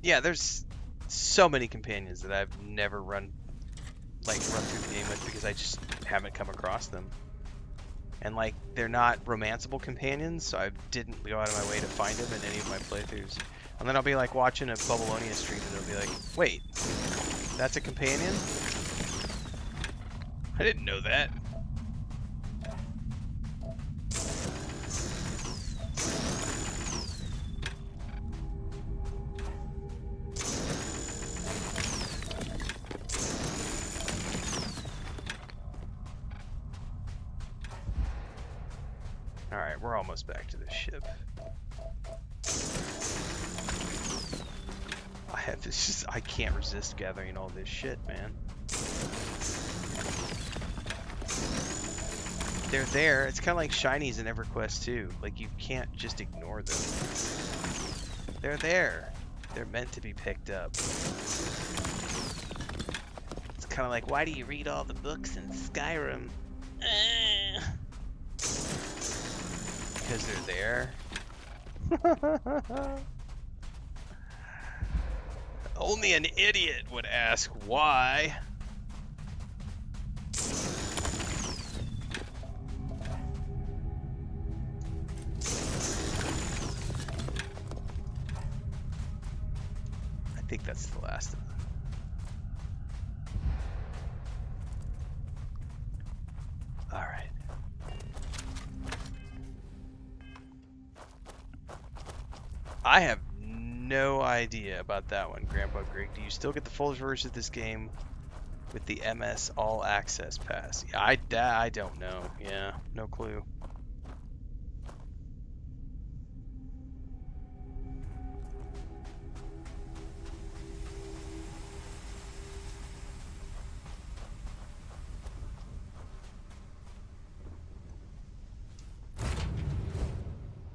Yeah, there's so many companions that I've never run through the game with because I just haven't come across them. And like, they're not romanceable companions, so I didn't go out of my way to find them in any of my playthroughs. And then I'll be like watching a Babylonia stream and it'll be like, wait, that's a companion? I didn't know that. Alright, we're almost back to the ship. I can't resist gathering all this shit, man. They're there. It's kind of like shinies in EverQuest 2. Like, you can't just ignore them. They're there. They're meant to be picked up. It's kind of like, why do you read all the books in Skyrim? Because they're there. Only an idiot would ask why. think that's the last of them. All right. I have no idea about that one, Grandpa Greg. Do you still get the full version of this game with the MS All Access Pass? Yeah, I don't know. Yeah, no clue.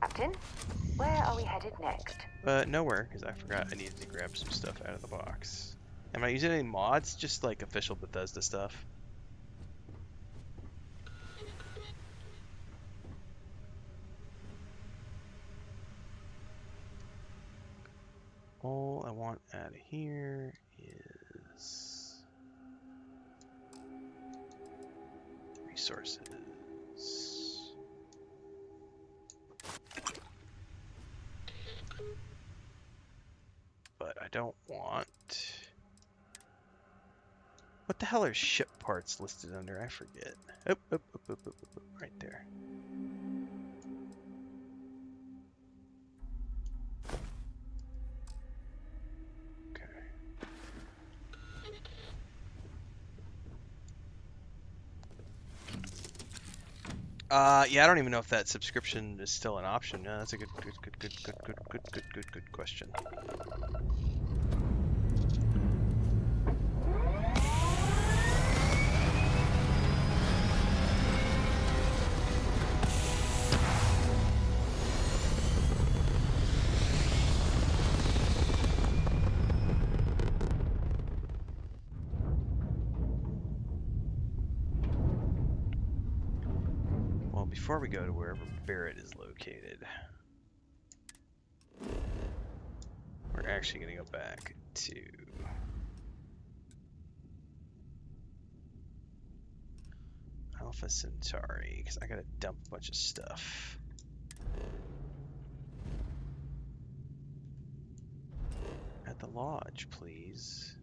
Captain, where are we headed next? Nowhere, because I forgot I needed to grab some stuff out of the box. Am I using any mods? Just like official Bethesda stuff. All I want out of here is resources. But I don't want... What the hell are ship parts listed under? I forget. Oh, right there. Yeah, I don't even know if that subscription is still an option. No, that's a good question. Before we go to wherever Barrett is located, we're actually going to go back to Alpha Centauri, because I got to dump a bunch of stuff. At the lodge, please.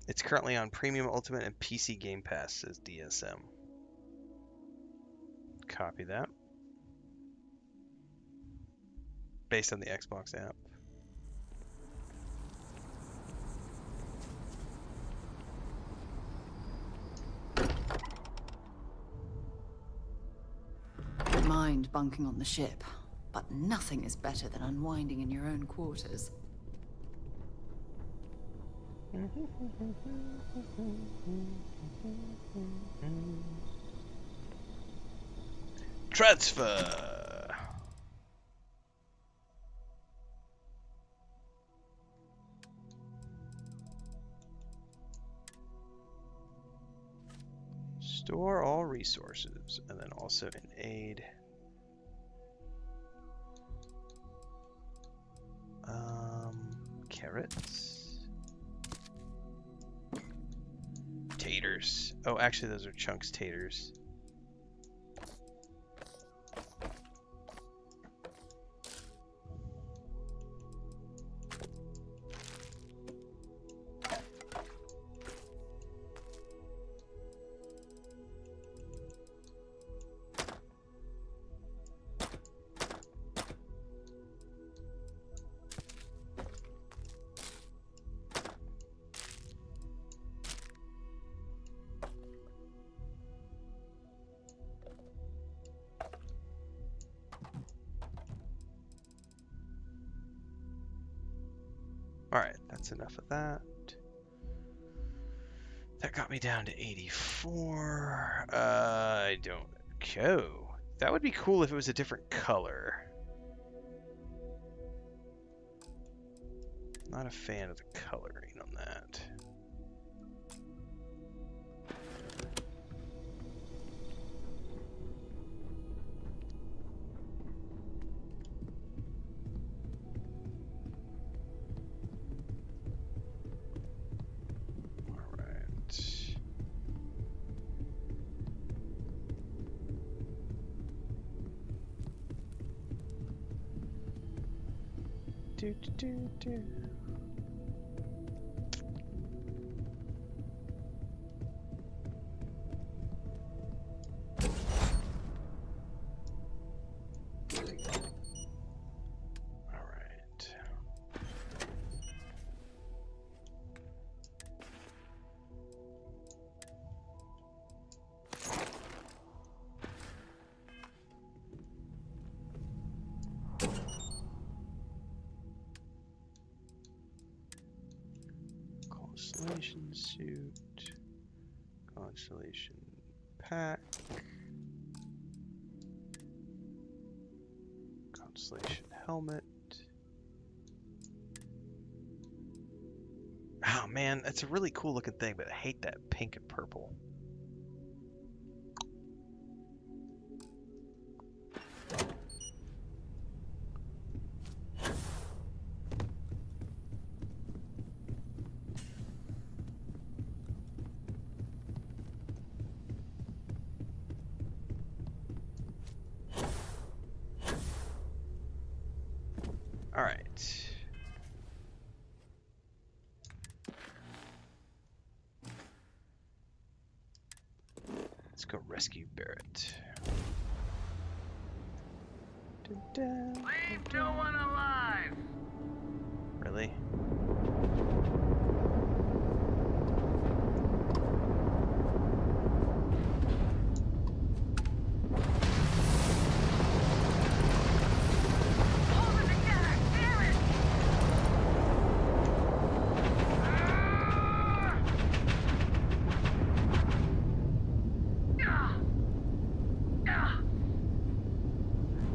It's currently on Premium Ultimate and PC Game Pass, says DSM. Copy that. Based on the Xbox app. Don't mind bunking on the ship, but nothing is better than unwinding in your own quarters. Transfer. Store all resources, and then also in aid. Carrots. Taters. Oh, actually, those are Chunks taters. Alright, that's enough of that. That got me down to 84. I don't know. That would be cool if it was a different color. Not a fan of the coloring on that. Constellation suit, Constellation pack, Constellation helmet. Oh man, that's a really cool looking thing, but I hate that pink and purple. All right. Let's go rescue Barrett. Leave no one alive! Really?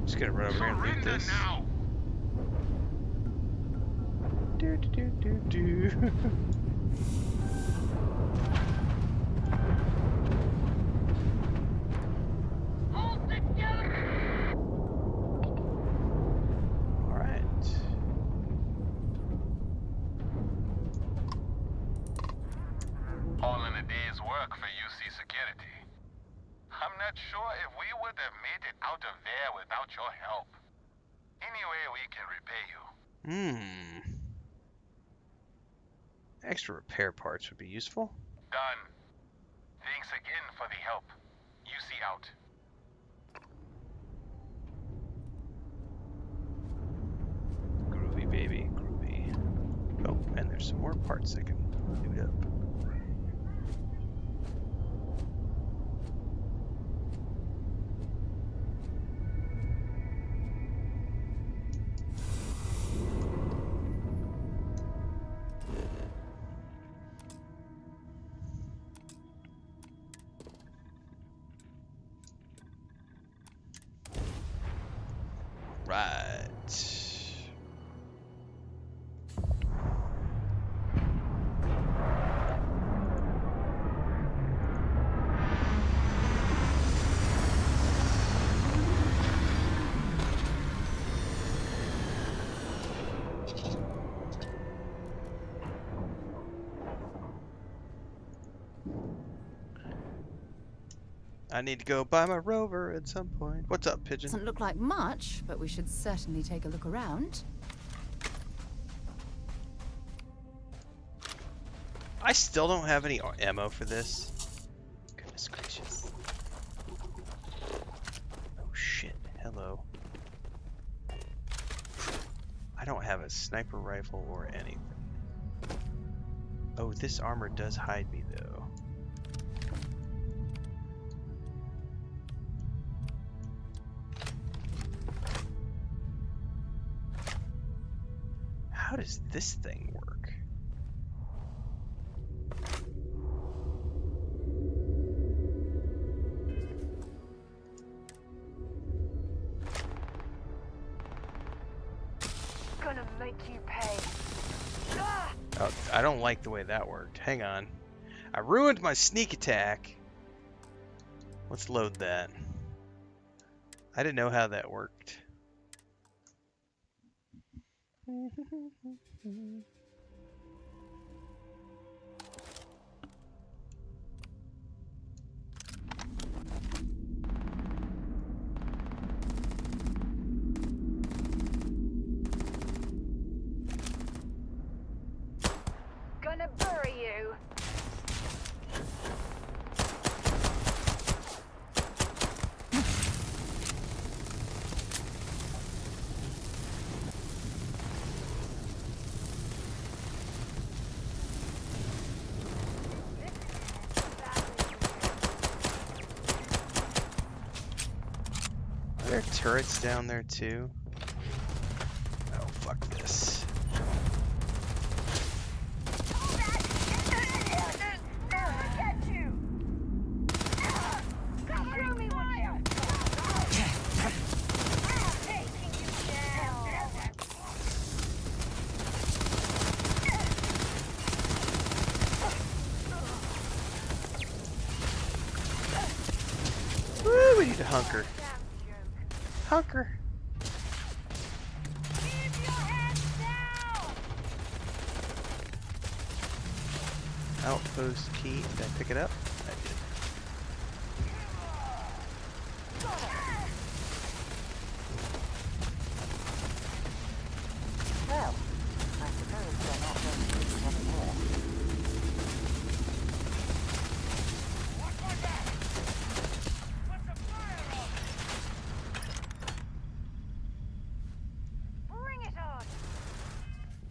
Just gonna run over here and loot this. Do do do do do. All right. All in a day's work for UC Security. I'm not sure if we would have made it out of there without your help. Anyway, we can repay you. Extra repair parts would be useful. Done. Thanks again for the help. UC out. Groovy, baby, groovy. Oh, and there's some more parts I can loot up. Right. I need to go buy my rover at some point. What's up, Pigeon? Doesn't look like much, but we should certainly take a look around. I still don't have any ammo for this. Goodness gracious. Oh shit, hello. I don't have a sniper rifle or anything. Oh, this armor does hide me though. How does this thing work? Gonna make you pay. Oh, I don't like the way that worked. Hang on. I ruined my sneak attack. Let's load that. I didn't know how that worked. there turrets down there too? Oh, fuck this. Woo, we need to hunker. Hunker. Outpost key. Did I pick it up? I did. Well, I suppose they're not going to use it anymore. Bring it on!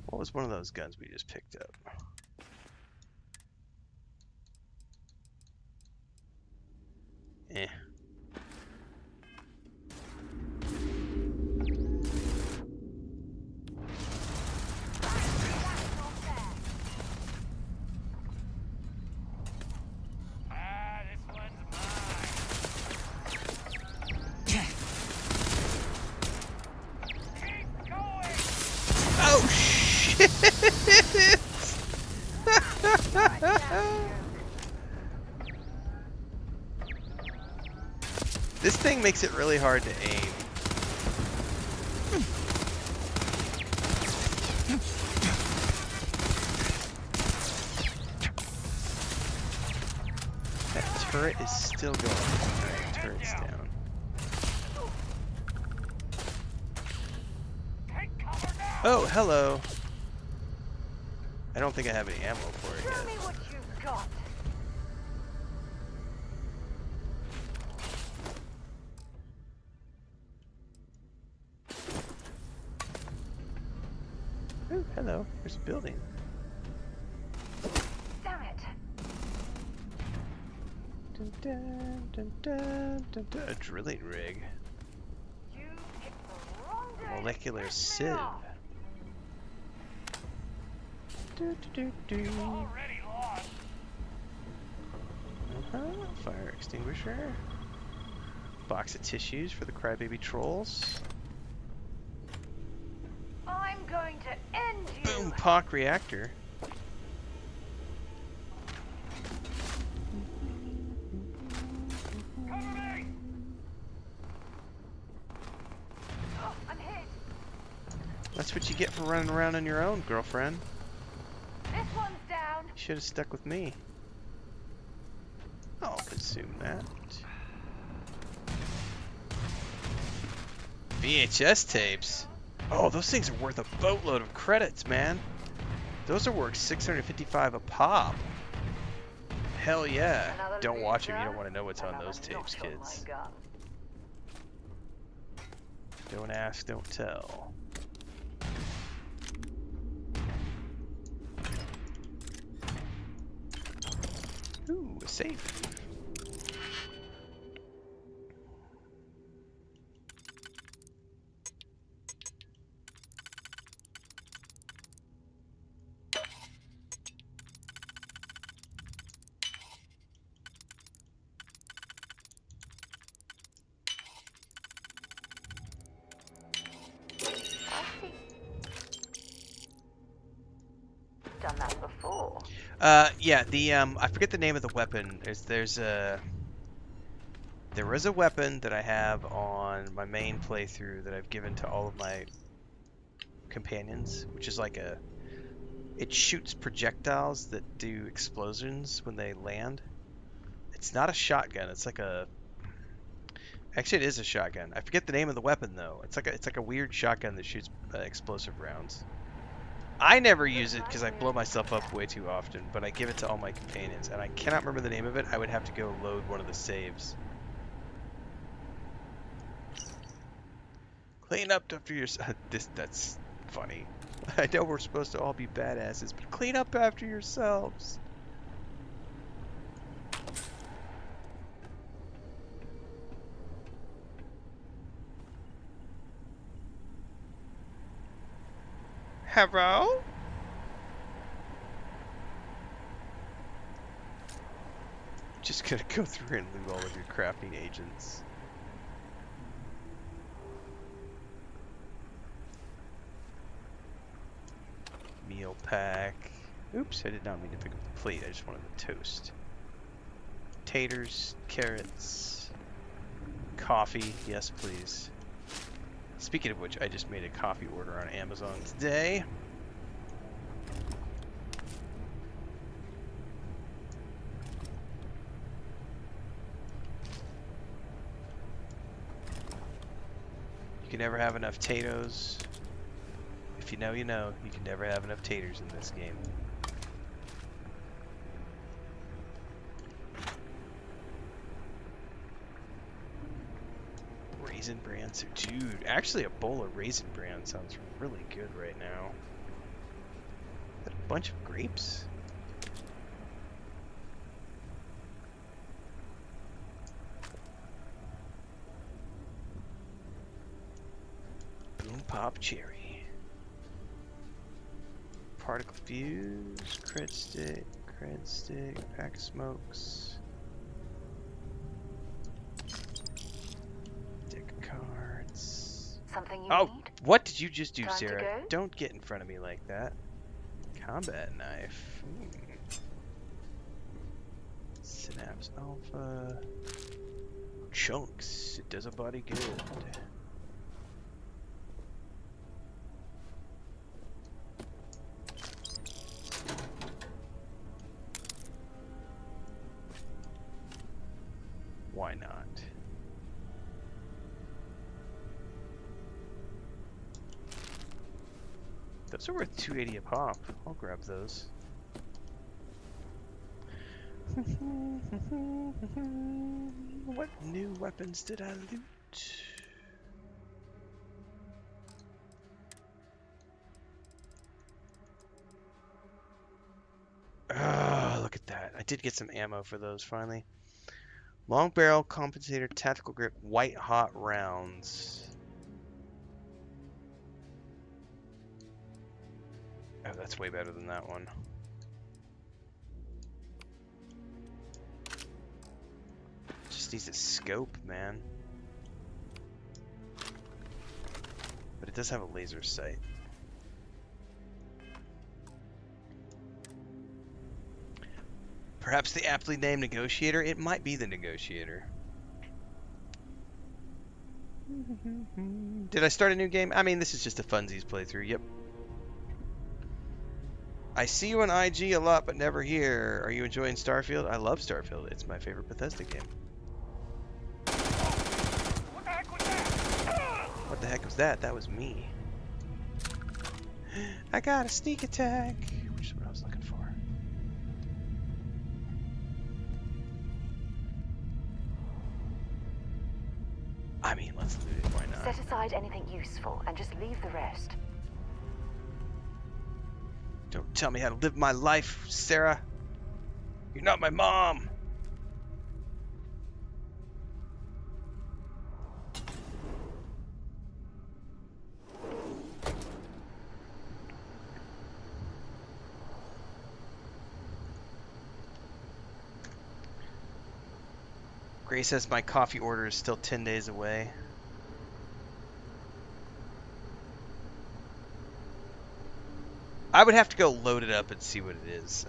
What was one of those guns we just picked up? Eh. Oh shit! This thing makes it really hard to aim. That turret is still going. Alright, turret's down. Oh, hello. I don't think I have any ammo for it yet. Show me what you've got. Oh, hello. There's a building. Damn it. Dun, dun, dun, dun, dun, dun. A drilling rig. You picked the wrong day. Molecular sieve. Do, do, do, do. Fire extinguisher. Box of tissues for the crybaby trolls. I'm going to end you. Boom, POC reactor. Oh, I'm hit. That's what you get for running around on your own, girlfriend. This one's down. You should have stuck with me. I'll consume that. VHS tapes. Oh, those things are worth a boatload of credits, man. Those are worth 655 a pop. Hell yeah. Don't watch them. You don't want to know what's on those tapes, kids. Don't ask, don't tell. Ooh, a safe. Done that before. Yeah, the I forget the name of the weapon. There was a weapon that I have on my main playthrough that I've given to all of my companions, which is like it shoots projectiles that do explosions when they land. It's not a shotgun. It's like actually it is a shotgun. I forget the name of the weapon though. It's like a weird shotgun that shoots explosive rounds. I never use it because I blow myself up way too often, but I give it to all my companions, and I cannot remember the name of it. I would have to go load one of the saves. Clean up after yourself. That's funny. I know we're supposed to all be badasses, but clean up after yourselves. Hello? Just gonna go through and loot all of your crafting agents. Meal pack. Oops, I did not mean to pick up the plate. I just wanted the toast. Taters, carrots, coffee. Yes, please. Speaking of which, I just made a coffee order on Amazon today. You can never have enough taters. If you know, you know. You can never have enough taters in this game. Raisin bran. So, dude, actually a bowl of raisin bran sounds really good right now. Is that a bunch of grapes? Boom pop cherry. Particle fuse, cred stick, pack of smokes. Deck of cards. Something you Oh, need? what did you just do, Time to Sarah? go? Don't get in front of me like that. Combat knife. Synapse alpha. Chunks. It does a body good. Why not? Those are worth $2.80 a pop. I'll grab those. What new weapons did I loot? Ah, look at that. I did get some ammo for those finally. Long barrel, compensator, tactical grip, white hot rounds. Oh, that's way better than that one. Just needs a scope, man. But it does have a laser sight. Perhaps the aptly named Negotiator? It might be the Negotiator. Did I start a new game? I mean, this is just a funsies playthrough, yep. I see you on IG a lot, but never here. Are you enjoying Starfield? I love Starfield. It's my favorite Bethesda game. What the heck was that? That was me. I got a sneak attack. Which is what I was looking for. I mean, let's loot it. Why not? Set aside anything useful and just leave the rest. Don't tell me how to live my life, Sarah. You're not my mom. Gray says my coffee order is still 10 days away. I would have to go load it up and see what it is,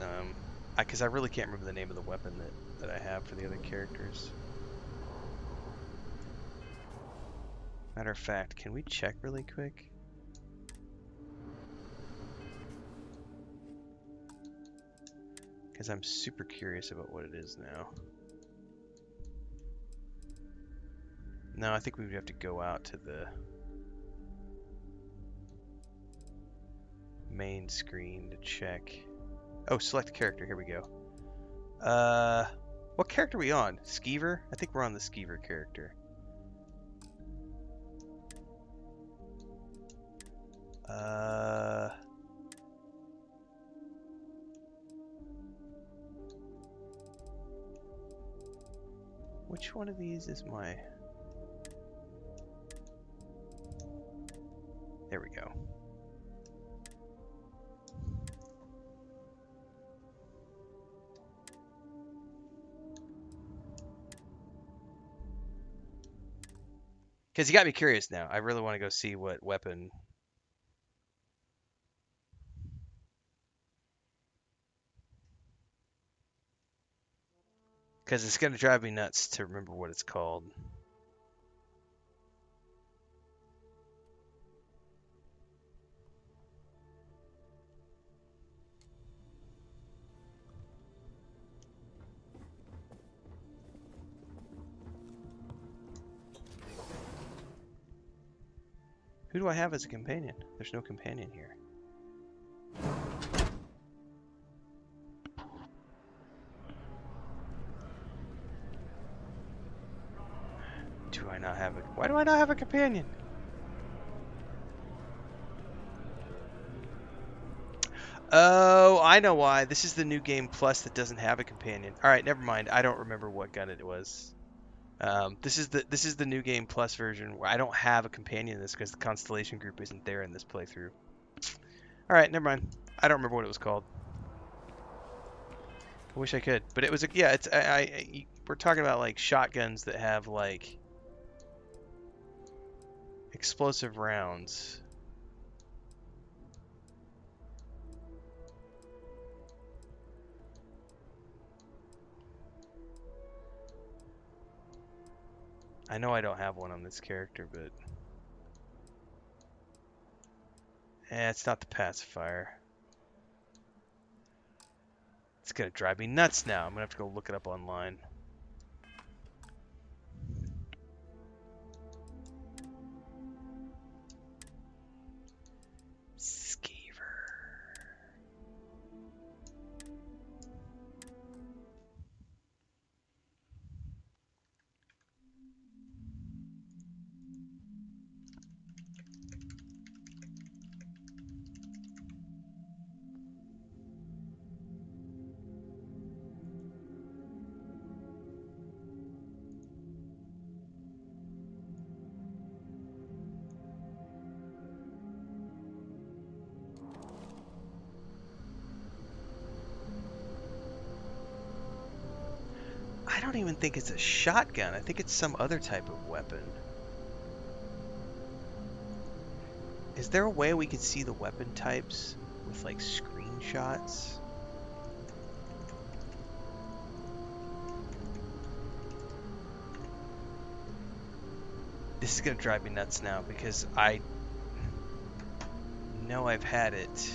because I really can't remember the name of the weapon that I have for the other characters. Matter of fact, can we check really quick? Because I'm super curious about what it is now. No, I think we would have to go out to the main screen to check. Oh, select character. Here we go. What character are we on? Skeever? I think we're on the Skeever character. Which one of these is my... There we go. Because you got me curious now. I really want to go see what weapon. Because it's going to drive me nuts to remember what it's called. Who do I have as a companion? There's no companion here. Do I not have a... Why do I not have a companion? Oh, I know why. This is the new game plus that doesn't have a companion. All right, never mind. I don't remember what gun it was. This is the new game plus version where I don't have a companion in this because the Constellation group isn't there in this playthrough. All right, never mind. I don't remember what it was called. I wish I could, but it was a yeah. It's we're talking about like shotguns that have like explosive rounds. I know I don't have one on this character, but it's not the pacifier. It's gonna drive me nuts now. I'm gonna have to go look it up online. I don't even think it's a shotgun. I think it's some other type of weapon. Is there a way we can see the weapon types with like screenshots? This is gonna drive me nuts now because I know I've had it.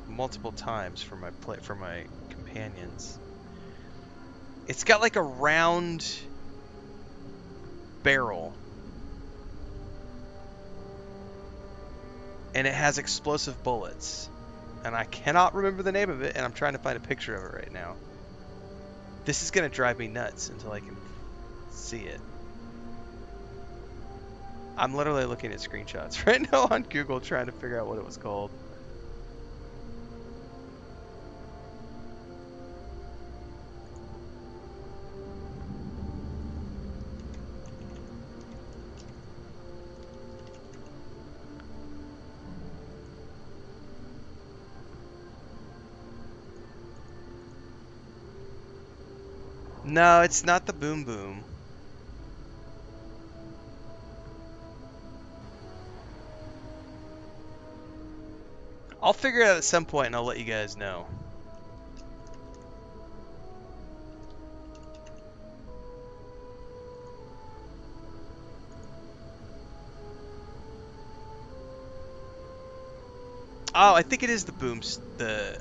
Multiple times for my companions. It's got like a round barrel, and it has explosive bullets, and I cannot remember the name of it, and I'm trying to find a picture of it right now. This is gonna drive me nuts until I can see it. I'm literally looking at screenshots right now on Google trying to figure out what it was called. No, it's not the boom boom. I'll figure it out at some point and I'll let you guys know. Oh, I think it is the boomstick.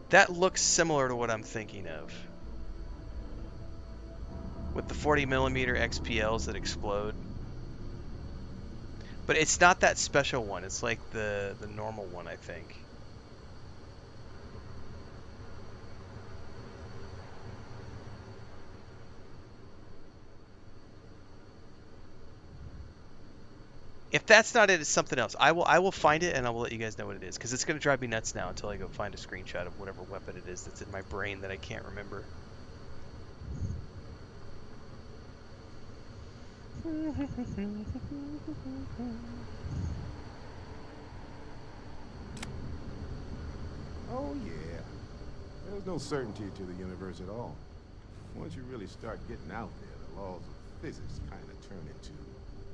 That looks similar to what I'm thinking of. With the 40mm XPLs that explode. But it's not that special one. It's like the normal one, I think. If that's not it, it's something else. I will find it and I will let you guys know what it is, because it's going to drive me nuts now until I go find a screenshot of whatever weapon it is that's in my brain that I can't remember. Oh, yeah. There's no certainty to the universe at all. Once you really start getting out there, the laws of physics kind of turn into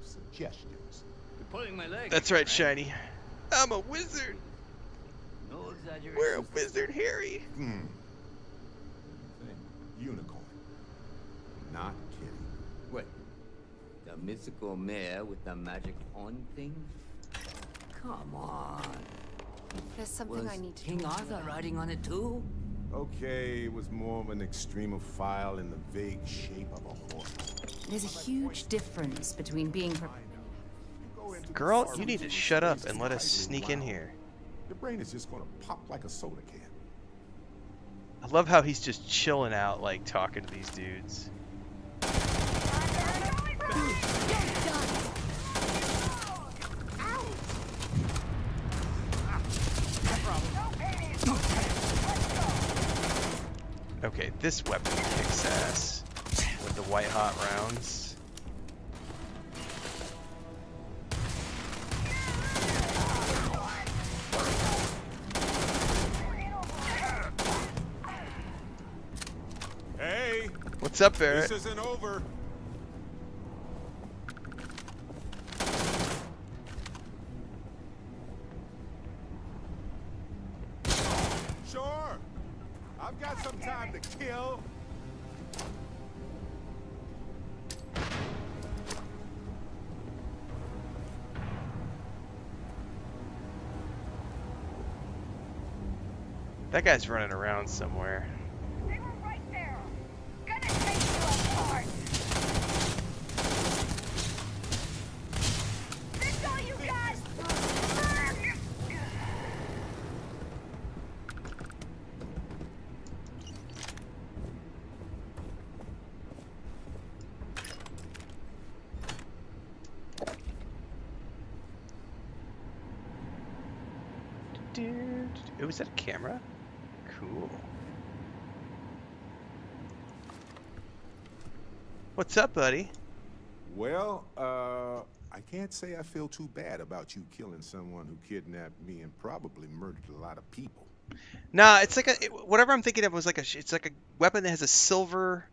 suggestions. You're pulling my leg. That's right, Shiny. I'm a wizard. No exaggeration. We're a wizard, Harry. Unicorn. Not kidding. What? The mythical mare with the magic horn thing? Come on. There's something Was I need to King talk to you Arthur about. riding on it too? Okay, it was more of an extremophile in the vague shape of a horse. There's a huge difference between being Girl, you need to shut up and let us sneak in here. Your brain is just gonna pop like a soda can. I love how he's just chilling out, like, talking to these dudes. Okay, this weapon kicks ass with the white hot rounds. Hey! What's up, Barrett? This isn't over. Sure. I've got some time to kill. That guy's running around somewhere. Dude, was that a camera? Cool. What's up, buddy? Well, I can't say I feel too bad about you killing someone who kidnapped me and probably murdered a lot of people. Nah, it's like whatever I'm thinking of was like it's like a weapon that has a silver.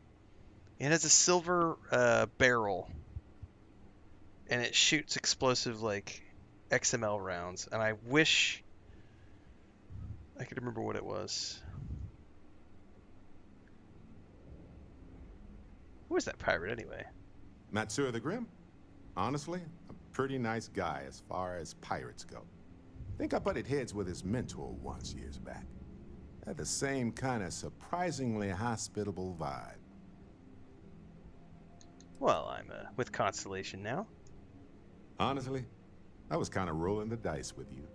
It has a silver barrel, and it shoots explosive like XML rounds. And I wish I could remember what it was. Who is that pirate anyway? Matsura the Grim? Honestly, a pretty nice guy as far as pirates go. Think I butted heads with his mentor once years back. Had the same kind of surprisingly hospitable vibe. Well, I'm with Constellation now. Honestly, I was kind of rolling the dice with you.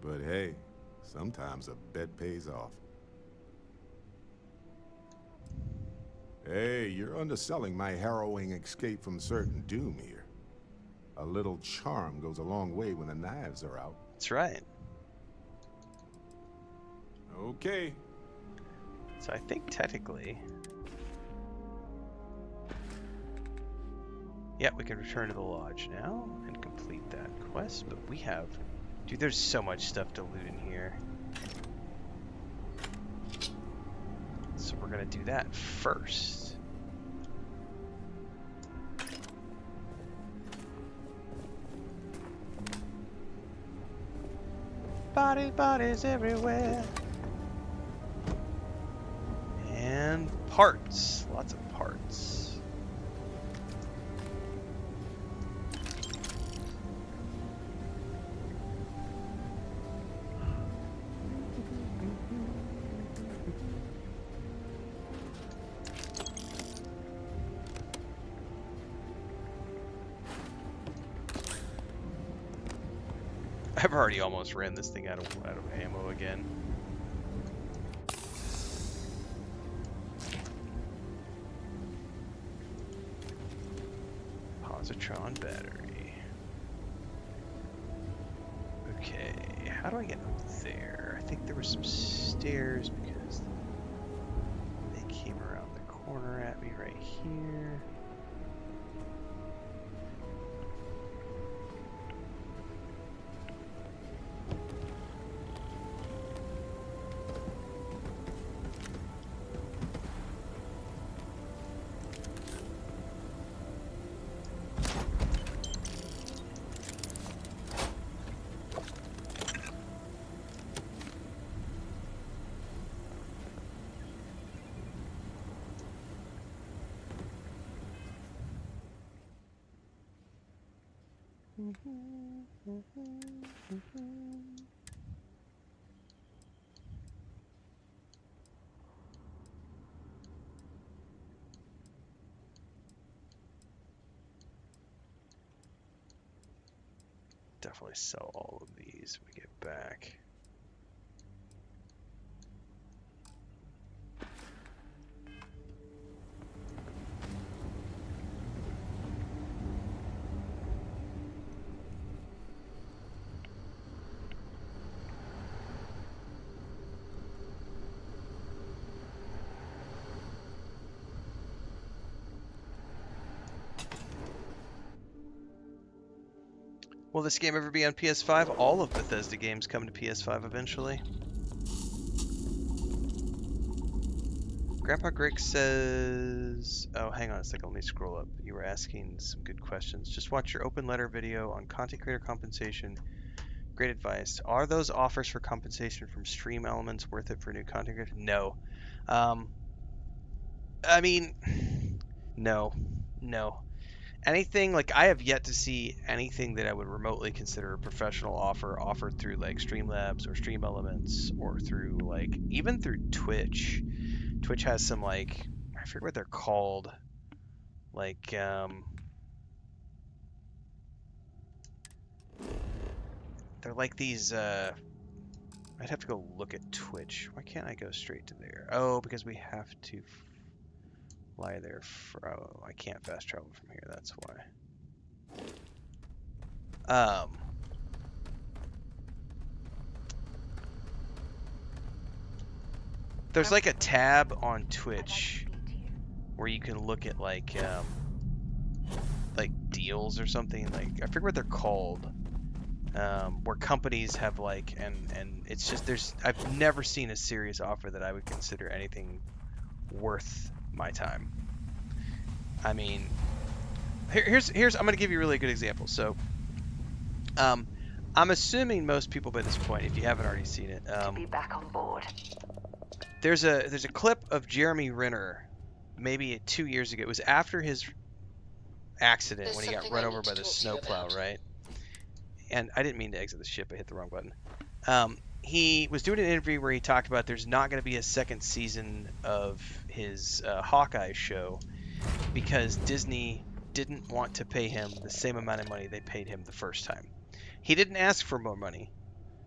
But hey, sometimes a bet pays off. Hey, you're underselling my harrowing escape from certain doom here. A little charm goes a long way when the knives are out. That's right. Okay. So I think technically... yeah, we can return to the lodge now and complete that quest, but we have... dude, there's so much stuff to loot in here. So we're gonna do that first. Bodies everywhere. And parts. Lots of parts. I've already almost ran this thing out of ammo again. Positron battery. Okay, how do I get up there? I think there were some stairs because they came around the corner at me right here. Definitely sell all of these when we get back. Will this game ever be on PS5? All of Bethesda games come to PS5 eventually. Grandpa Greg says... Oh, hang on a second. Let me scroll up. You were asking some good questions. Just watch your open letter video on content creator compensation. Great advice. Are those offers for compensation from stream elements worth it for new content creators? No. I mean, no. Anything, like, I have yet to see anything that I would remotely consider a professional offer offered through, like, Streamlabs or Stream Elements or through, like, even through Twitch. Twitch has some, like, I forget what they're called. Like, they're like these, I'd have to go look at Twitch. Why can't I go straight to there? Oh, because we have to fly there. Oh, I can't fast travel from here. That's why. There's like a tab on Twitch where you can look at like deals or something. Like I forget what they're called. Where companies have like and it's just I've never seen a serious offer that I would consider anything worth my time. I mean, here's I'm gonna give you a really good example. So, I'm assuming most people by this point, if you haven't already seen it, to be back on board. There's a clip of Jeremy Renner, maybe 2 years ago. It was after his accident when he got run over by the snowplow, right? And I didn't mean to exit the ship. I hit the wrong button. He was doing an interview where he talked about there's not going to be a second season of his Hawkeye show because Disney didn't want to pay him the same amount of money they paid him the first time. He didn't ask for more money.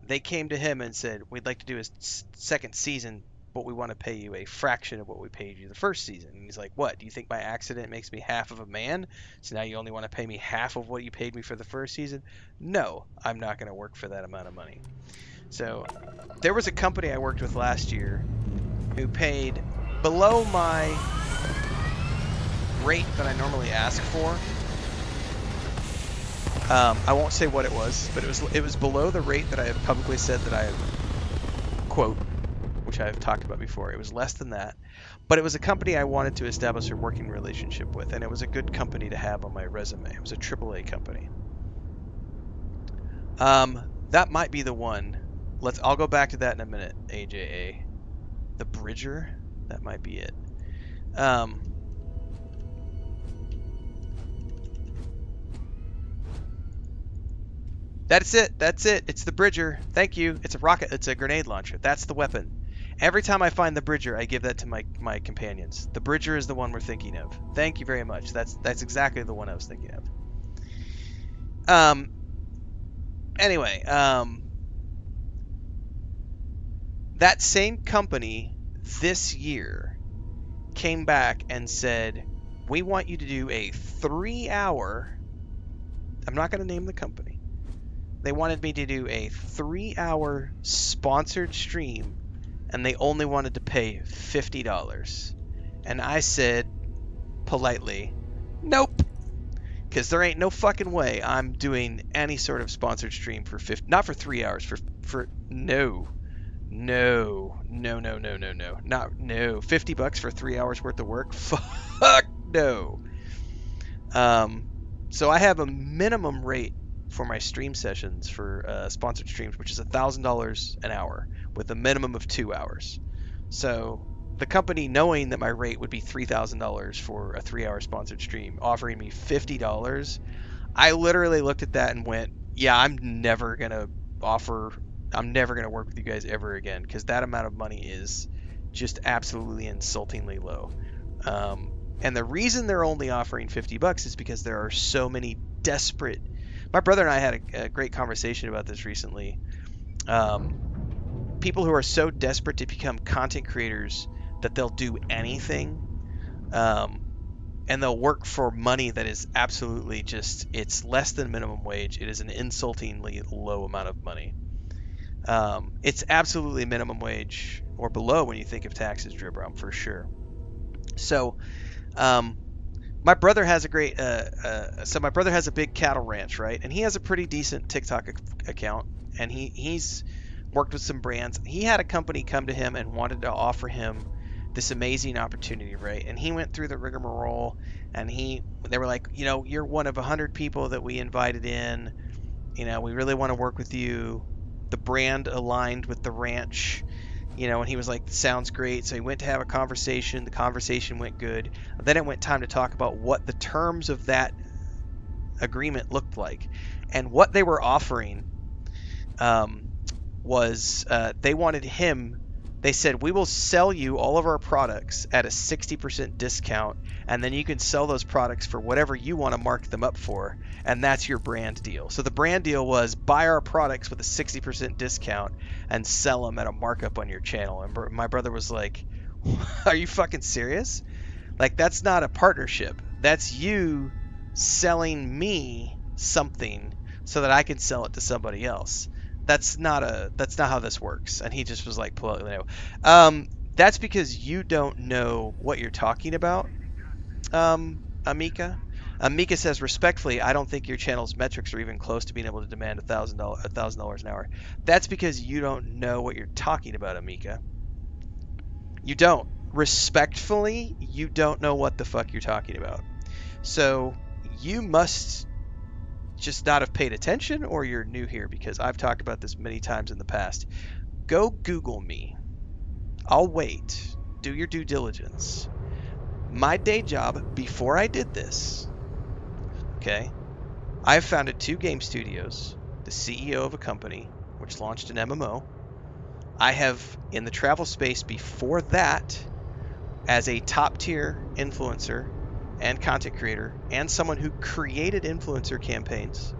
They came to him and said, we'd like to do a second season, but we want to pay you a fraction of what we paid you the first season. And he's like, what? Do you think my accident makes me half of a man? So now you only want to pay me half of what you paid me for the first season? No, I'm not going to work for that amount of money. So there was a company I worked with last year who paid below my rate that I normally ask for. I won't say what it was, but it was below the rate that I have publicly said that I quote, which I have talked about before. It was less than that, but it was a company I wanted to establish a working relationship with, and it was a good company to have on my resume. It was a AAA company. That might be the one. I'll go back to that in a minute, AJA. The Bridger? That might be it. That's it. It's the Bridger. Thank you. It's a rocket. It's a grenade launcher. That's the weapon. Every time I find the Bridger, I give that to my companions. The Bridger is the one we're thinking of. Thank you very much. That's exactly the one I was thinking of. Anyway, that same company this year came back and said, we want you to do a 3-hour, I'm not going to name the company. They wanted me to do a 3-hour sponsored stream, and they only wanted to pay $50. And I said, politely, nope. Because there ain't no fucking way I'm doing any sort of sponsored stream for not for 3 hours, for no. Not no. $50 for 3 hours worth of work? Fuck no. So I have a minimum rate for my stream sessions for sponsored streams, which is $1,000 an hour with a minimum of 2 hours. So the company, knowing that my rate would be $3,000 for a 3-hour sponsored stream, offering me $50, I literally looked at that and went, yeah, I'm never going to work with you guys ever again, because that amount of money is just absolutely insultingly low. And the reason they're only offering $50 is because there are so many desperate. My brother and I had a great conversation about this recently. People who are so desperate to become content creators that they'll do anything, and they'll work for money that is absolutely just, it's less than minimum wage. It is an insultingly low amount of money. It's absolutely minimum wage or below when you think of taxes, Dribram, for sure. So, my brother has a great, my brother has a big cattle ranch, right? And he has a pretty decent TikTok account, and he's worked with some brands. He had a company come to him and wanted to offer him this amazing opportunity, right? And he went through the rigmarole, and they were like, you know, you're one of 100 people that we invited in. You know, we really want to work with you. The brand aligned with the ranch, you know, and he was like, sounds great. So he went to have a conversation. The conversation went good. Then it went time to talk about what the terms of that agreement looked like. And what they were offering was they wanted him. They said, we will sell you all of our products at a 60% discount, and then you can sell those products for whatever you want to mark them up for, and that's your brand deal. So the brand deal was buy our products with a 60% discount and sell them at a markup on your channel. And my brother was like, are you fucking serious? Like, that's not a partnership. That's you selling me something so that I can sell it to somebody else. That's not how this works. And he just was like, politely, no. That's because you don't know what you're talking about, Amika. Amika says, respectfully, I don't think your channel's metrics are even close to being able to demand $1,000 an hour. That's because you don't know what you're talking about, Amika. You don't. Respectfully, you don't know what the fuck you're talking about. So you must just not have paid attention, or you're new here, because I've talked about this many times in the past. Go Google me. I'll wait. Do your due diligence. My day job before I did this, okay, I've founded 2 game studios, the CEO of a company which launched an MMO. I have, in the travel space before that, as a top tier influencer and content creator, and someone who created influencer campaigns,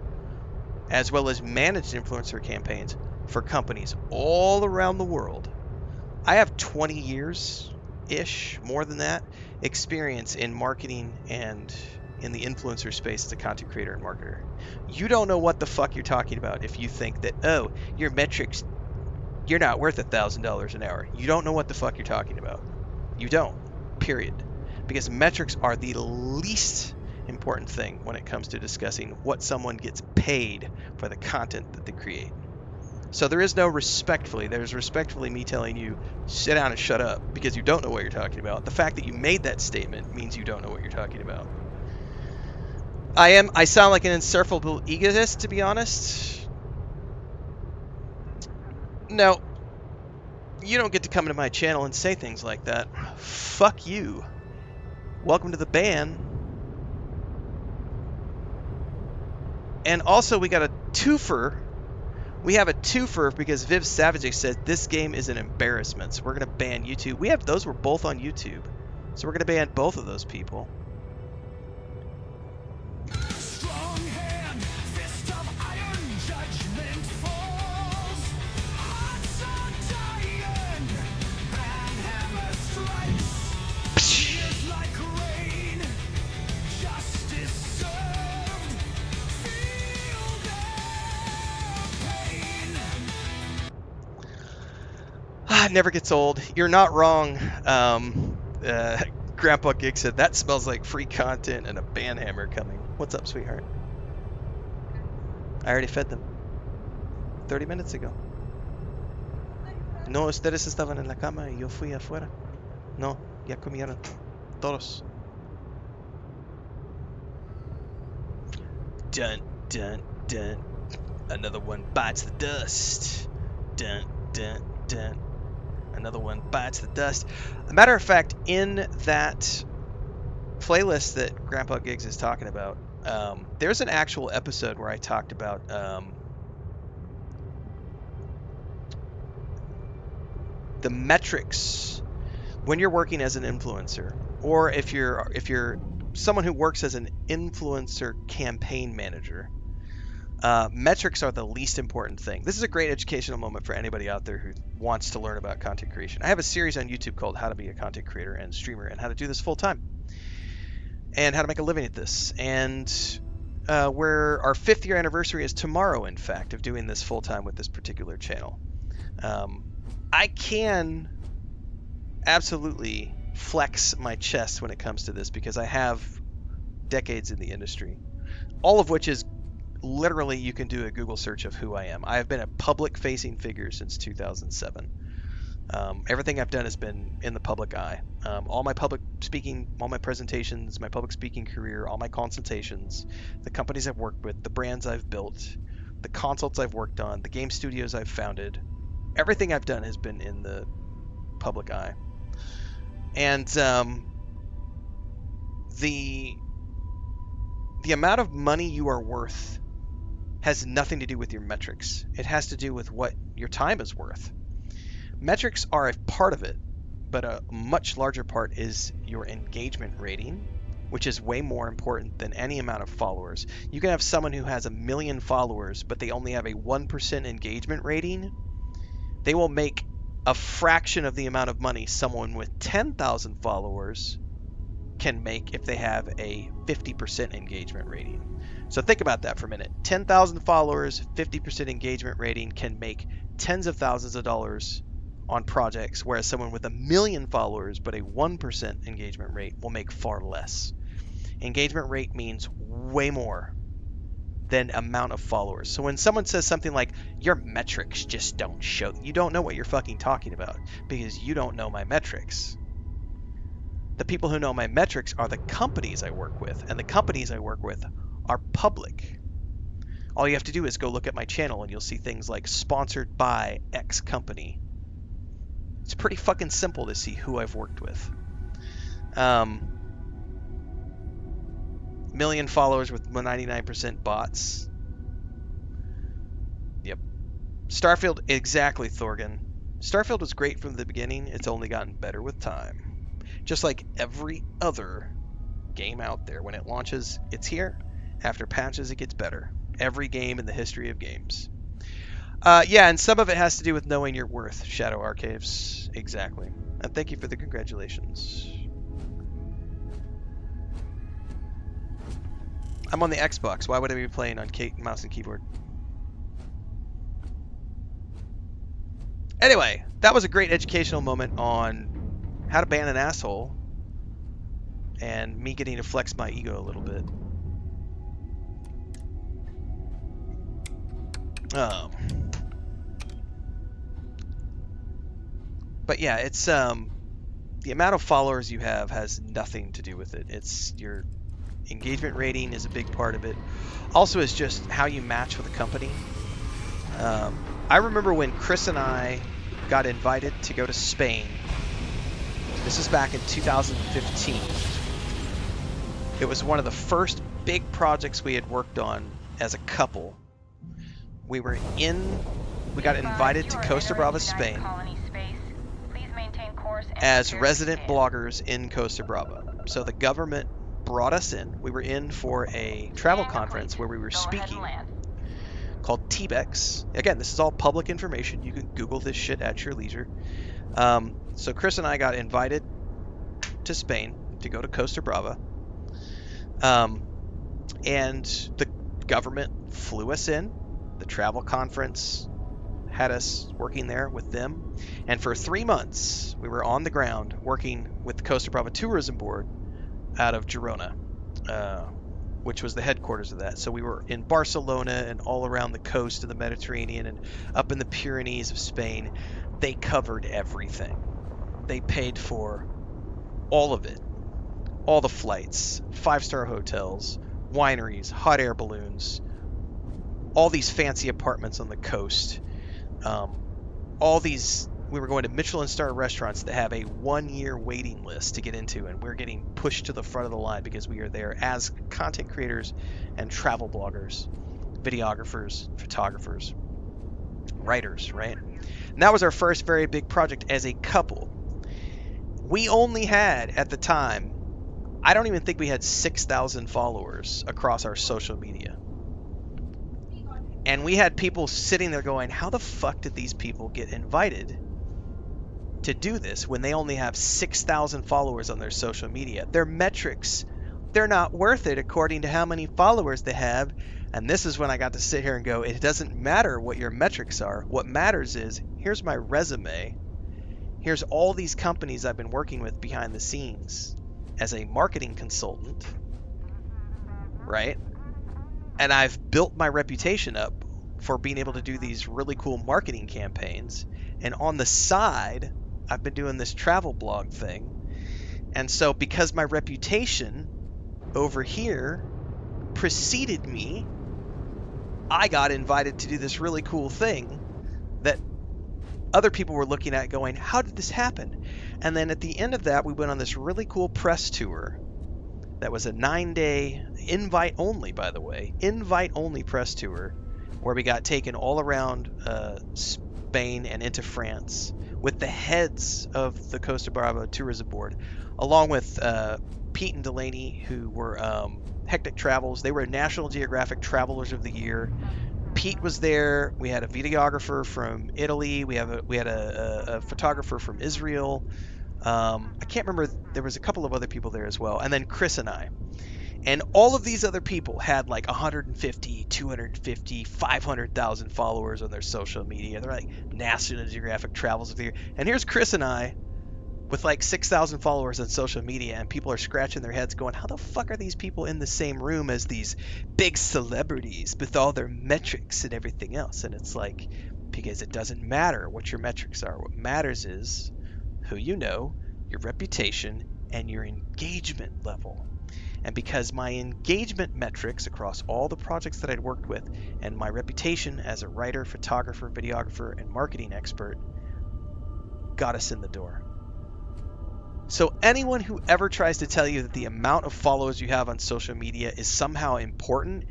as well as managed influencer campaigns for companies all around the world. I have 20 years-ish, more than that, experience in marketing and in the influencer space as a content creator and marketer. You don't know what the fuck you're talking about if you think that, oh, your metrics, you're not worth $1,000 an hour. You don't know what the fuck you're talking about. You don't, period. Because metrics are the least important thing when it comes to discussing what someone gets paid for the content that they create. So there is no respectfully. There's respectfully me telling you, sit down and shut up, because you don't know what you're talking about. The fact that you made that statement means you don't know what you're talking about. I sound like an insufferable egotist, to be honest. No. You don't get to come into my channel and say things like that. Fuck you. Welcome to the ban. And also, we got a twofer. We have a twofer because Viv Savagic said this game is an embarrassment. So we're going to ban YouTube. Those were both on YouTube. So we're going to ban both of those people. Strong hand, fist of iron, judgment falls. Hearts are dying, banhammer strikes. Tears like rain, justice served. Feel their pain. Never gets old. You're not wrong. Grandpa Gig said, that smells like free content and a banhammer coming. What's up, sweetheart? I already fed them 30 minutes ago. No, ustedes estaban en la cama y yo fui afuera. No, ya comieron. Todos. Dun, dun, dun. Another one bites the dust. Dun, dun, dun. Another one bites the dust. A matter of fact, in that playlist that Grandpa Giggs is talking about, There's an actual episode where I talked about the metrics when you're working as an influencer, or if you're someone who works as an influencer campaign manager. Metrics are the least important thing. This is a great educational moment for anybody out there who wants to learn about content creation. I have a series on YouTube called How to Be a Content Creator and Streamer and how to do this full time and how to make a living at this. And where our 5th year anniversary is tomorrow, in fact, of doing this full time with this particular channel. I can absolutely flex my chest when it comes to this because I have decades in the industry, all of which is literally, you can do a Google search of who I am. I have been a public-facing figure since 2007. Everything I've done has been in the public eye. All my public speaking, all my presentations, my public speaking career, all my consultations, the companies I've worked with, the brands I've built, the consults I've worked on, the game studios I've founded, everything I've done has been in the public eye. And the amount of money you are worth has nothing to do with your metrics. It has to do with what your time is worth. Metrics are a part of it, but a much larger part is your engagement rating, which is way more important than any amount of followers. You can have someone who has 1 million followers, but they only have a 1% engagement rating. They will make a fraction of the amount of money someone with 10,000 followers can make if they have a 50% engagement rating. So think about that for a minute. 10,000 followers, 50% engagement rating can make tens of thousands of dollars on projects, whereas someone with 1 million followers but a 1% engagement rate will make far less. Engagement rate means way more than amount of followers. So when someone says something like, your metrics just don't show, you don't know what you're fucking talking about because you don't know my metrics. The people who know my metrics are the companies I work with, and the companies I work with are public. All you have to do is go look at my channel and you'll see things like sponsored by X company. It's pretty fucking simple to see who I've worked with. Million followers with 99% bots. Yep. Starfield, exactly, Thorgan. Starfield was great from the beginning. It's only gotten better with time. Just like every other game out there. When it launches, it's here. After patches, it gets better. Every game in the history of games. Yeah, and some of it has to do with knowing your worth, Shadow Archives. Exactly. And thank you for the congratulations. I'm on the Xbox. Why would I be playing on mouse and keyboard? Anyway, that was a great educational moment on how to ban an asshole and me getting to flex my ego a little bit. But yeah, it's the amount of followers you have has nothing to do with it. It's your engagement rating is a big part of it. Also, is just how you match with a company. I remember when Chris and I got invited to go to Spain. This is back in 2015. It was one of the first big projects we had worked on as a couple. We got invited to Costa Brava, Spain, as resident bloggers in Costa Brava. So the government brought us in. We were in for a travel conference where we were speaking called TBEX. Again, this is all public information. You can Google this shit at your leisure. So Chris and I got invited to Spain to go to Costa Brava. And the government flew us in. The travel conference had us working there with them. And for 3 months, we were on the ground working with the Costa Brava Tourism Board out of Girona, which was the headquarters of that. So we were in Barcelona and all around the coast of the Mediterranean and up in the Pyrenees of Spain. They covered everything. They paid for all of it. All the flights, 5-star hotels, wineries, hot air balloons, all these fancy apartments on the coast, all these we were going to Michelin star restaurants that have a 1-year waiting list to get into, and we're getting pushed to the front of the line because we are there as content creators and travel bloggers, videographers, photographers, writers, right? And that was our first very big project as a couple. We only had, at the time, I don't even think we had 6,000 followers across our social media. And we had people sitting there going, how the fuck did these people get invited to do this when they only have 6,000 followers on their social media? Their metrics, they're not worth it according to how many followers they have. And this is when I got to sit here and go, it doesn't matter what your metrics are. What matters is, here's my resume. Here's all these companies I've been working with behind the scenes as a marketing consultant, right? And I've built my reputation up for being able to do these really cool marketing campaigns. And on the side, I've been doing this travel blog thing. And so because my reputation over here preceded me, I got invited to do this really cool thing that other people were looking at going, how did this happen? And then at the end of that, we went on this really cool press tour that was a 9-day invite only, by the way, invite only press tour where we got taken all around Spain and into France with the heads of the Costa Brava Tourism Board, along with Pete and Delaney, who were Hectic Travels. They were National Geographic Travelers of the Year. Pete was there. We had a videographer from Italy. We had a photographer from Israel. I can't remember. There was a couple of other people there as well. And then Chris and I. And all of these other people had like 150, 250, 500,000 followers on their social media. They're like National Geographic Travels of the Year. And here's Chris and I with like 6,000 followers on social media, and people are scratching their heads going, how the fuck are these people in the same room as these big celebrities with all their metrics and everything else? And it's like, because it doesn't matter what your metrics are. What matters is who you know, your reputation, and your engagement level. And because my engagement metrics across all the projects that I'd worked with and my reputation as a writer, photographer, videographer, and marketing expert got us in the door. So anyone who ever tries to tell you that the amount of followers you have on social media is somehow important,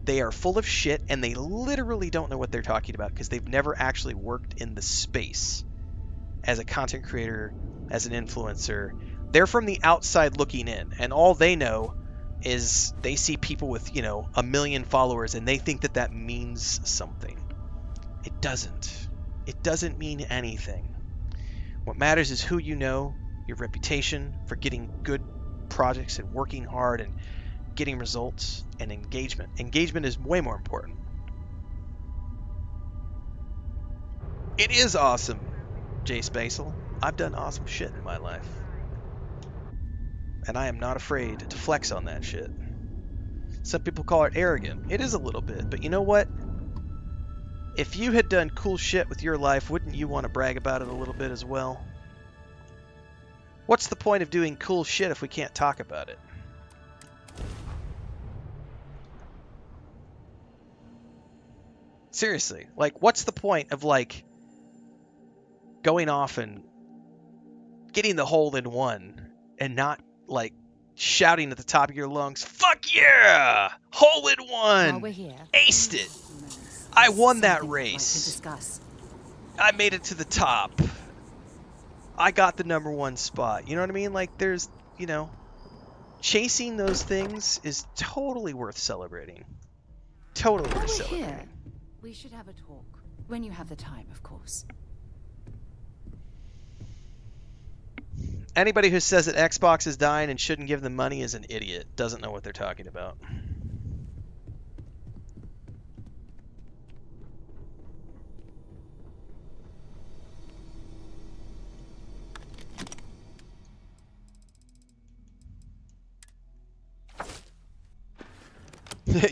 they are full of shit, and they literally don't know what they're talking about because they've never actually worked in the space as a content creator, as an influencer. They're from the outside looking in, and all they know is they see people with, 1 million followers, and they think that that means something. It doesn't. It doesn't mean anything. What matters is who you know, your reputation for getting good projects and working hard and getting results, and engagement. Engagement is way more important. It is awesome, Jay Spacel. I've done awesome shit in my life. And I am not afraid to flex on that shit. Some people call it arrogant. It is a little bit, but you know what? If you had done cool shit with your life, wouldn't you want to brag about it a little bit as well? What's the point of doing cool shit if we can't talk about it? Seriously, what's the point of, going off and getting the hole in one and not, shouting at the top of your lungs, fuck yeah! Hole in one! While we're here, aced it! I won that race! I made it to the top! I got the #1 spot. You know what I mean? There's, chasing those things is totally worth celebrating. Totally worth celebrating. Here, we should have a talk. When you have the time, of course. Anybody who says that Xbox is dying and shouldn't give them money is an idiot. Doesn't know what they're talking about.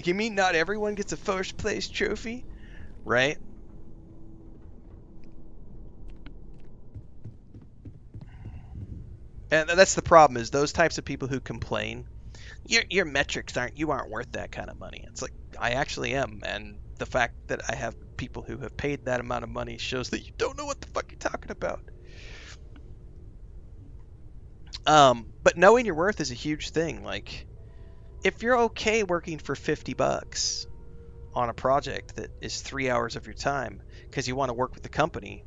You mean not everyone gets a first place trophy? Right? And that's the problem, is those types of people who complain, your metrics you aren't worth that kind of money. It's like, I actually am, and the fact that I have people who have paid that amount of money shows that you don't know what the fuck are you talking about? But knowing your worth is a huge thing. Like, if you're okay working for $50 on a project that is 3 hours of your time because you want to work with the company,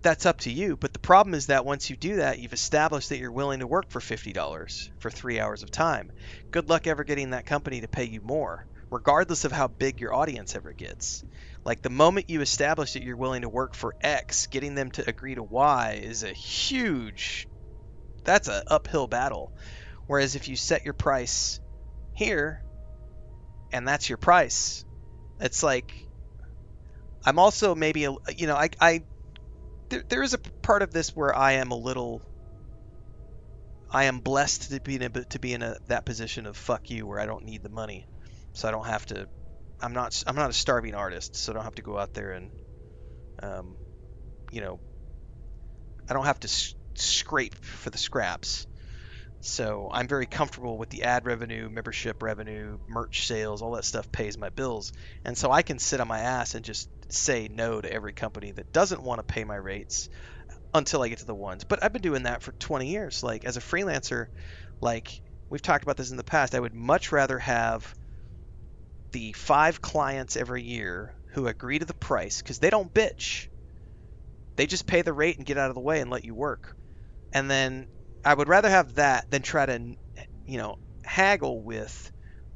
that's up to you. But the problem is that once you do that, you've established that you're willing to work for $50 for 3 hours of time. Good luck ever getting that company to pay you more, regardless of how big your audience ever gets. Like, the moment you establish that you're willing to work for X, getting them to agree to Y is a huge, that's an uphill battle. Whereas if you set your price here, and that's your price, it's like, I'm also maybe, you know, there is a part of this where I am blessed to be in that position of fuck you, where I don't need the money, so I don't have to. I'm not a starving artist, so I don't have to go out there and, you know, I don't have to scrape for the scraps. So I'm very comfortable with the ad revenue, membership revenue, merch sales, all that stuff pays my bills. And so I can sit on my ass and just say no to every company that doesn't want to pay my rates until I get to the ones. But I've been doing that for 20 years. Like, as a freelancer, like, we've talked about this in the past, I would much rather have the 5 clients every year who agree to the price, because they don't bitch. They just pay the rate and get out of the way and let you work. And then I would rather have that than try to, you know, haggle with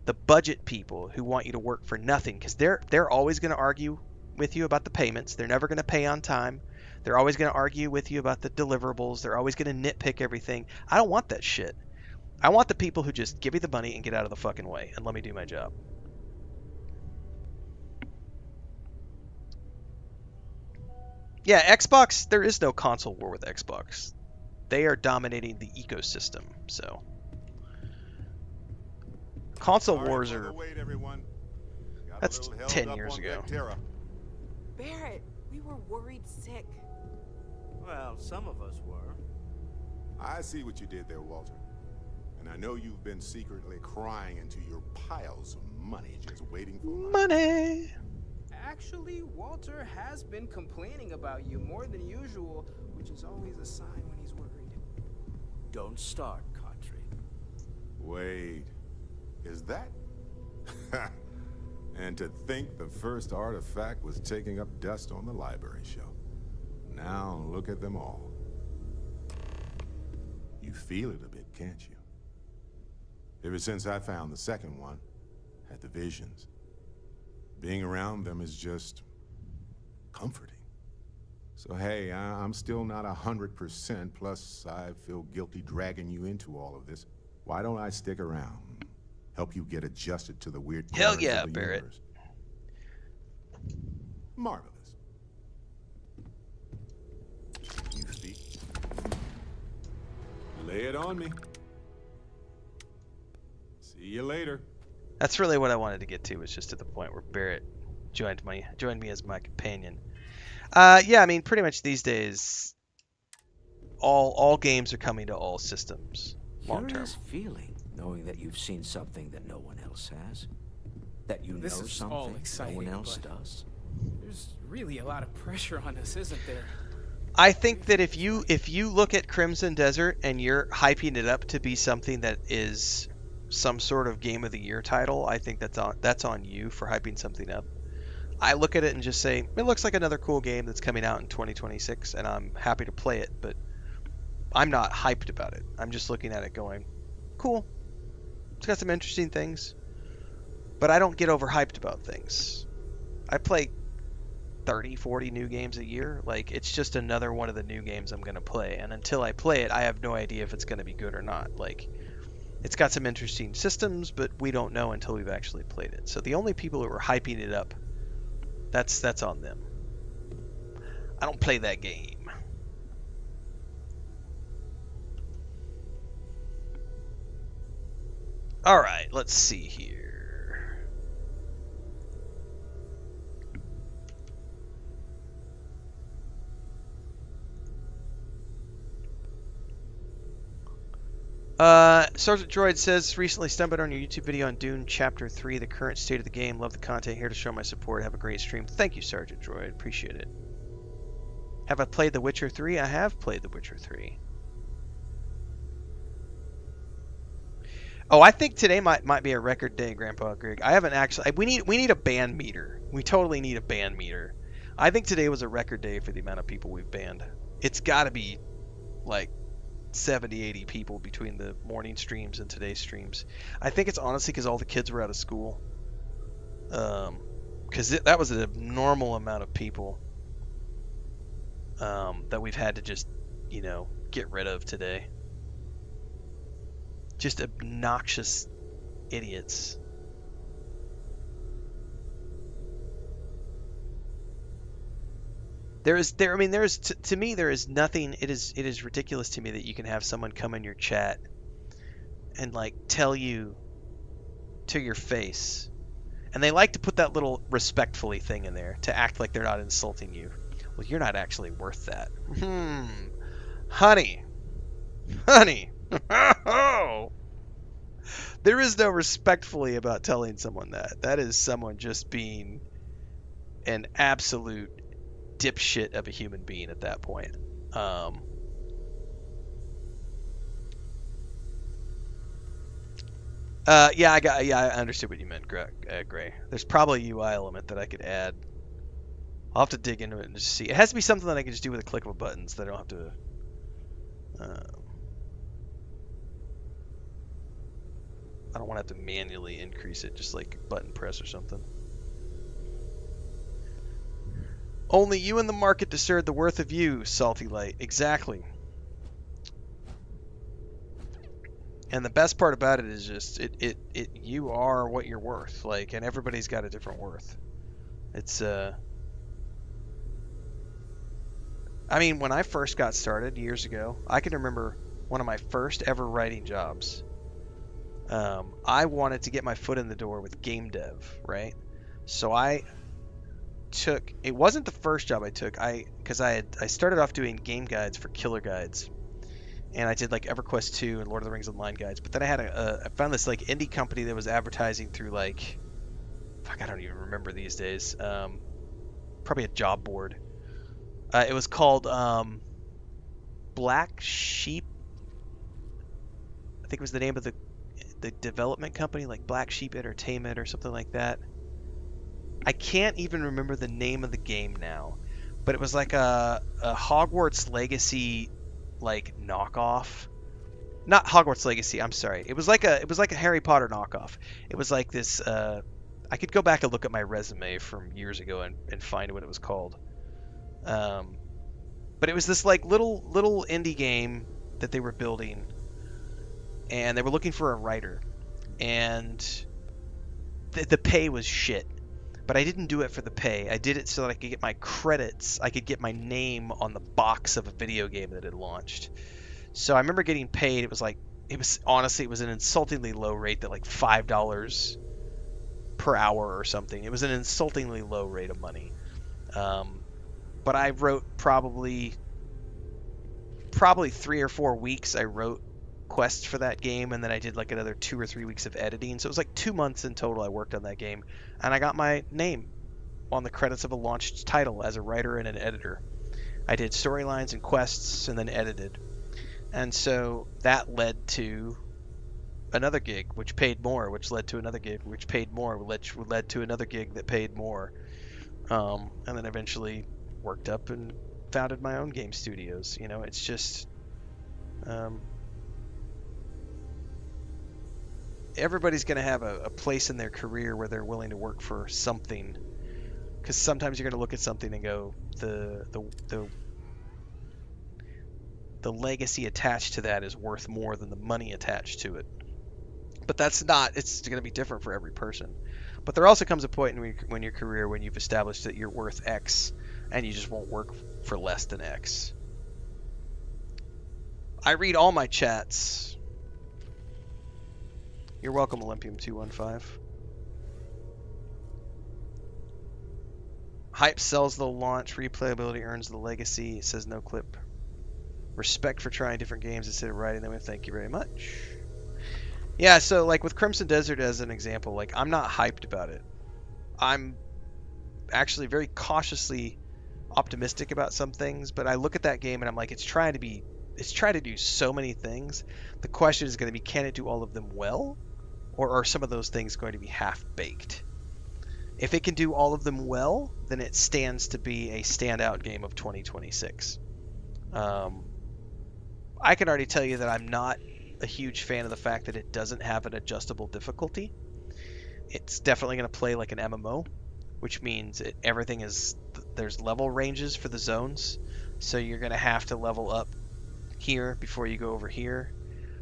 the budget people who want you to work for nothing, because they're always going to argue with you about the payments. They're never going to pay on time. They're always going to argue with you about the deliverables. They're always going to nitpick everything. I don't want that shit. I want the people who just give me the money and get out of the fucking way and let me do my job. Yeah, Xbox, there is no console war with Xbox. They are dominating the ecosystem, so. Console wars are... That's 10 years ago. Barrett, we were worried sick. Well, some of us were. I see what you did there, Walter. And I know you've been secretly crying into your piles of money just waiting for money. Actually, Walter has been complaining about you more than usual, which is always a sign when he's worried. Don't start, Country. Wait, is that? And to think the first artifact was taking up dust on the library shelf. Now look at them all. You feel it a bit, can't you? Ever since I found the second one, had the visions, being around them is just comforting. So hey, I'm still not 100%, plus I feel guilty dragging you into all of this. Why don't I stick around? Help you get adjusted to the weird Hell yeah, Barrett. Universe. Marvelous. You speak. Lay it on me. See you later. That's really what I wanted to get to, was just to the point where Barrett joined me as my companion. Yeah, I mean, pretty much these days, all games are coming to all systems long term. Curious feeling, knowing that you've seen something that no one else has, that you know something no one else does. There's really a lot of pressure on us, isn't there? I think that if you look at Crimson Desert and you're hyping it up to be something that is some sort of Game of the Year title, I think that's on you for hyping something up. I look at it and just say, it looks like another cool game that's coming out in 2026, and I'm happy to play it, but I'm not hyped about it. I'm just looking at it going, cool. It's got some interesting things, but I don't get overhyped about things. I play 30, 40 new games a year. Like, it's just another one of the new games I'm going to play, and until I play it, I have no idea if it's going to be good or not. Like, it's got some interesting systems, but we don't know until we've actually played it. So the only people who are hyping it up, that's on them. I don't play that game. All right, let's see here. Sergeant Droid says, recently stumbled on your YouTube video on Dune Chapter 3, the current state of the game. Love the content, here to show my support. Have a great stream. Thank you, Sergeant Droid. Appreciate it. Have I played The Witcher 3? I have played The Witcher 3. Oh, I think today might be a record day, Grandpa Greg. I haven't actually. We need a band meter. We totally need a band meter. I think today was a record day for the amount of people we've banned. It's got to be like 70, 80 people between the morning streams and today's streams. I think it's honestly because all the kids were out of school. Because that was an abnormal amount of people that we've had to just, get rid of today. Just obnoxious idiots. To me, there is nothing. It is ridiculous to me that you can have someone come in your chat and like tell you to your face, and they like to put that little respectfully thing in there to act like they're not insulting you. Well, you're not actually worth that. Honey. There is no respectfully about telling someone that. That is someone just being an absolute dipshit of a human being at that point. I understood what you meant, Gray. There's probably a UI element that I could add. I'll have to dig into it and just see. It has to be something that I can just do with a click of a button, so that I don't have to. I don't want to have to manually increase it, just like button press or something. Only you and the market discern the worth of you, Salty Light. Exactly. And the best part about it is just you are what you're worth. Like, and everybody's got a different worth. It's I mean, when I first got started years ago, I can remember one of my first ever writing jobs. I wanted to get my foot in the door with game dev, right? So I took, it wasn't the first job I took, because I started off doing game guides for Killer Guides, and I did like EverQuest 2 and Lord of the Rings Online guides. But then I found this like indie company that was advertising through like, fuck, I don't even remember these days. Probably a job board. It was called Black Sheep. I think it was the name of the development company, like Black Sheep Entertainment or something like that. I can't even remember the name of the game now, but it was like a Hogwarts Legacy like knockoff. Not Hogwarts Legacy, I'm sorry. It was like a Harry Potter knockoff. It was like this I could go back and look at my resume from years ago and find what it was called. But it was this like little indie game that they were building, and they were looking for a writer, and the pay was shit. But I didn't do it for the pay. I did it so that I could get my credits. I could get my name on the box of a video game that had launched. So I remember getting paid. It was an insultingly low rate, that like $5 per hour or something. It was an insultingly low rate of money. But I wrote probably 3 or 4 weeks. I wrote quests for that game, and then I did like another 2 or 3 weeks of editing. So it was like 2 months in total I worked on that game, and I got my name on the credits of a launched title as a writer and an editor. I did storylines and quests and then edited. And so that led to another gig, which paid more, which led to another gig, which paid more, which led to another gig that paid more. And then eventually worked up and founded my own game studios. It's just... everybody's going to have a place in their career where they're willing to work for something, because sometimes you're going to look at something and go, the legacy attached to that is worth more than the money attached to it. But it's going to be different for every person. But there also comes a point in your career when you've established that you're worth X, and you just won't work for less than X. I read all my chats. You're welcome, Olympium215. Hype sells the launch. Replayability earns the legacy. It says no clip. Respect for trying different games instead of writing them. Thank you very much. Yeah, so like with Crimson Desert as an example, like I'm not hyped about it. I'm actually very cautiously optimistic about some things, but I look at that game and I'm like, it's trying to do so many things. The question is going to be, can it do all of them well, or are some of those things going to be half-baked? If it can do all of them well, then it stands to be a standout game of 2026. I can already tell you that I'm not a huge fan of the fact that it doesn't have an adjustable difficulty. It's definitely going to play like an MMO, which means everything is, there's level ranges for the zones, so you're going to have to level up here before you go over here.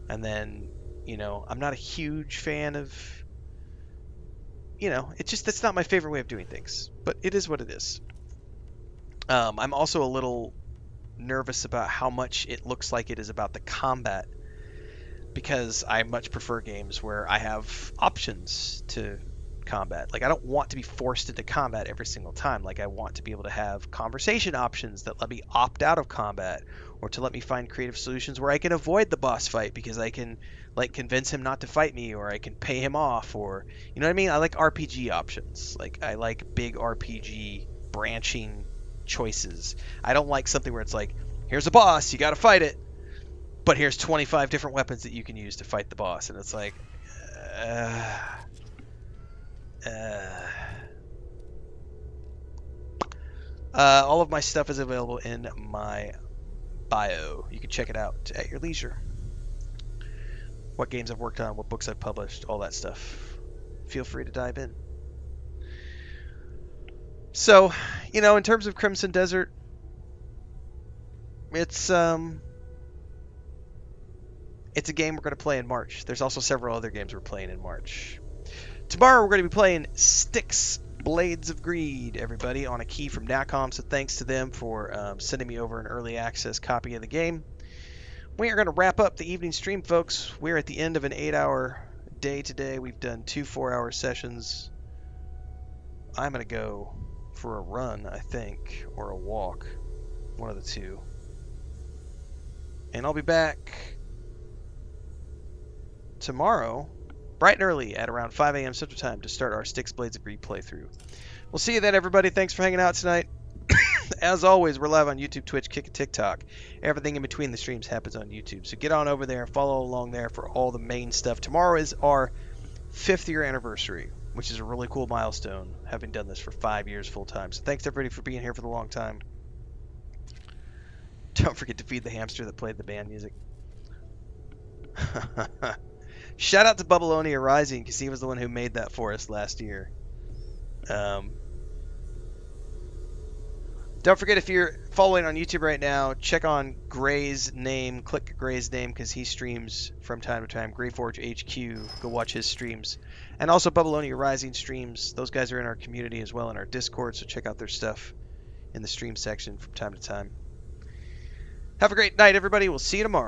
And then, you know, I'm not a huge fan of, you know, that's not my favorite way of doing things, but it is what it is. I'm also a little nervous about how much it looks like it is about the combat, because I much prefer games where I have options to combat. Like, I don't want to be forced into combat every single time. Like, I want to be able to have conversation options that let me opt out of combat, or to let me find creative solutions where I can avoid the boss fight because I can, like, convince him not to fight me, or I can pay him off, or, you know what I mean? I like RPG options. Like, I like big RPG branching choices. I don't like something where it's like, here's a boss, you gotta fight it, but here's 25 different weapons that you can use to fight the boss, and it's like, all of my stuff is available in my bio. You can check it out at your leisure. What games I've worked on, what books I've published, all that stuff. Feel free to dive in. So, you know, in terms of Crimson Desert, it's a game we're going to play in March. There's also several other games we're playing in March. Tomorrow we're going to be playing Styx Blades of Greed, everybody, on a key from Nacom, so thanks to them for sending me over an early access copy of the game. We are going to wrap up the evening stream, folks. We're at the end of an 8-hour day today. We've done 2 4-hour sessions. I'm going to go for a run, I think, or a walk, one of the two. And I'll be back tomorrow, bright and early, at around 5 a.m. Central Time to start our Styx Blades of Greed playthrough. We'll see you then, everybody. Thanks for hanging out tonight. As always, we're live on YouTube, Twitch, Kick, and TikTok. Everything in between the streams happens on YouTube. So get on over there and follow along there for all the main stuff. Tomorrow is our 5th year anniversary, which is a really cool milestone, having done this for 5 years full time. So thanks everybody for being here for the long time. Don't forget to feed the hamster that played the band music. Shout out to Babylonia Rising, because he was the one who made that for us last year. Don't forget, if you're following on YouTube right now, check on Gray's name. Click Gray's name because he streams from time to time. Greyforge HQ. Go watch his streams. And also Babylonia Rising streams. Those guys are in our community as well in our Discord, so check out their stuff in the stream section from time to time. Have a great night, everybody. We'll see you tomorrow.